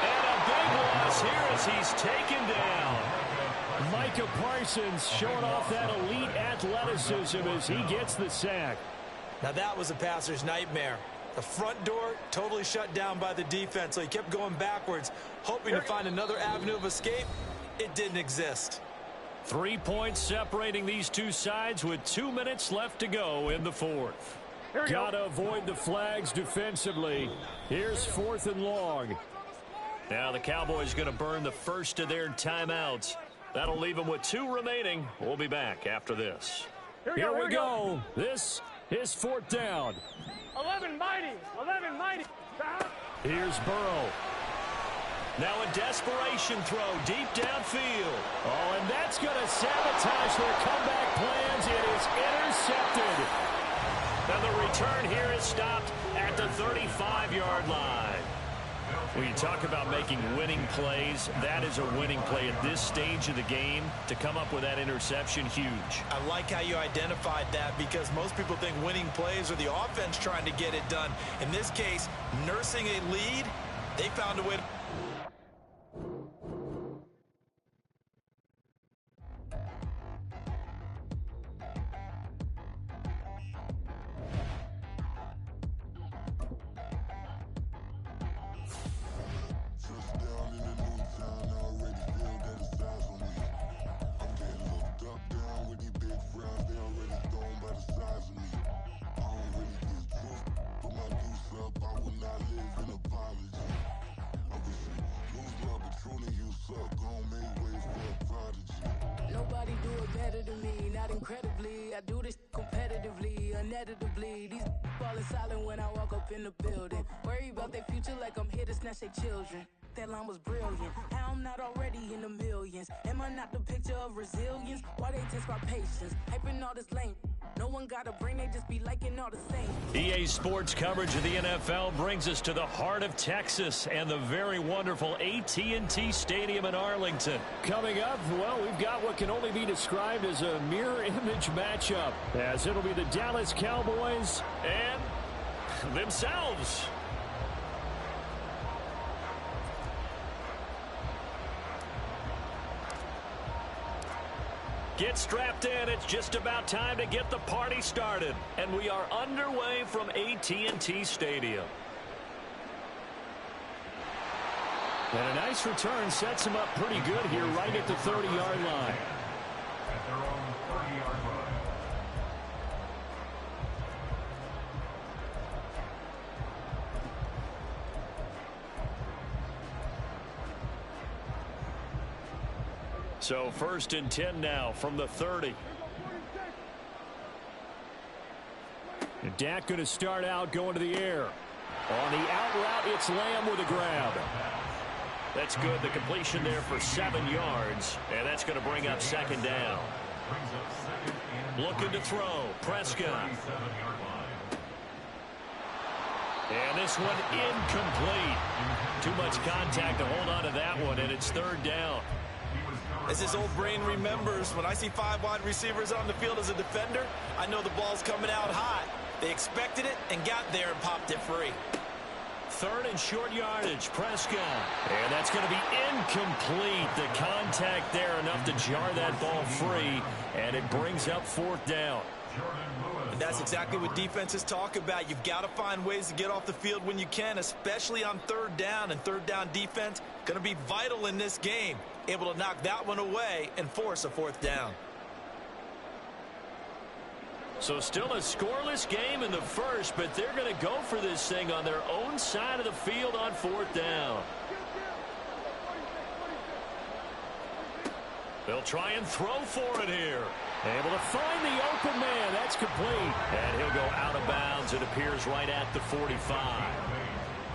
And a big loss here as he's taken down. Micah Parsons showing off that elite athleticism as he gets the sack. Now that was a passer's nightmare. The front door totally shut down by the defense, so he kept going backwards, hoping to find another avenue of escape. It didn't exist. 3 points separating these two sides with 2 minutes left to go in the fourth. Got to avoid the flags defensively. Here's 4th and long. Now the Cowboys going to burn the first of their timeouts. That'll leave them with 2 remaining. We'll be back after this. Here we go. This is 4th down. 11 mighty. Here's Burrow. Now a desperation throw deep downfield. Oh, and that's going to sabotage their comeback plans. It is intercepted. And the return here is stopped at the 35-yard line. When you talk about making winning plays, that is a winning play at this stage of the game. To come up with that interception, huge. I like how you identified that, because most people think winning plays are the offense trying to get it done. In this case, nursing a lead, they found a way to... Nobody do it better than me, not incredibly. I do this competitively, uneditably. These falling silent when I walk up in the building. Worry about their future like I'm here to snatch their children. That line was brilliant. How I'm not already in the millions. Am I not the picture of resilience? Why they test my patience? Hyping all this lame. No one got a brain, they just be liking all the same. EA Sports coverage of the NFL brings us to the heart of Texas and the very wonderful AT&T Stadium in Arlington. Coming up, well, we've got what can only be described as a mirror image matchup, as it'll be the Dallas Cowboys and themselves. Get strapped in. It's just about time to get the party started. And we are underway from AT&T Stadium. And a nice return sets him up pretty good here right at the 30-yard line. At their own 30-yard line. So 1st and 10 now from the 30. And Dak going to start out going to the air. On the out route, it's Lamb with a grab. That's good. The completion there for 7 yards. And that's going to bring up 2nd down. Looking to throw. Prescott. And this one incomplete. Too much contact to hold on to that one, and it's 3rd down. As his old brain remembers, when I see 5 wide receivers on the field as a defender, I know the ball's coming out hot. They expected it and got there and popped it free. 3rd and short yardage, Prescott. And that's going to be incomplete. The contact there enough to jar that ball free, and it brings up 4th down. And that's exactly what defenses talk about. You've got to find ways to get off the field when you can, especially on 3rd down. And 3rd down defense going to be vital in this game. Able to knock that one away and force a 4th down. So still a scoreless game in the first, but they're going to go for this thing on their own side of the field on 4th down. They'll try and throw for it here. Able to find the open man. That's complete. And he'll go out of bounds. It appears right at the 45.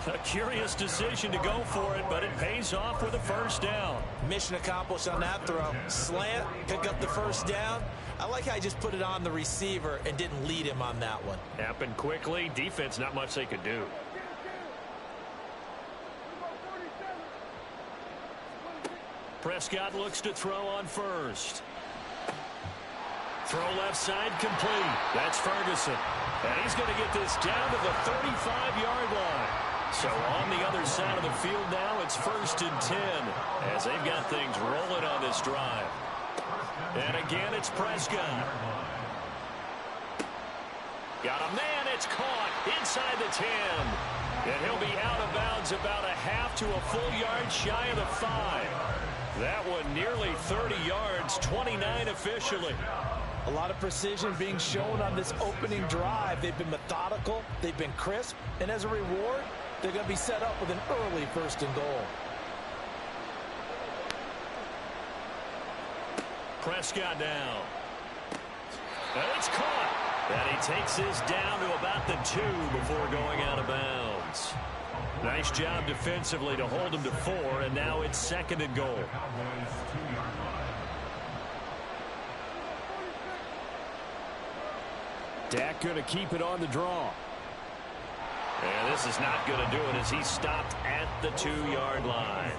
A curious decision to go for it, but it pays off with a 1st down. Mission accomplished on that throw. Slant, pick up the 1st down. I like how he just put it on the receiver and didn't lead him on that one. Happened quickly. Defense, not much they could do. Prescott looks to throw on 1st. Throw left side complete. That's Ferguson. And he's going to get this down to the 35-yard line. So on the other side of the field now, it's 1st and 10 as they've got things rolling on this drive. And again, it's Prescott. Got a man. It's caught inside the 10. And he'll be out of bounds about a half to a full yard shy of the 5. That one nearly 30 yards, 29 officially. A lot of precision being shown on this opening drive. They've been methodical, they've been crisp, and as a reward, they're going to be set up with an early 1st and goal. Prescott down. And it's caught. And he takes this down to about the 2 before going out of bounds. Nice job defensively to hold him to 4, and now it's 2nd and goal. Dak going to keep it on the draw. And this is not going to do it as he stopped at the 2-yard line.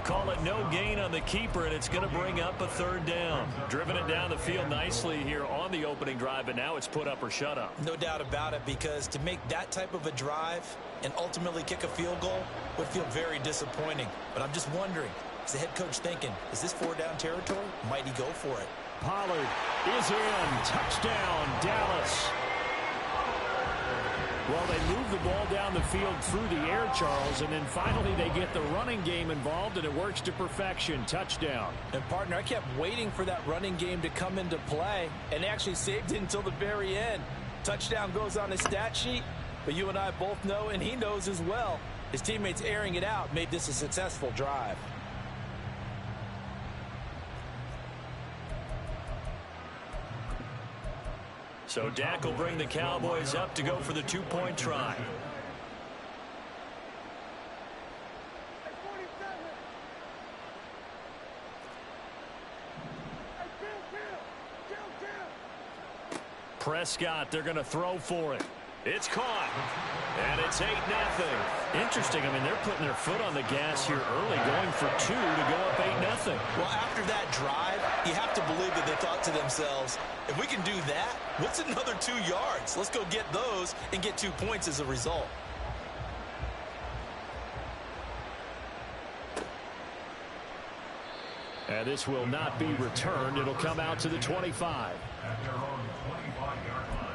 Call it no gain on the keeper, and it's going to bring up a 3rd down. Driven it down the field nicely here on the opening drive, but now it's put up or shut up. No doubt about it, because to make that type of a drive and ultimately kick a field goal would feel very disappointing. But I'm just wondering, is the head coach thinking, is this 4-down territory? Might he go for it? Pollard is in. Touchdown, Dallas. Well, they move the ball down the field through the air, Charles, and then finally they get the running game involved, and it works to perfection. Touchdown. And, partner, I kept waiting for that running game to come into play, and they actually saved it until the very end. Touchdown goes on his stat sheet, but you and I both know, and he knows as well, his teammates airing it out made this a successful drive. So Dak will bring the Cowboys up to go for the 2-point try. Prescott, they're going to throw for it. It's caught. And it's 8-0. Interesting. I mean, they're putting their foot on the gas here early, going for 2 to go up 8-0. Well, after that drive, you have to believe that they thought to themselves, if we can do that, what's another 2 yards? Let's go get those and get 2 points as a result. And this will not be returned. It'll come out to the 25. At their own 25-yard line.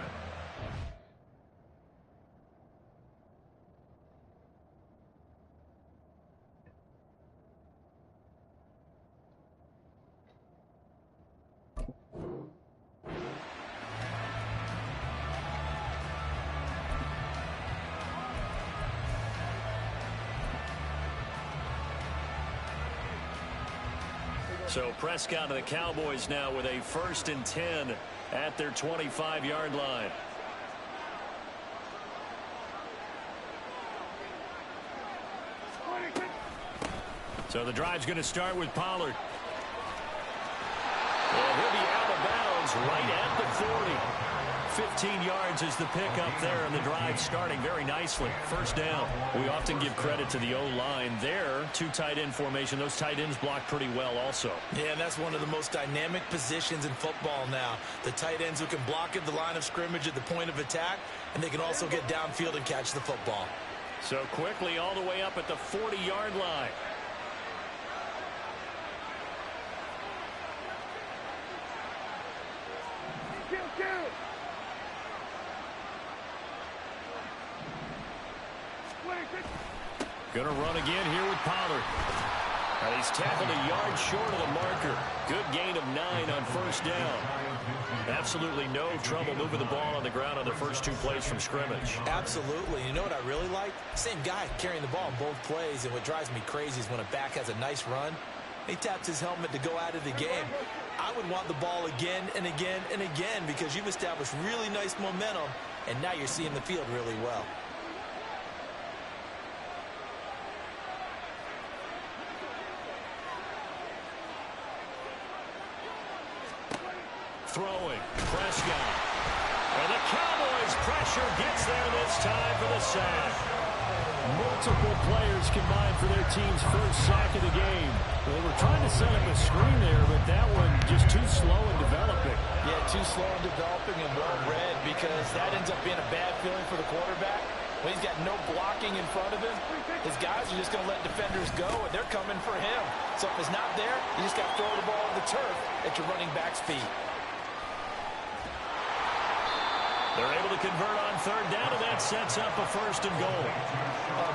So Prescott and the Cowboys now with a 1st and 10 at their 25-yard line. So the drive's going to start with Pollard. And he'll be out of bounds right at the 40. 15 yards is the pickup there, and the drive starting very nicely. 1st down. We often give credit to the O-line there. 2 tight end formation. Those tight ends block pretty well also. Yeah, and that's one of the most dynamic positions in football now. The tight ends who can block at the line of scrimmage at the point of attack, and they can also get downfield and catch the football. So quickly all the way up at the 40-yard line. Going to run again here with Pollard. And he's tackled a yard short of the marker. Good gain of 9 on 1st down. Absolutely no trouble moving the ball on the ground on the first 2 plays from scrimmage. Absolutely. You know what I really like? Same guy carrying the ball in both plays, and what drives me crazy is when a back has a nice run, he taps his helmet to go out of the game. I would want the ball again and again and again because you've established really nice momentum, and now you're seeing the field really well. Throwing, Prescott. And the Cowboys pressure gets there this time for the sack. Multiple players combined for their team's 1st sack of the game. They were trying to set up a screen there, but that one just too slow in developing. Yeah, too slow in developing and well read because that ends up being a bad feeling for the quarterback. When he's got no blocking in front of him, his guys are just going to let defenders go, and they're coming for him. So if it's not there, you just got to throw the ball on the turf at your running back's feet. They're able to convert on 3rd down, and that sets up a 1st and goal.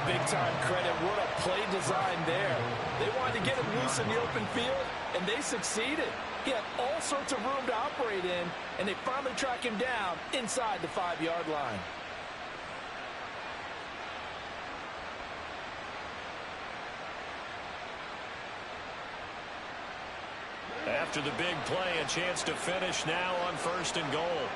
Big-time credit. What a play design there. They wanted to get him loose in the open field, and they succeeded. He had all sorts of room to operate in, and they finally track him down inside the 5-yard line. After the big play, a chance to finish now on 1st and goal.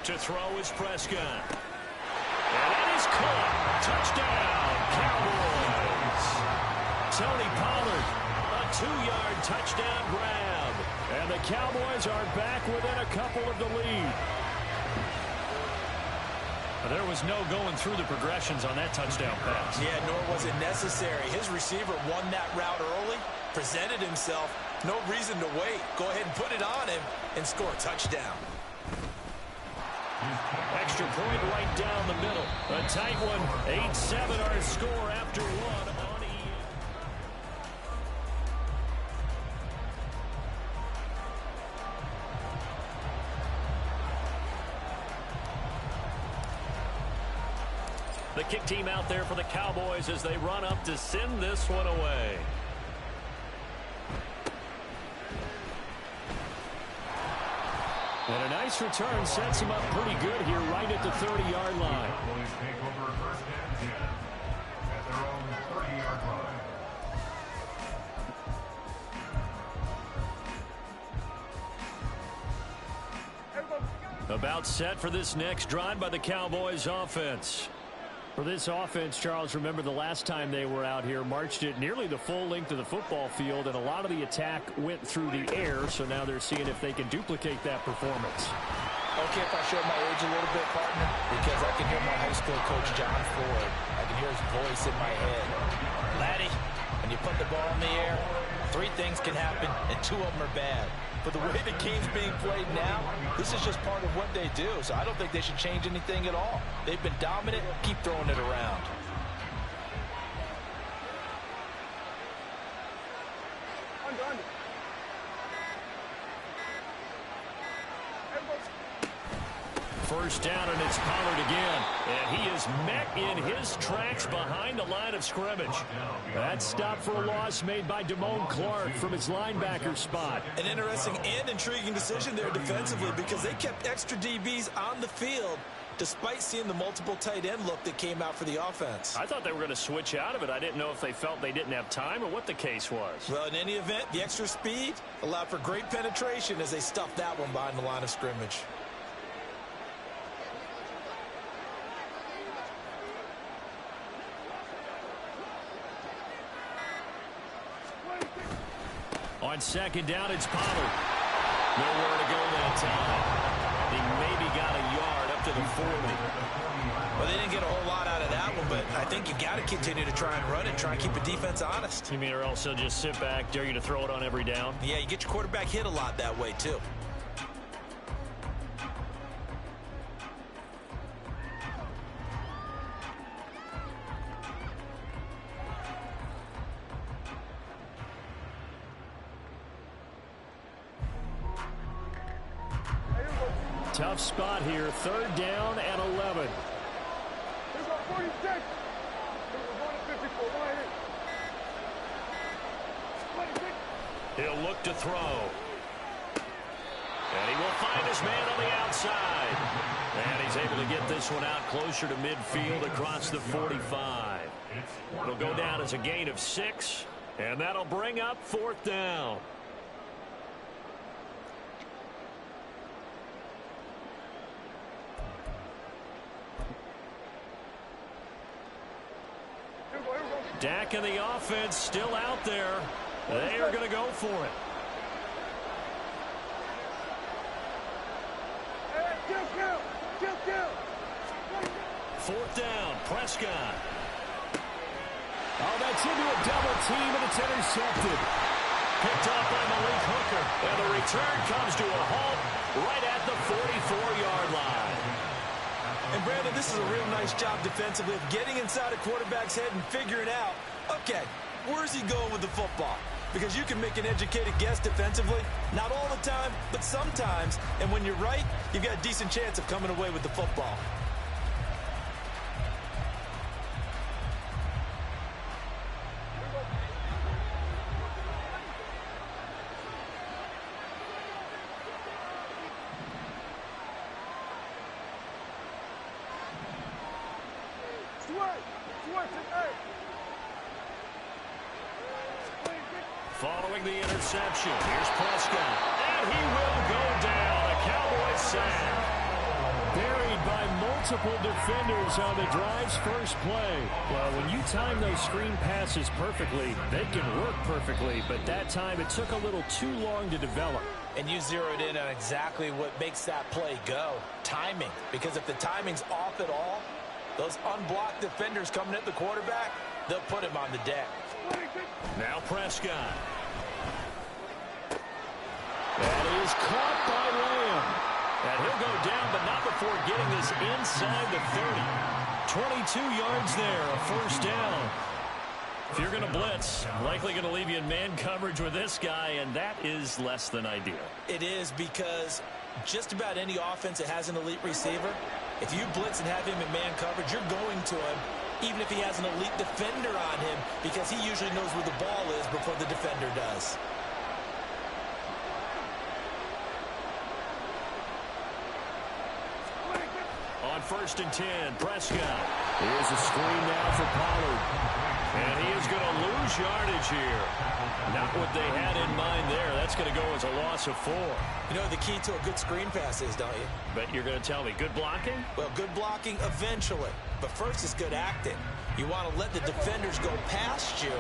To throw is Prescott. And it is caught. Touchdown, Cowboys. Tony Pollard, a 2-yard touchdown grab. And the Cowboys are back within a couple of the lead. There was no going through the progressions on that touchdown pass. Yeah, nor was it necessary. His receiver won that route early, presented himself. No reason to wait. Go ahead and put it on him and score a touchdown. Extra point right down the middle. A tight one. 8-7 our score after one on EA. The kick team out there for the Cowboys as they run up to send this one away. And a nice return sets him up pretty good here right at the 30-yard line. Cowboys take over 1st and 10 at their own 30-yard line. About set for this next drive by the Cowboys offense. For this offense, Charles, remember the last time they were out here, marched it nearly the full length of the football field, and a lot of the attack went through the air, so now they're seeing if they can duplicate that performance. Okay, if I show my age a little bit, partner, because I can hear my high school coach, John Ford. I can hear his voice in my head. Laddie, when you put the ball in the air, 3 things can happen, and 2 of them are bad. But the way the game's being played now, this is just part of what they do. So I don't think they should change anything at all. They've been dominant. Keep throwing it around. Under. First down, and it's Pollard again. And he is met in his tracks behind the line of scrimmage. That stop for a loss made by Damone Clark from his linebacker spot. An interesting and intriguing decision there defensively because they kept extra DBs on the field despite seeing the multiple tight end look that came out for the offense. I thought they were going to switch out of it. I didn't know if they felt they didn't have time or what the case was. Well, in any event, the extra speed allowed for great penetration as they stuffed that one behind the line of scrimmage. On second down, it's Pollard. Nowhere to go that time. He maybe got a yard up to the 40. Well, they didn't get a whole lot out of that one, but I think you got to continue to try and run it, try and keep the defense honest. You mean or else they'll just sit back, dare you to throw it on every down? Yeah, you get your quarterback hit a lot that way, too. Tough spot here. 3rd down and 11. He'll look to throw. And he will find his man on the outside. And he's able to get this one out closer to midfield across the 45. It'll go down as a gain of 6. And that'll bring up 4th down. Dak and the offense still out there. They are going to go for it. Fourth down, Prescott. Oh, that's into a double team, and it's intercepted. Picked up by Malik Hooker. And the return comes to a halt right at the 44-yard line. And, Brandon, this is a real nice job defensively of getting inside a quarterback's head and figuring out, okay, where's he going with the football? because you can make an educated guess defensively. Not all the time, but sometimes. And when you're right, you've got a decent chance of coming away with the football. Following the interception, here's Prescott, and he will go down. A Cowboys sack. Buried by multiple defenders on the drive's first play. Well, when you time those screen passes perfectly, they can work perfectly, but that time it took a little too long to develop. And you zeroed in on exactly what makes that play go. Timing. Because if the timing's off at all, those unblocked defenders coming at the quarterback, they'll put him on the deck. Now Prescott. That is caught by Lamb. And he'll go down, but not before getting this inside the 30. 22 yards there, a first down. If you're going to blitz, likely going to leave you in man coverage with this guy, and that is less than ideal. It is, because just about any offense that has an elite receiver, if you blitz and have him in man coverage, you're going to him, even if he has an elite defender on him, because he usually knows where the ball is before the defender does. On 1st and 10, Prescott. Here's a screen now for Pollard. And he is going to lose yardage here. Not what they had in mind there. That's going to go as a loss of 4. You know what the key to a good screen pass is, don't you? But you're going to tell me, good blocking? Well, good blocking eventually. But first is good acting. You want to let the defenders go past you,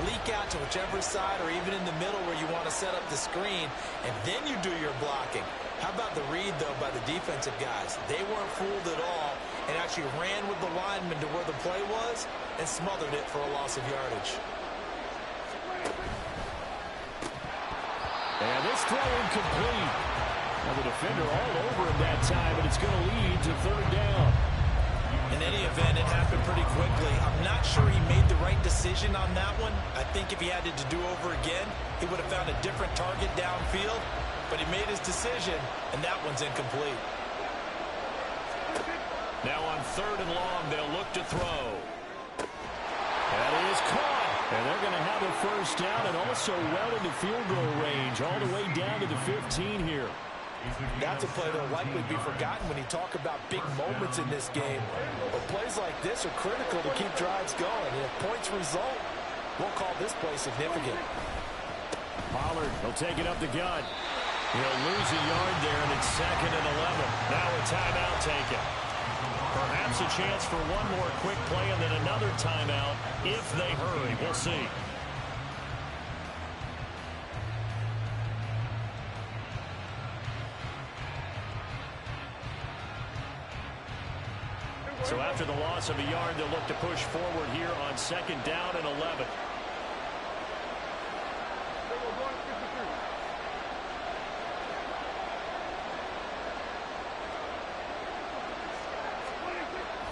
leak out to whichever side or even in the middle where you want to set up the screen, and then you do your blocking. How about the read, though, by the defensive guys? They weren't fooled at all and actually ran with the lineman to where the play was and smothered it for a loss of yardage. And this throw incomplete. Now the defender all over him that time, and it's going to lead to 3rd down. In any event, it happened pretty quickly. I'm not sure he made the right decision on that one. I think if he had it to do over again, he would have found a different target downfield. But he made his decision, and that one's incomplete. Now on 3rd and long, they'll look to throw. That is caught. And they're going to have a first down and also well into field goal range, all the way down to the 15 here. That's a play that will likely be forgotten when you talk about big moments in this game. But plays like this are critical to keep drives going. And if points result, we'll call this play significant. Pollard will take it up the gut. He'll lose a yard there, and it's 2nd and 11. Now a timeout taken. Perhaps a chance for one more quick play and then another timeout if they hurry. We'll see. So after the loss of a yard, they'll look to push forward here on 2nd down and 11.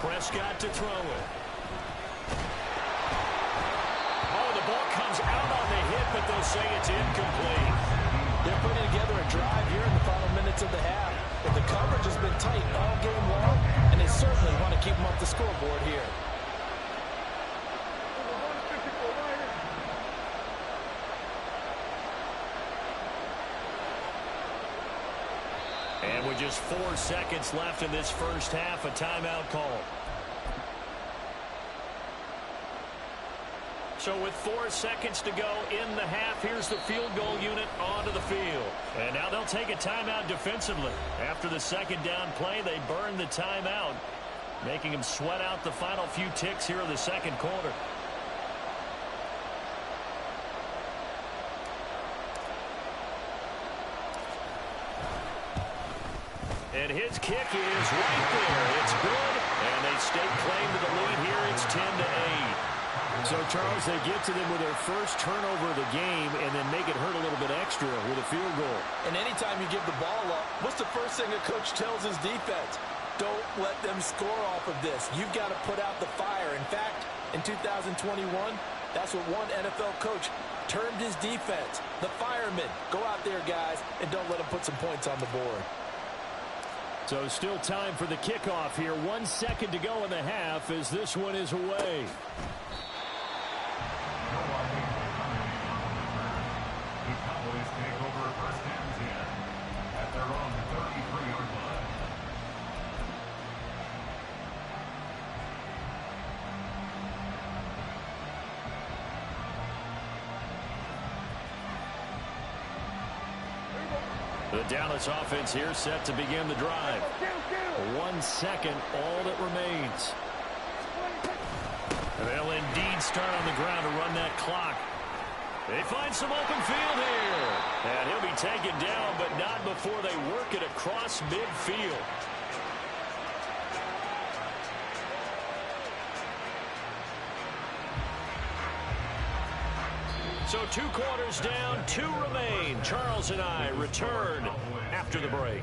Prescott to throw it. Oh, the ball comes out on the hit, but they'll say it's incomplete. They're putting together a drive here in the final minutes of the half. But the coverage has been tight all game long, and they certainly want to keep them off the scoreboard here. And with just 4 seconds left in this first half, a timeout call. So with 4 seconds to go in the half, here's the field goal unit onto the field. And now they'll take a timeout defensively. After the 2nd down play, they burn the timeout, making them sweat out the final few ticks here in the 2nd quarter. And his kick is right there. It's good, and they stake claim to the lead here. It's 10-8. So, Charles, they get to them with their first turnover of the game and then make it hurt a little bit extra with a field goal. And anytime you give the ball up, what's the first thing a coach tells his defense? Don't let them score off of this. You've got to put out the fire. In fact, in 2021, that's what one NFL coach termed his defense the firemen. Go out there, guys, and don't let them put some points on the board. So still time for the kickoff here. 1 second to go in the half as this one is away. The Cowboys take over first and 10 at their own 33-yard line. The Dallas offense here set to begin the drive. 1 second, all that remains. They'll indeed start on the ground to run that clock. They find some open field here. And he'll be taken down, but not before they work it across midfield. So 2 quarters down, 2 remain. Charles and I return after the break.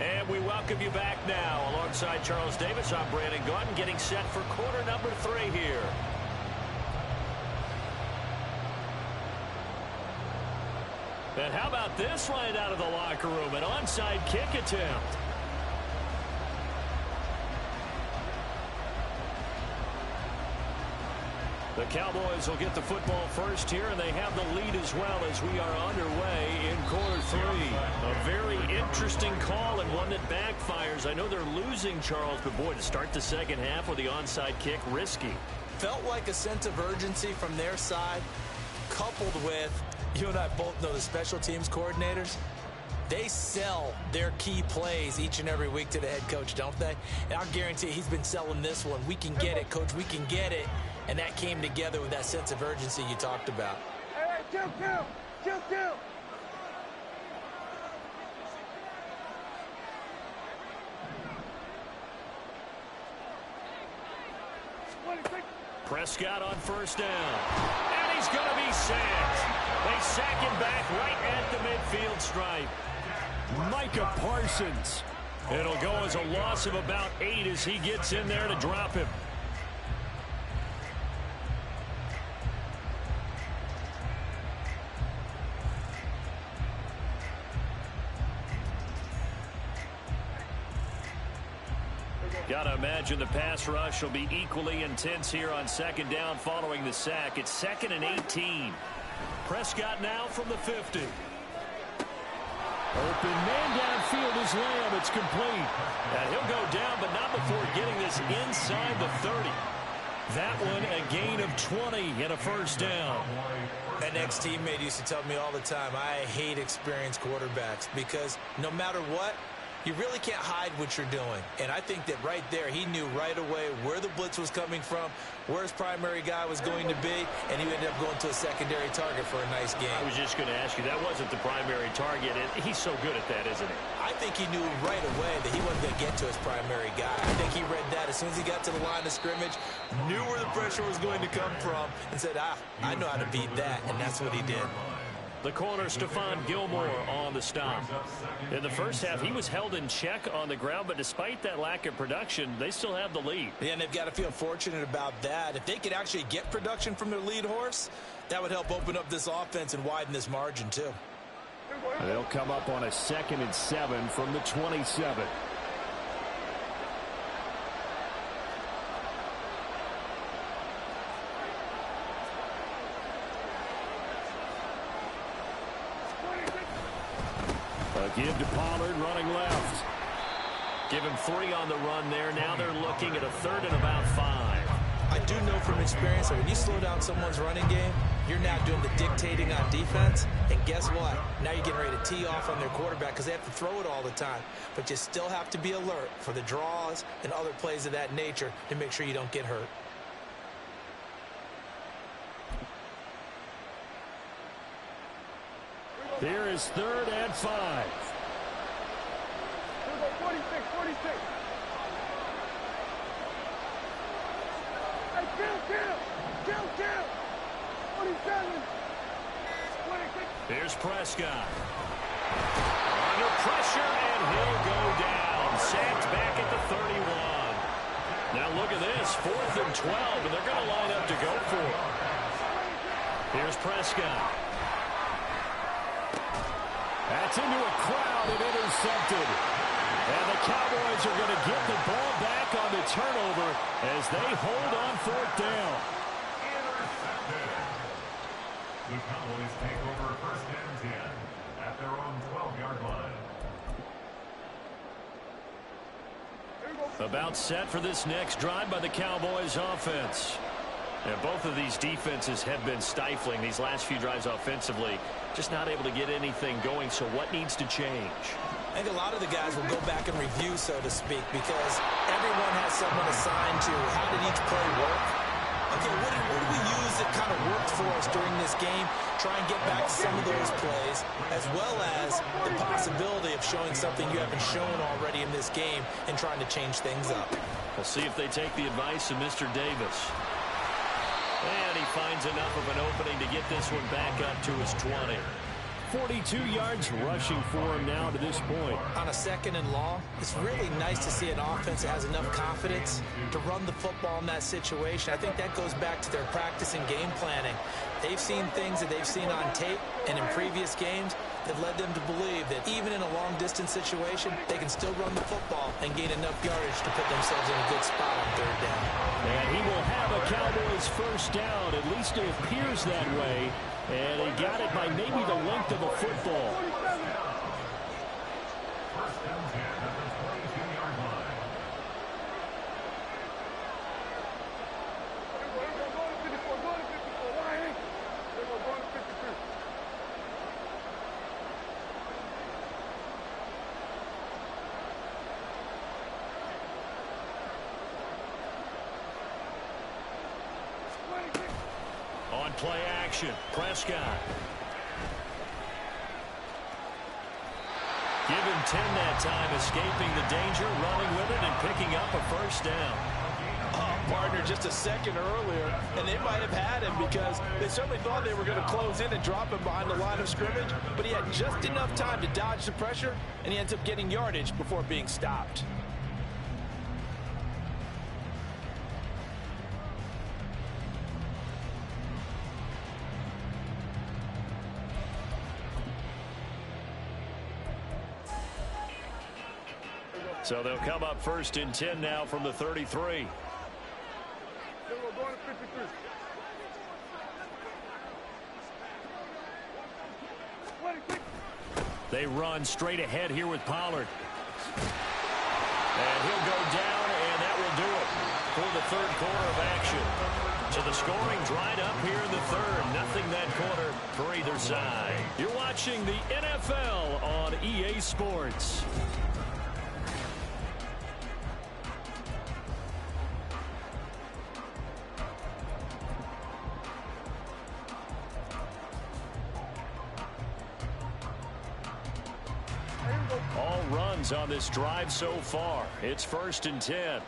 And we welcome you back now. Alongside Charles Davis, I'm Brandon Gaudin, getting set for quarter number 3 here. And how about this right out of the locker room? An onside kick attempt. The Cowboys will get the football first here, and they have the lead as well as we are underway in quarter 3. A very interesting call and one that backfires. I know they're losing, Charles, but boy, to start the second half with the onside kick, risky. Felt like a sense of urgency from their side, coupled with, you and I both know the special teams coordinators, they sell their key plays each and every week to the head coach, don't they? And I'll guarantee he's been selling this one. We can get it, coach, we can get it. And that came together with that sense of urgency you talked about. Hey, kill. Prescott on first down. And he's going to be sacked. They sack him back right at the midfield stripe. Micah Parsons. It'll go as a loss of about 8 as he gets in there to drop him. Gotta imagine the pass rush will be equally intense here on second down following the sack. It's 2nd and 18. Prescott now from the 50. Open man downfield is Lamb. It's complete. And he'll go down, but not before getting this inside the 30. That one a gain of 20 and a first down. An ex-teammate used to tell me all the time, I hate experienced quarterbacks because no matter what, you really can't hide what you're doing. And I think that right there, he knew right away where the blitz was coming from, where his primary guy was going to be, and he ended up going to a secondary target for a nice game. I was just going to ask you, that wasn't the primary target, and he's so good at that, isn't he? I think he knew right away that he wasn't going to get to his primary guy. I think he read that as soon as he got to the line of scrimmage, knew where the pressure was going to come from, and said, I know how to beat that, and that's what he did. The corner, Stephon Gilmore, on the stop. In the first half, he was held in check on the ground, but despite that lack of production, they still have the lead. Yeah, and they've got to feel fortunate about that. If they could actually get production from their lead horse, that would help open up this offense and widen this margin, too. They'll come up on a 2nd and 7 from the 27. Give to Pollard running left. Give him 3 on the run there. Now they're looking at a 3rd and about 5. I do know from experience that when you slow down someone's running game, you're now doing the dictating on defense. And guess what? Now you're getting ready to tee off on their quarterback because they have to throw it all the time. But you still have to be alert for the draws and other plays of that nature to make sure you don't get hurt. Here is 3rd and 5. 46. Hey, kill. 47. Here's Prescott. Under pressure, and he'll go down. Sacked back at the 31. Now look at this, 4th and 12, and they're going to line up to go for it. Here's Prescott. That's into a crowd and intercepted. And the Cowboys are going to get the ball back on the turnover as they hold on 4th down. The Cowboys take over 1st and 10 at their own 12-yard line. About set for this next drive by the Cowboys offense. And both of these defenses have been stifling these last few drives offensively. Just not able to get anything going, so what needs to change? I think a lot of the guys will go back and review, so to speak, because everyone has someone assigned to how did each play work. Okay, what did we use that kind of worked for us during this game? Try and get back to some of those plays, as well as the possibility of showing something you haven't shown already in this game and trying to change things up. We'll see if they take the advice of Mr. Davis. And he finds enough of an opening to get this one back up to his 20. 42 yards rushing for him now to this point. On a 2nd and long, it's really nice to see an offense that has enough confidence to run the football in that situation. I think that goes back to their practice and game planning. They've seen things that they've seen on tape and in previous games that led them to believe that even in a long-distance situation, they can still run the football and gain enough yardage to put themselves in a good spot on 3rd down. And he will have a Cowboys 1st down. At least it appears that way. And he got it by maybe the length of a football. 1st and 10 at the 22-yard line. On play action, Prescott. Give him 10 that time, escaping the danger, running with it, and picking up a 1st down. Partner just a second earlier, and they might have had him because they certainly thought they were going to close in and drop him behind the line of scrimmage, but he had just enough time to dodge the pressure, and he ends up getting yardage before being stopped. So they'll come up 1st and 10 now from the 33. They run straight ahead here with Pollard. And he'll go down, and that will do it for the 3rd quarter of action. So the scoring dried up here in the 3rd. Nothing that quarter for either side. You're watching the NFL on EA Sports. All runs on this drive so far. It's 1st and 10.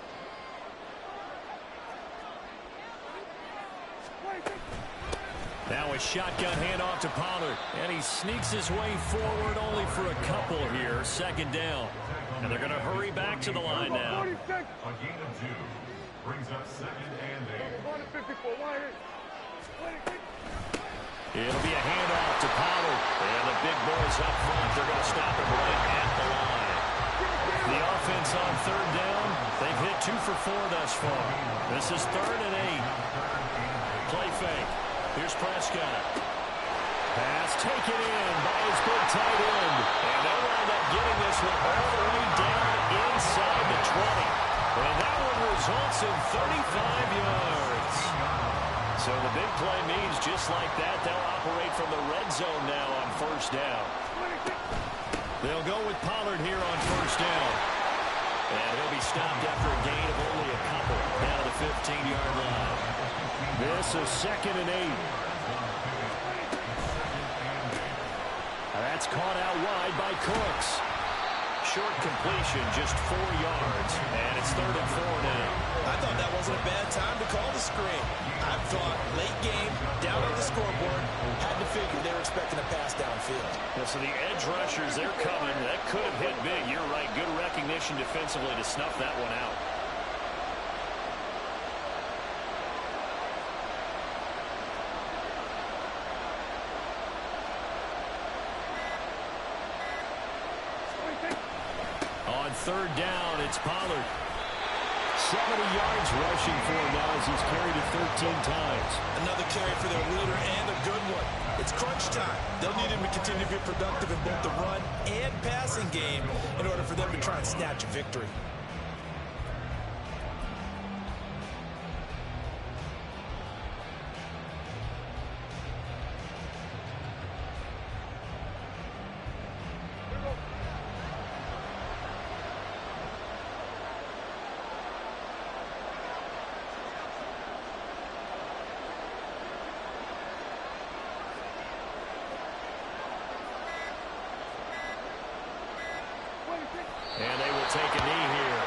Now a shotgun handoff to Pollard. And he sneaks his way forward only for a couple here. 2nd down. And they're going to hurry back to the line now. A gain of 2 brings up 2nd and 8. It'll be a handoff to Pollard. And the big boys up front, they're going to stop him right at the line. The offense on 3rd down, they've hit 2 for 4 thus far. This is 3rd and 8. Play fake. Here's Prescott. Pass taken in by his big tight end. And they'll wind up getting this one all the way down inside the 20. And that one results in 35 yards. So the big play means just like that, they'll operate from the red zone now on 1st down. They'll go with Pollard here on 1st down. And he'll be stopped after a gain of only a couple down to the 15-yard line. This is 2nd and 8. That's caught out wide by Cooks. short completion, just 4 yards, and it's 3rd and 4 now. I thought that wasn't a bad time to call the screen. I thought late game, down on the scoreboard, had to figure they were expecting a pass downfield. Yeah, so the edge rushers, they're coming. That could have hit big. You're right. Good recognition defensively to snuff that one out. On 3rd down, it's Pollard. 70 yards rushing for him now as he's carried it 13 times. Another carry for their leader and a good one. It's crunch time. They'll need him to continue to be productive in both the run and passing game in order for them to try and snatch a victory. And they will take a knee here.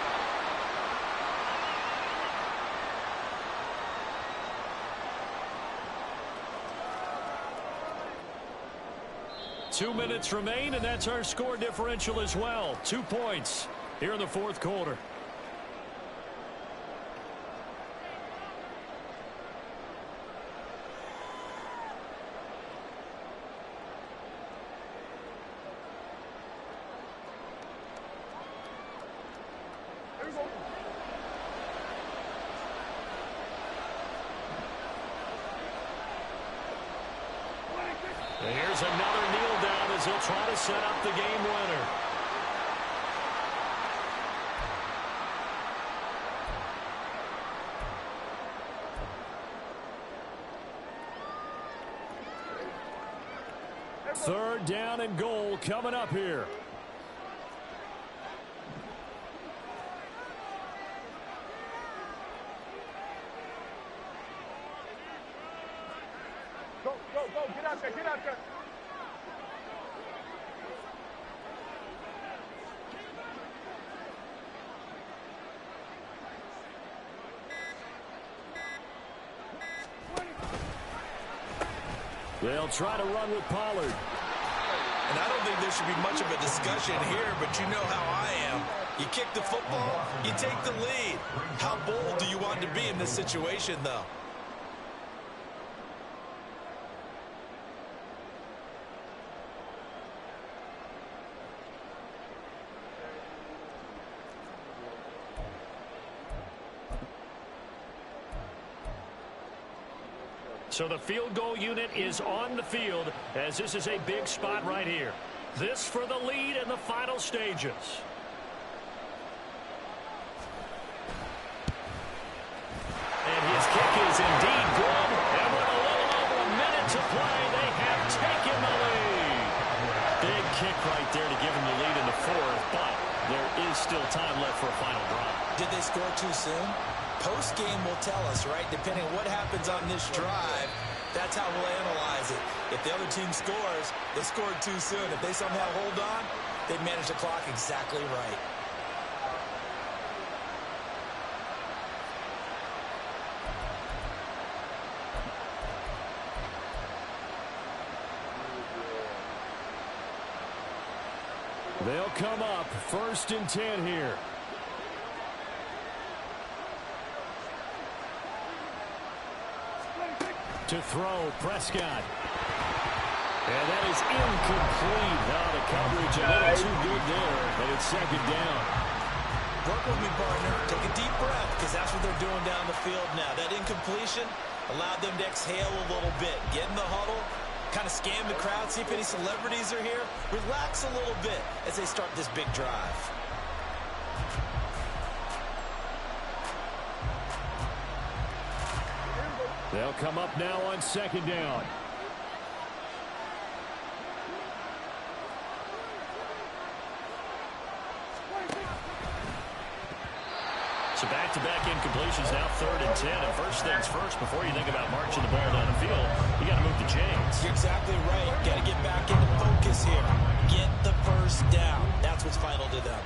Two minutes remain, and that's our score differential as well. 2 points here in the 4th quarter. Here's another kneel down as he'll try to set up the game winner. Third down and goal coming up here. Go, get out there, get out there. They'll try to run with Pollard. And I don't think there should be much of a discussion here, but you know how I am. You kick the football, you take the lead. How bold do you want to be in this situation, though? So the field goal unit is on the field as this is a big spot right here. This for the lead in the final stages. And his kick is indeed good. And with a little over a minute to play, they have taken the lead. Big kick right there to give him the lead in the 4th, but there is still time left for a final drive. Did they score too soon? Post-game will tell us, right? Depending on what happens on this drive, that's how we'll analyze it. If the other team scores, they scored too soon. If they somehow hold on, they manage the clock exactly right. They'll come up 1st and 10 here. To throw, Prescott. And that is incomplete. Now the coverage a little too good there, and it's 2nd down. Work with me, partner. Take a deep breath, because that's what they're doing down the field now. That incompletion allowed them to exhale a little bit. Get in the huddle, kind of scan the crowd, see if any celebrities are here. Relax a little bit as they start this big drive. They'll come up now on 2nd down. So back-to-back incompletions, now 3rd and 10. And first things first, before you think about marching the ball down the field, you got to move the chains. You're exactly right. Got to get back into focus here. Get the first down. That's what's vital to them.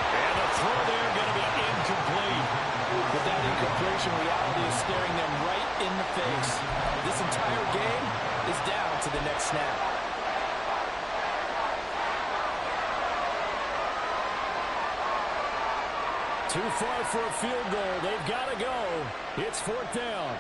And the throw there going to be incomplete. With that incompletion, reality is staring them right in the face. This entire game is down to the next snap. Too far for a field goal. They've got to go. It's 4th down.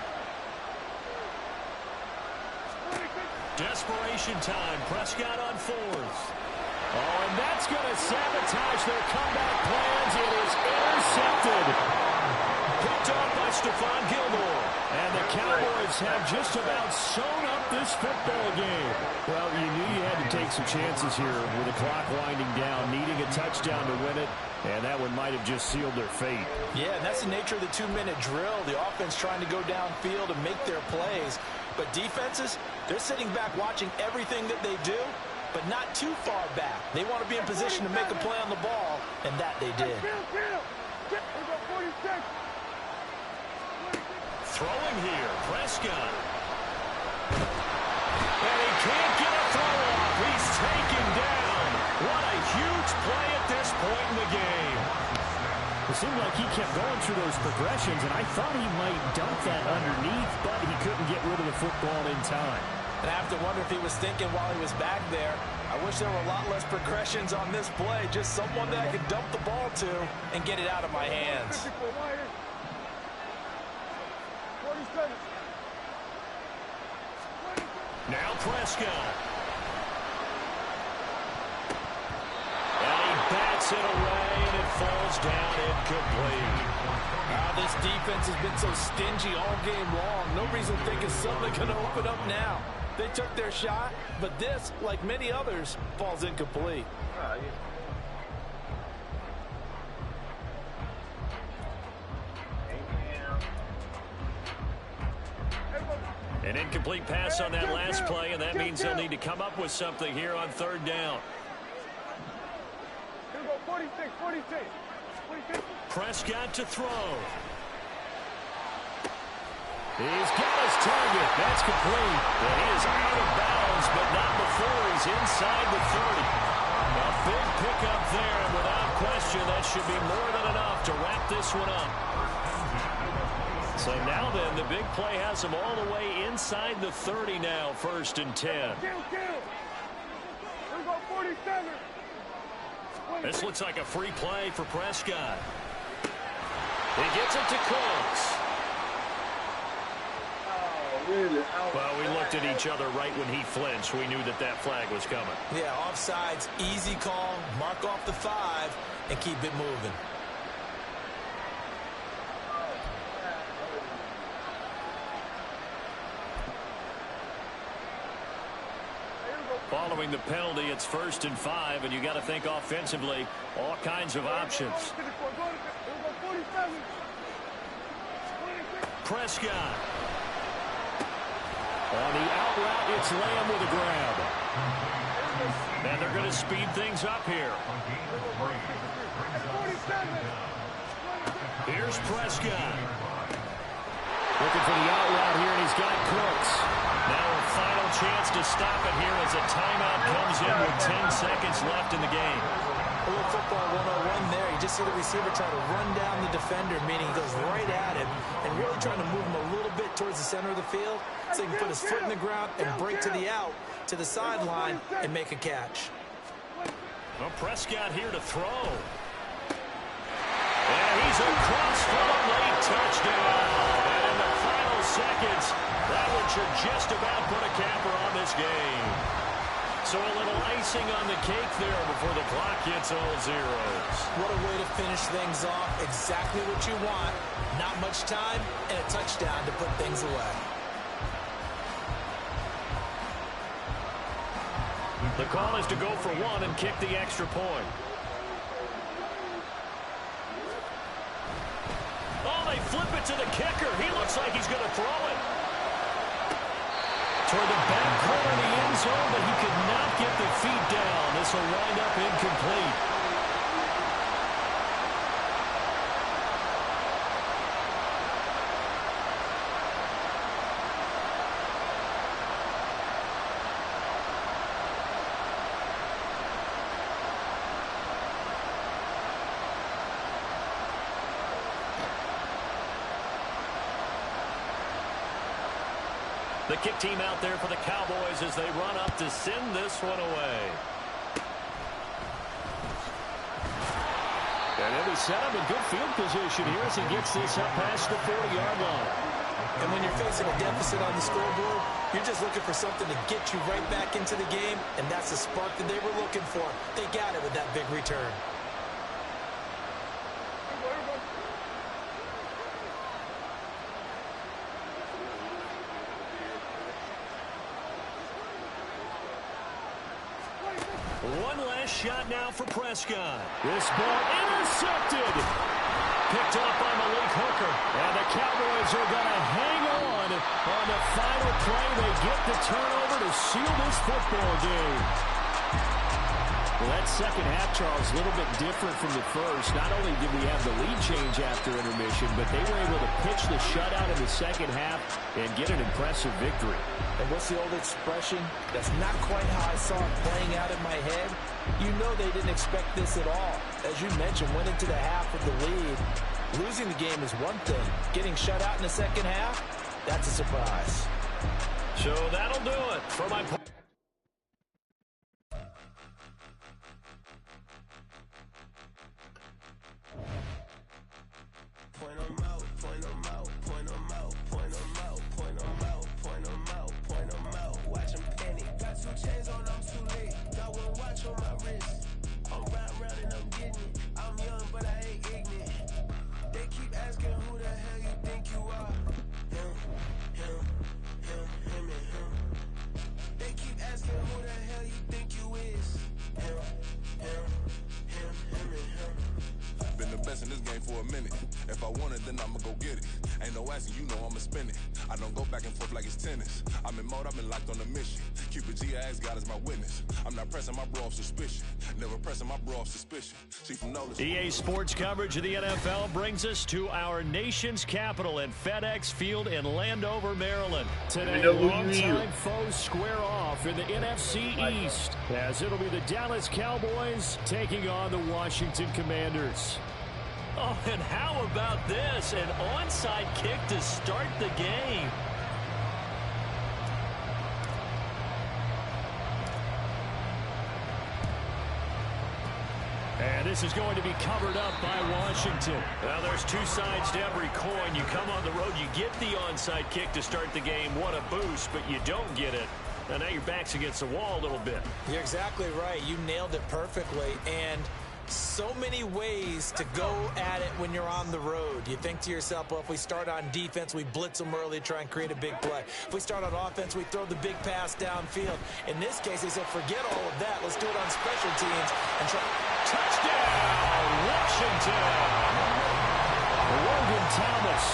Desperation time. Prescott on 4th. Oh, and that's going to sabotage their comeback plans. It is intercepted. Picked off by Stephon Gilmore. And the Cowboys have just about sewn up this football game. Well, you knew you had to take some chances here with the clock winding down, needing a touchdown to win it. And that one might have just sealed their fate. Yeah, and that's the nature of the 2-minute drill. The offense trying to go downfield and make their plays. But defenses, they're sitting back watching everything that they do, but not too far back. They want to be in position to make a play on the ball, and that they did. Throwing here, Prescott. And he can't get a throw off. He's taken down. What a huge play at this point in the game. It seemed like he kept going through those progressions, and I thought he might dump that underneath, but he couldn't get rid of the football in time. And I have to wonder if he was thinking while he was back there, I wish there were a lot less progressions on this play, just someone that I could dump the ball to and get it out of my hands. Now Prescott. And he bats it away, and it falls down incomplete. This defense has been so stingy all game long. No reason to think it's suddenly going to open up now. They took their shot, but this, like many others, falls incomplete. An incomplete pass on that last play, and that means they'll need to come up with something here on 3rd down. Prescott to throw. He's got his target. That's complete. And he is out of bounds, but not before he's inside the 30. A big pickup there, and without question, that should be more than enough to wrap this one up. So now then, the big play has him all the way inside the 30 now, 1st and 10. This looks like a free play for Prescott. He gets it to Cooks. Well, we looked at each other right when he flinched. We knew that that flag was coming. Yeah, offsides, easy call, mark off the 5, and keep it moving. Following the penalty, it's 1st and 5, and you got to think offensively, all kinds of options. Prescott. On the out route, it's Lamb with a grab. And they're going to speed things up here. Here's Prescott. Looking for the out route here, and he's got Cooks. Now a final chance to stop it here as a timeout comes in with 10 seconds left in the game. A little football 101 there. You just see the receiver try to run down the defender, meaning he goes right at him and really trying to move him a little bit towards the center of the field so he can put his foot in the ground and break to the out, to the sideline, and make a catch. Well, Prescott here to throw. And he's across for a late touchdown. And in the final seconds, that one should just about put a capper on this game. So a little icing on the cake there before the clock hits all zeros. What a way to finish things off. Exactly what you want. Not much time and a touchdown to put things away. The call is to go for 1 and kick the extra point. Oh, they flip it to the kicker. He looks like he's going to throw it. Toward the back corner of the end zone, but he could not get the feet down. This will wind up incomplete. The kick team out there for the Cowboys as they run up to send this one away. And he'll be set up in good field position here as he gets this up past the 40-yard line. And when you're facing a deficit on the scoreboard, you're just looking for something to get you right back into the game, and that's the spark that they were looking for. They got it with that big return. One last shot now for Prescott. This ball intercepted. Picked up by Malik Hooker. And the Cowboys are going to hang on the final play. They get the turnover to seal this football game. Well, that second half, Charles, a little bit different from the first. Not only did we have the lead change after intermission, but they were able to pitch the shutout in the second half and get an impressive victory. And what's the old expression? That's not quite how I saw it playing out in my head. You know they didn't expect this at all. As you mentioned, went into the half with the lead. Losing the game is one thing. Getting shut out in the second half, that's a surprise. So that'll do it for my... Point them out, point them out, point them out, point them out, point them out, point them out, point them out. Watch them panic. Got 2 chains on, I'm too late. Got 1 watch on my wrist. I'm riding round and I'm getting it. I'm young, but I ain't ignorant. They keep asking who the hell you think you are. Him, him, him, him, and him. They keep asking who the hell you think you is. Him, him, him, him, and him. Been the best in this game for a minute. If I want it, then I'ma go get it. Ain't no asking, you know I'ma spin it. I don't go back and forth like it's tennis. I'm in mode, I've been locked on a mission. Cupid G, I ask God as my witness. I'm not pressing my bro off suspicion. Never pressing my bro off suspicion. See from Nolan. EA Sports coverage of the NFL brings us to our nation's capital at FedEx Field in Landover, Maryland. Today, longtime foes square off in the NFC East, as it'll be the Dallas Cowboys taking on the Washington Commanders. Oh, and how about this? An onside kick to start the game. And this is going to be covered up by Washington. Now, there's 2 sides to every coin. You come on the road, you get the onside kick to start the game. What a boost, but you don't get it. And now your back's against the wall a little bit. You're exactly right. You nailed it perfectly. And so many ways to go at it when you're on the road. You think to yourself, well, if we start on defense, we blitz them early, try and create a big play. If we start on offense, we throw the big pass downfield. In this case, they said, forget all of that. Let's do it on special teams and try. Touchdown, Washington. Logan Thomas,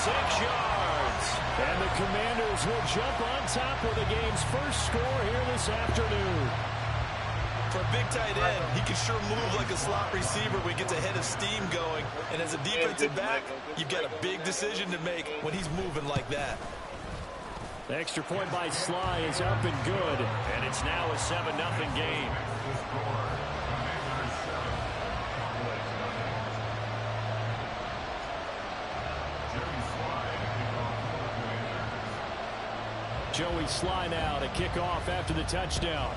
46 yards. And the Commanders will jump on top of the game's first score here this afternoon. For a big tight end, he can sure move like a slot receiver when he gets a head of steam going. And as a defensive back, you've got a big decision to make when he's moving like that. The extra point by Sly is up and good. And it's now a 7-0 game. Joey Sly now to kick off after the touchdown.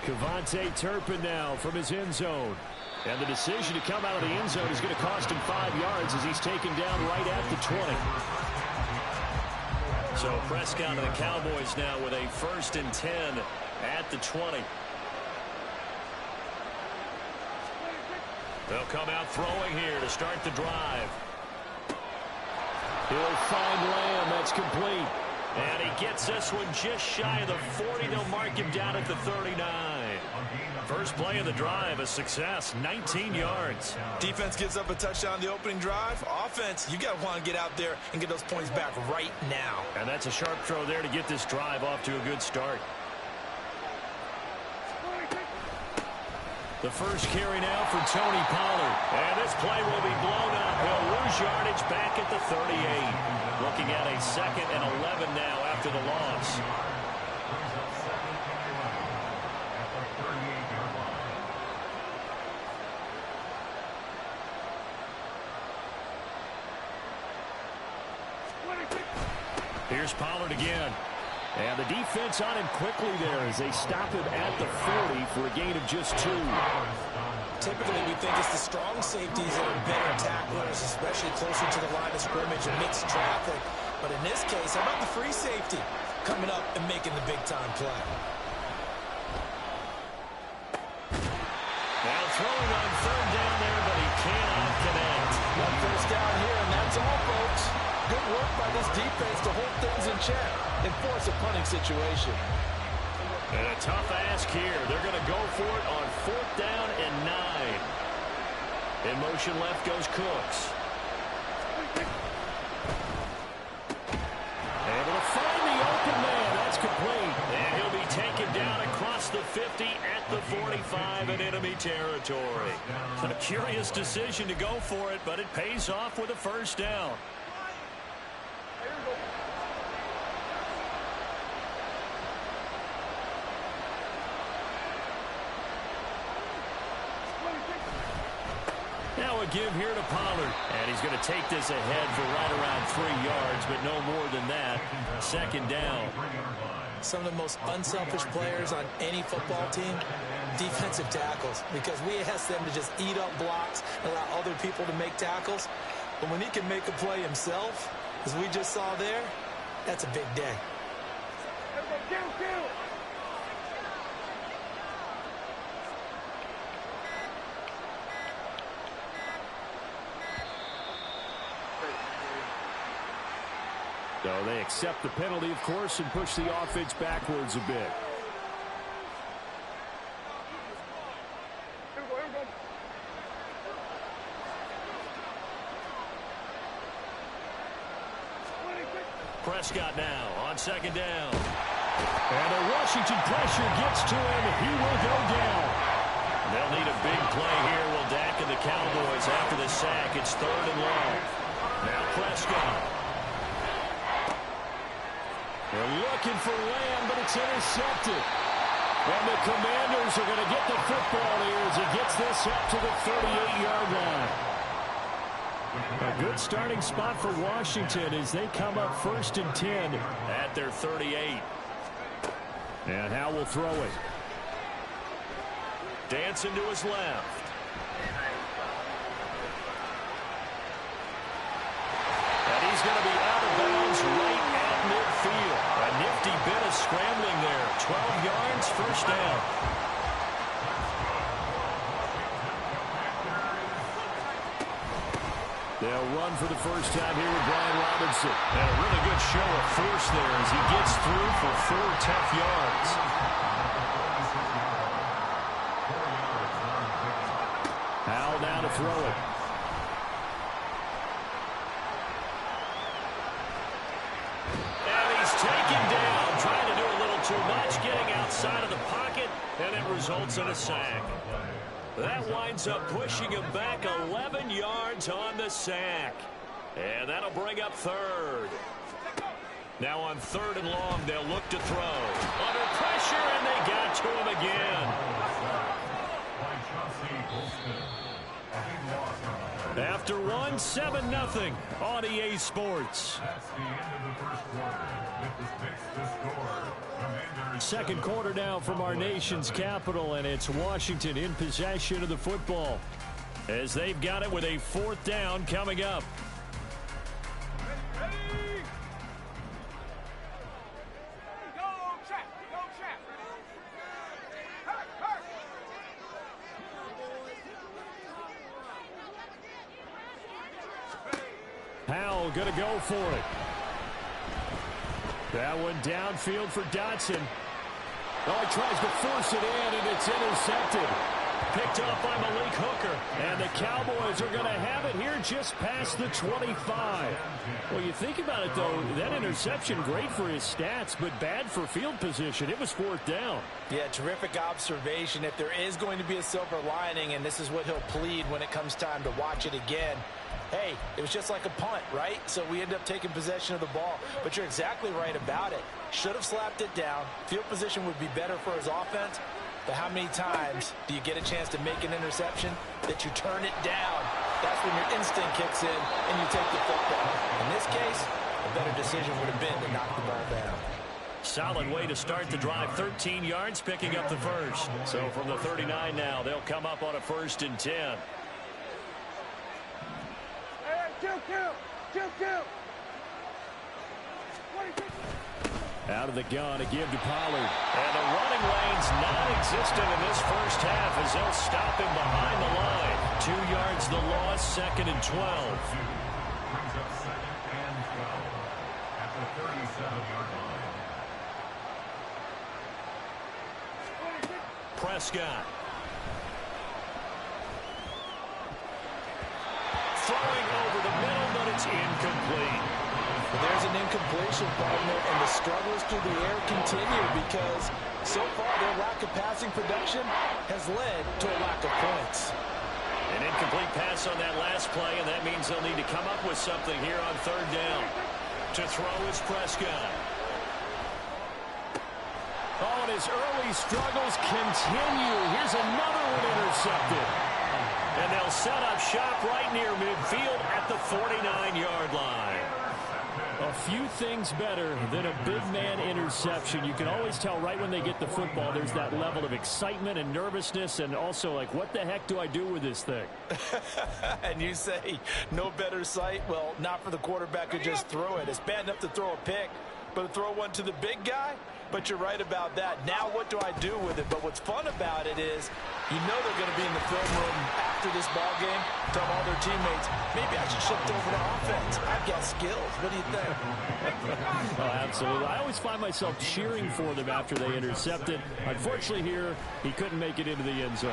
Kevontae Turpin now from his end zone. And the decision to come out of the end zone is going to cost him 5 yards as he's taken down right at the 20. So Prescott and the Cowboys now with a 1st and 10 at the 20. They'll come out throwing here to start the drive. He'll find Lamb. That's complete. And he gets this one just shy of the 40. They'll mark him down at the 39. First play of the drive, a success, 19 yards. Defense gives up a touchdown the opening drive. Offense, you got to want to get out there and get those points back right now. And that's a sharp throw there to get this drive off to a good start. The first carry now for Tony Pollard. And this play will be blown up. He'll lose yardage back at the 38. Looking at a 2nd and 11 now after the loss. Here's Pollard again. And the defense on him quickly there as they stop him at the 40 for a gain of just 2. Typically, we think it's the strong safeties that are better tacklers, especially closer to the line of scrimmage amidst traffic. But in this case, how about the free safety coming up and making the big-time play? Now throwing on 3rd down there, but he cannot connect. 1 first down here, and that's all, folks. Good work by this defense to hold things in check and force a punting situation. And a tough ask here. They're going to go for it on 4th down and 9. In motion left goes Cooks. Able to find the open man. That's complete. And he'll be taken down across the 50 at the 45 in enemy territory. A curious decision to go for it, but it pays off with a 1st down. Now a give here to Pollard. And he's going to take this ahead for right around 3 yards, but no more than that. 2nd down. Some of the most unselfish players on any football team, defensive tackles, because we ask them to just eat up blocks and allow other people to make tackles. But when he can make a play himself, as we just saw there, that's a big day. So they accept the penalty, of course, and push the offense backwards a bit. Prescott now on 2nd down. And the Washington pressure gets to him. He will go down. They'll need a big play here. Will Dak and the Cowboys after the sack. It's 3rd and long. Now Prescott. They're looking for Lamb, but it's intercepted. And the Commanders are going to get the football here as he gets this up to the 38-yard line. A good starting spot for Washington as they come up 1st and 10 at their 38. And Howe will throw it. Dancing to his left. And he's going to be out of bounds right at midfield. A nifty bit of scrambling there. 12 yards, 1st down. They'll run for the first time here with Brian Robinson. And a really good show of force there as he gets through for 4 tough yards. Howell now to throw it. And he's taken down, trying to do a little too much, getting outside of the pocket, and it results in a sack. That winds up pushing him back 11 yards on the sack. And that'll bring up 3rd. Now on 3rd and long, they'll look to throw. Under pressure, and they got to him again. After 1, 7-0 on EA Sports. That's the end of the 1st quarter. With the fix to score. Commanders 2nd quarter now from our nation's capital, and it's Washington in possession of the football as they've got it with a 4th down coming up. Howell going to go for it. That one downfield for Dotson. Oh, he tries to force it in, and it's intercepted. Picked up by Malik Hooker. And the Cowboys are going to have it here just past the 25. Well, you think about it, though, that interception, great for his stats, but bad for field position. It was 4th down. Yeah, terrific observation. If there is going to be a silver lining, and this is what he'll plead when it comes time to watch it again, hey, it was just like a punt, right? So we end up taking possession of the ball. But you're exactly right about it. Should have slapped it down. Field position would be better for his offense. But how many times do you get a chance to make an interception that you turn it down? That's when your instinct kicks in and you take the football. In this case, a better decision would have been to knock the ball down. Solid way to start the drive. 13 yards, picking up the first. So from the 39 now, they'll come up on a 1st and 10. Kill. Out of the gun to give to Pollard. And the running lane's non-existent in this first half as they'll stop him behind the line. 2 yards the loss, 2nd and 12. Brings up 2nd and 12 at the 37-yard line. Prescott. Throwing over the middle, but it's incomplete. There's an incompletion, partner, and the struggles through the air continue because so far their lack of passing production has led to a lack of points. An incomplete pass on that last play, and that means they'll need to come up with something here on 3rd down. To throw is Prescott. Oh, and his early struggles continue. Here's another one intercepted. And they'll set up shop right near midfield at the 49-yard line. A few things better than a big man interception. You can always tell right when they get the football, there's that level of excitement and nervousness and also like, what the heck do I do with this thing? And you say no better sight? Well, not for the quarterback who just throw it. It's bad enough to throw a pick, but to throw one to the big guy? But you're right about that. Now what do I do with it? But what's fun about it is you know they're going to be in the film room after this ball game, tell all their teammates, maybe I should shift over to offense. I've got skills. What do you think? Oh, absolutely. I always find myself cheering for them after they intercept it. Unfortunately here, he couldn't make it into the end zone.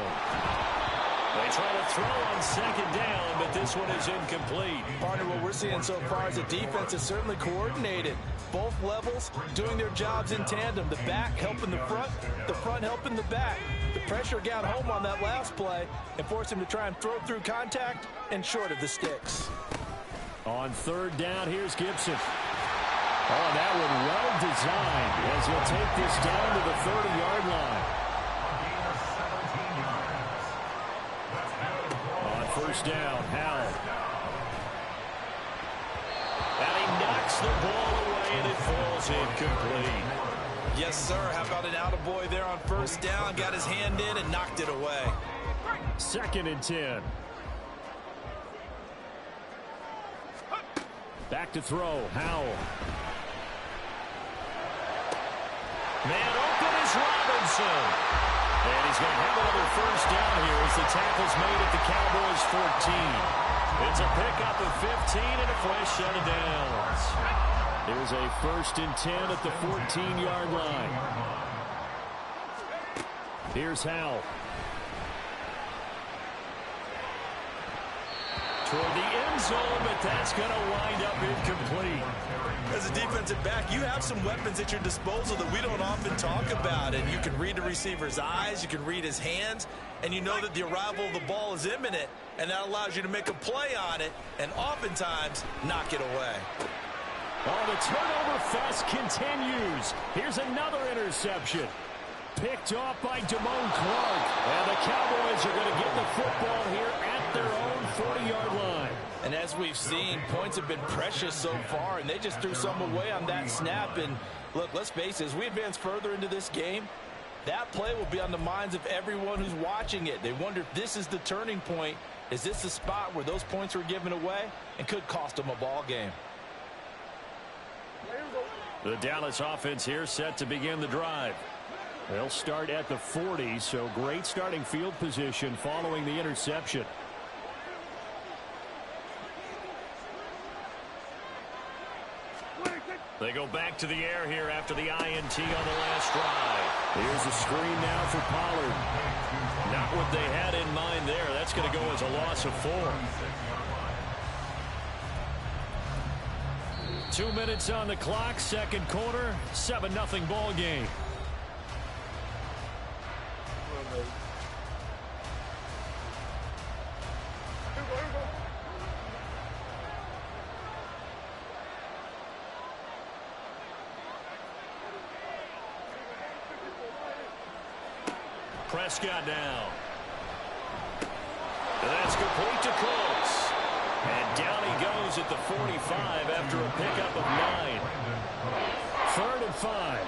They try to throw on 2nd down, but this one is incomplete. Partner, what we're seeing so far is the defense is certainly coordinated. Both levels doing their jobs in tandem. The back helping the front helping the back. The pressure got home on that last play and forced him to try and throw through contact and short of the sticks. On 3rd down, here's Gibson. Oh, that one well designed as he'll take this down to the 30-yard line. On 1st down, Howell. And he knocks the ball away, and it falls incomplete. Yes, sir. How about an attaboy there on 1st down? Got his hand in and knocked it away. 2nd and 10. Back to throw, Howell. Man open is Robinson. And he's going to have another 1st down here as the tackle's made at the Cowboys' 14. It's a pickup of 15 and a fresh set of downs. There's a 1st and 10 at the 14-yard line. Here's Howell. Toward the end zone, but that's going to wind up incomplete. As a defensive back, you have some weapons at your disposal that we don't often talk about. And you can read the receiver's eyes, you can read his hands, and you know that the arrival of the ball is imminent. And that allows you to make a play on it and oftentimes knock it away. Oh, the turnover fest continues. Here's another interception. Picked off by Damone Clark. And the Cowboys are going to get the football here at their own 40-yard line. And as we've seen, points have been precious so far, and they just threw some away on that snap. And look, let's face it, as we advance further into this game, that play will be on the minds of everyone who's watching it. They wonder if this is the turning point. Is this the spot where those points were given away and could cost them a ball game? The Dallas offense here set to begin the drive. They'll start at the 40, so great starting field position following the interception. They go back to the air here after the INT on the last drive. Here's a screen now for Pollard. Not what they had in mind there. That's going to go as a loss of 4. 2 minutes on the clock, 2nd quarter, 7-0 ball game. Prescott now. And that's complete to Kool. And down he goes at the 45 after a pickup of 9. 3rd and 5.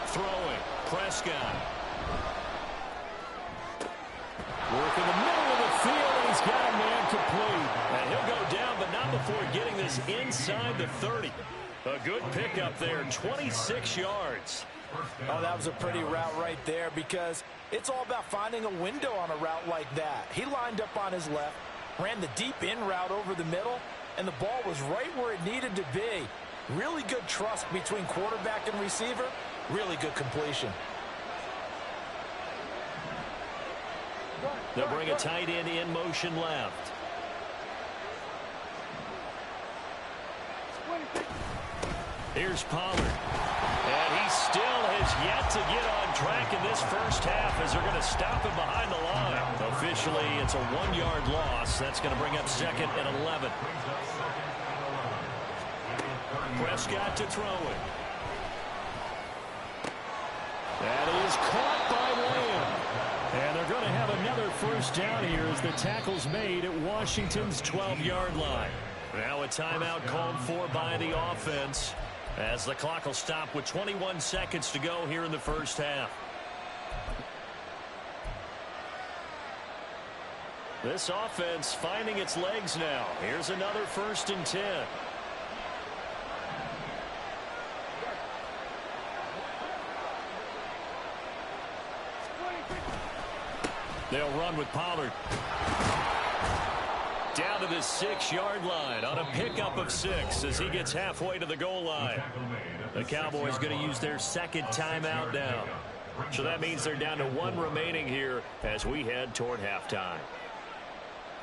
Throwing, Prescott. Work in the middle of the field, and he's got a man complete. And he'll go down, but not before getting this inside the 30. A good pickup there, 26 yards. Oh, that was a pretty route right there because it's all about finding a window on a route like that. He lined up on his left, ran the deep in route over the middle, and the ball was right where it needed to be. Really good trust between quarterback and receiver. Really good completion. They'll bring a tight end in motion left. Here's Pollard. And he still has yet to get on track in this first half as they're going to stop him behind the line. Officially, it's a 1-yard loss. That's going to bring up 2nd and 11. Prescott to throw it. That is caught by Lamb. And they're going to have another first down here as the tackle's made at Washington's 12-yard line. Now a timeout called for by the offense as the clock will stop with 21 seconds to go here in the first half. This offense finding its legs now. Here's another 1st and 10. They'll run with Pollard. Down to the 6-yard line on a pickup of 6 as he gets halfway to the goal line. The Cowboys going to use their 2nd timeout now. So that means they're down to 1 remaining here as we head toward halftime.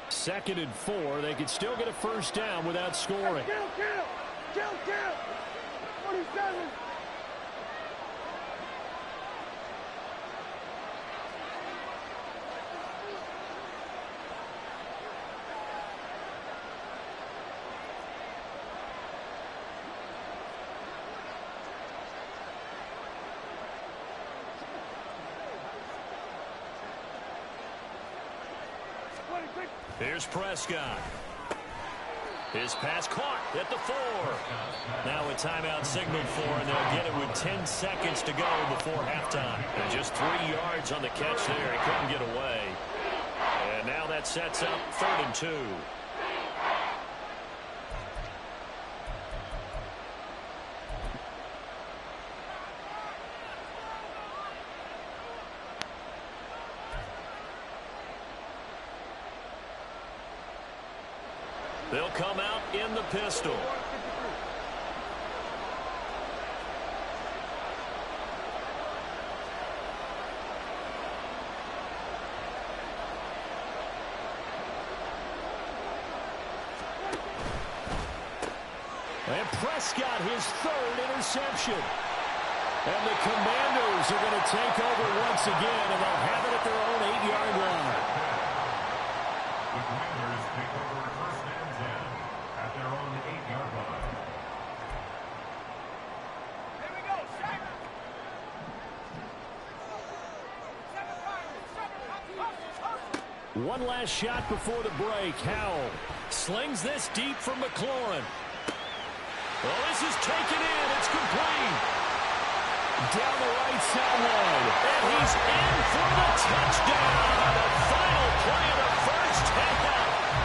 2nd and 4. They could still get a first down without scoring. Kill! 47! Here's Prescott. His pass caught at the 4. Now a timeout signaled for, and they'll get it with 10 seconds to go before halftime. And just 3 yards on the catch there. He couldn't get away. And now that sets up 3rd and 2. They'll come out in the pistol. And Prescott, his 3rd interception. And the Commandos are going to take over once again, and they'll have it at their own 8-yard line. The Commanders take over 1st and 10 at their own 8-yard line. Here we go, Shaq! One last shot before the break. Howell slings this deep from McLaurin. Well, this is taken in. It's complete. Down the right sideline. And he's in for the touchdown. The final play of the first half.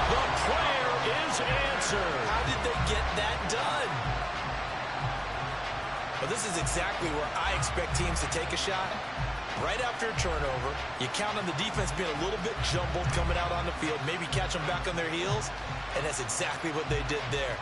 The prayer is answered. How did they get that done? Well, this is exactly where I expect teams to take a shot. Right after a turnover, you count on the defense being a little bit jumbled coming out on the field, maybe catch them back on their heels, and that's exactly what they did there.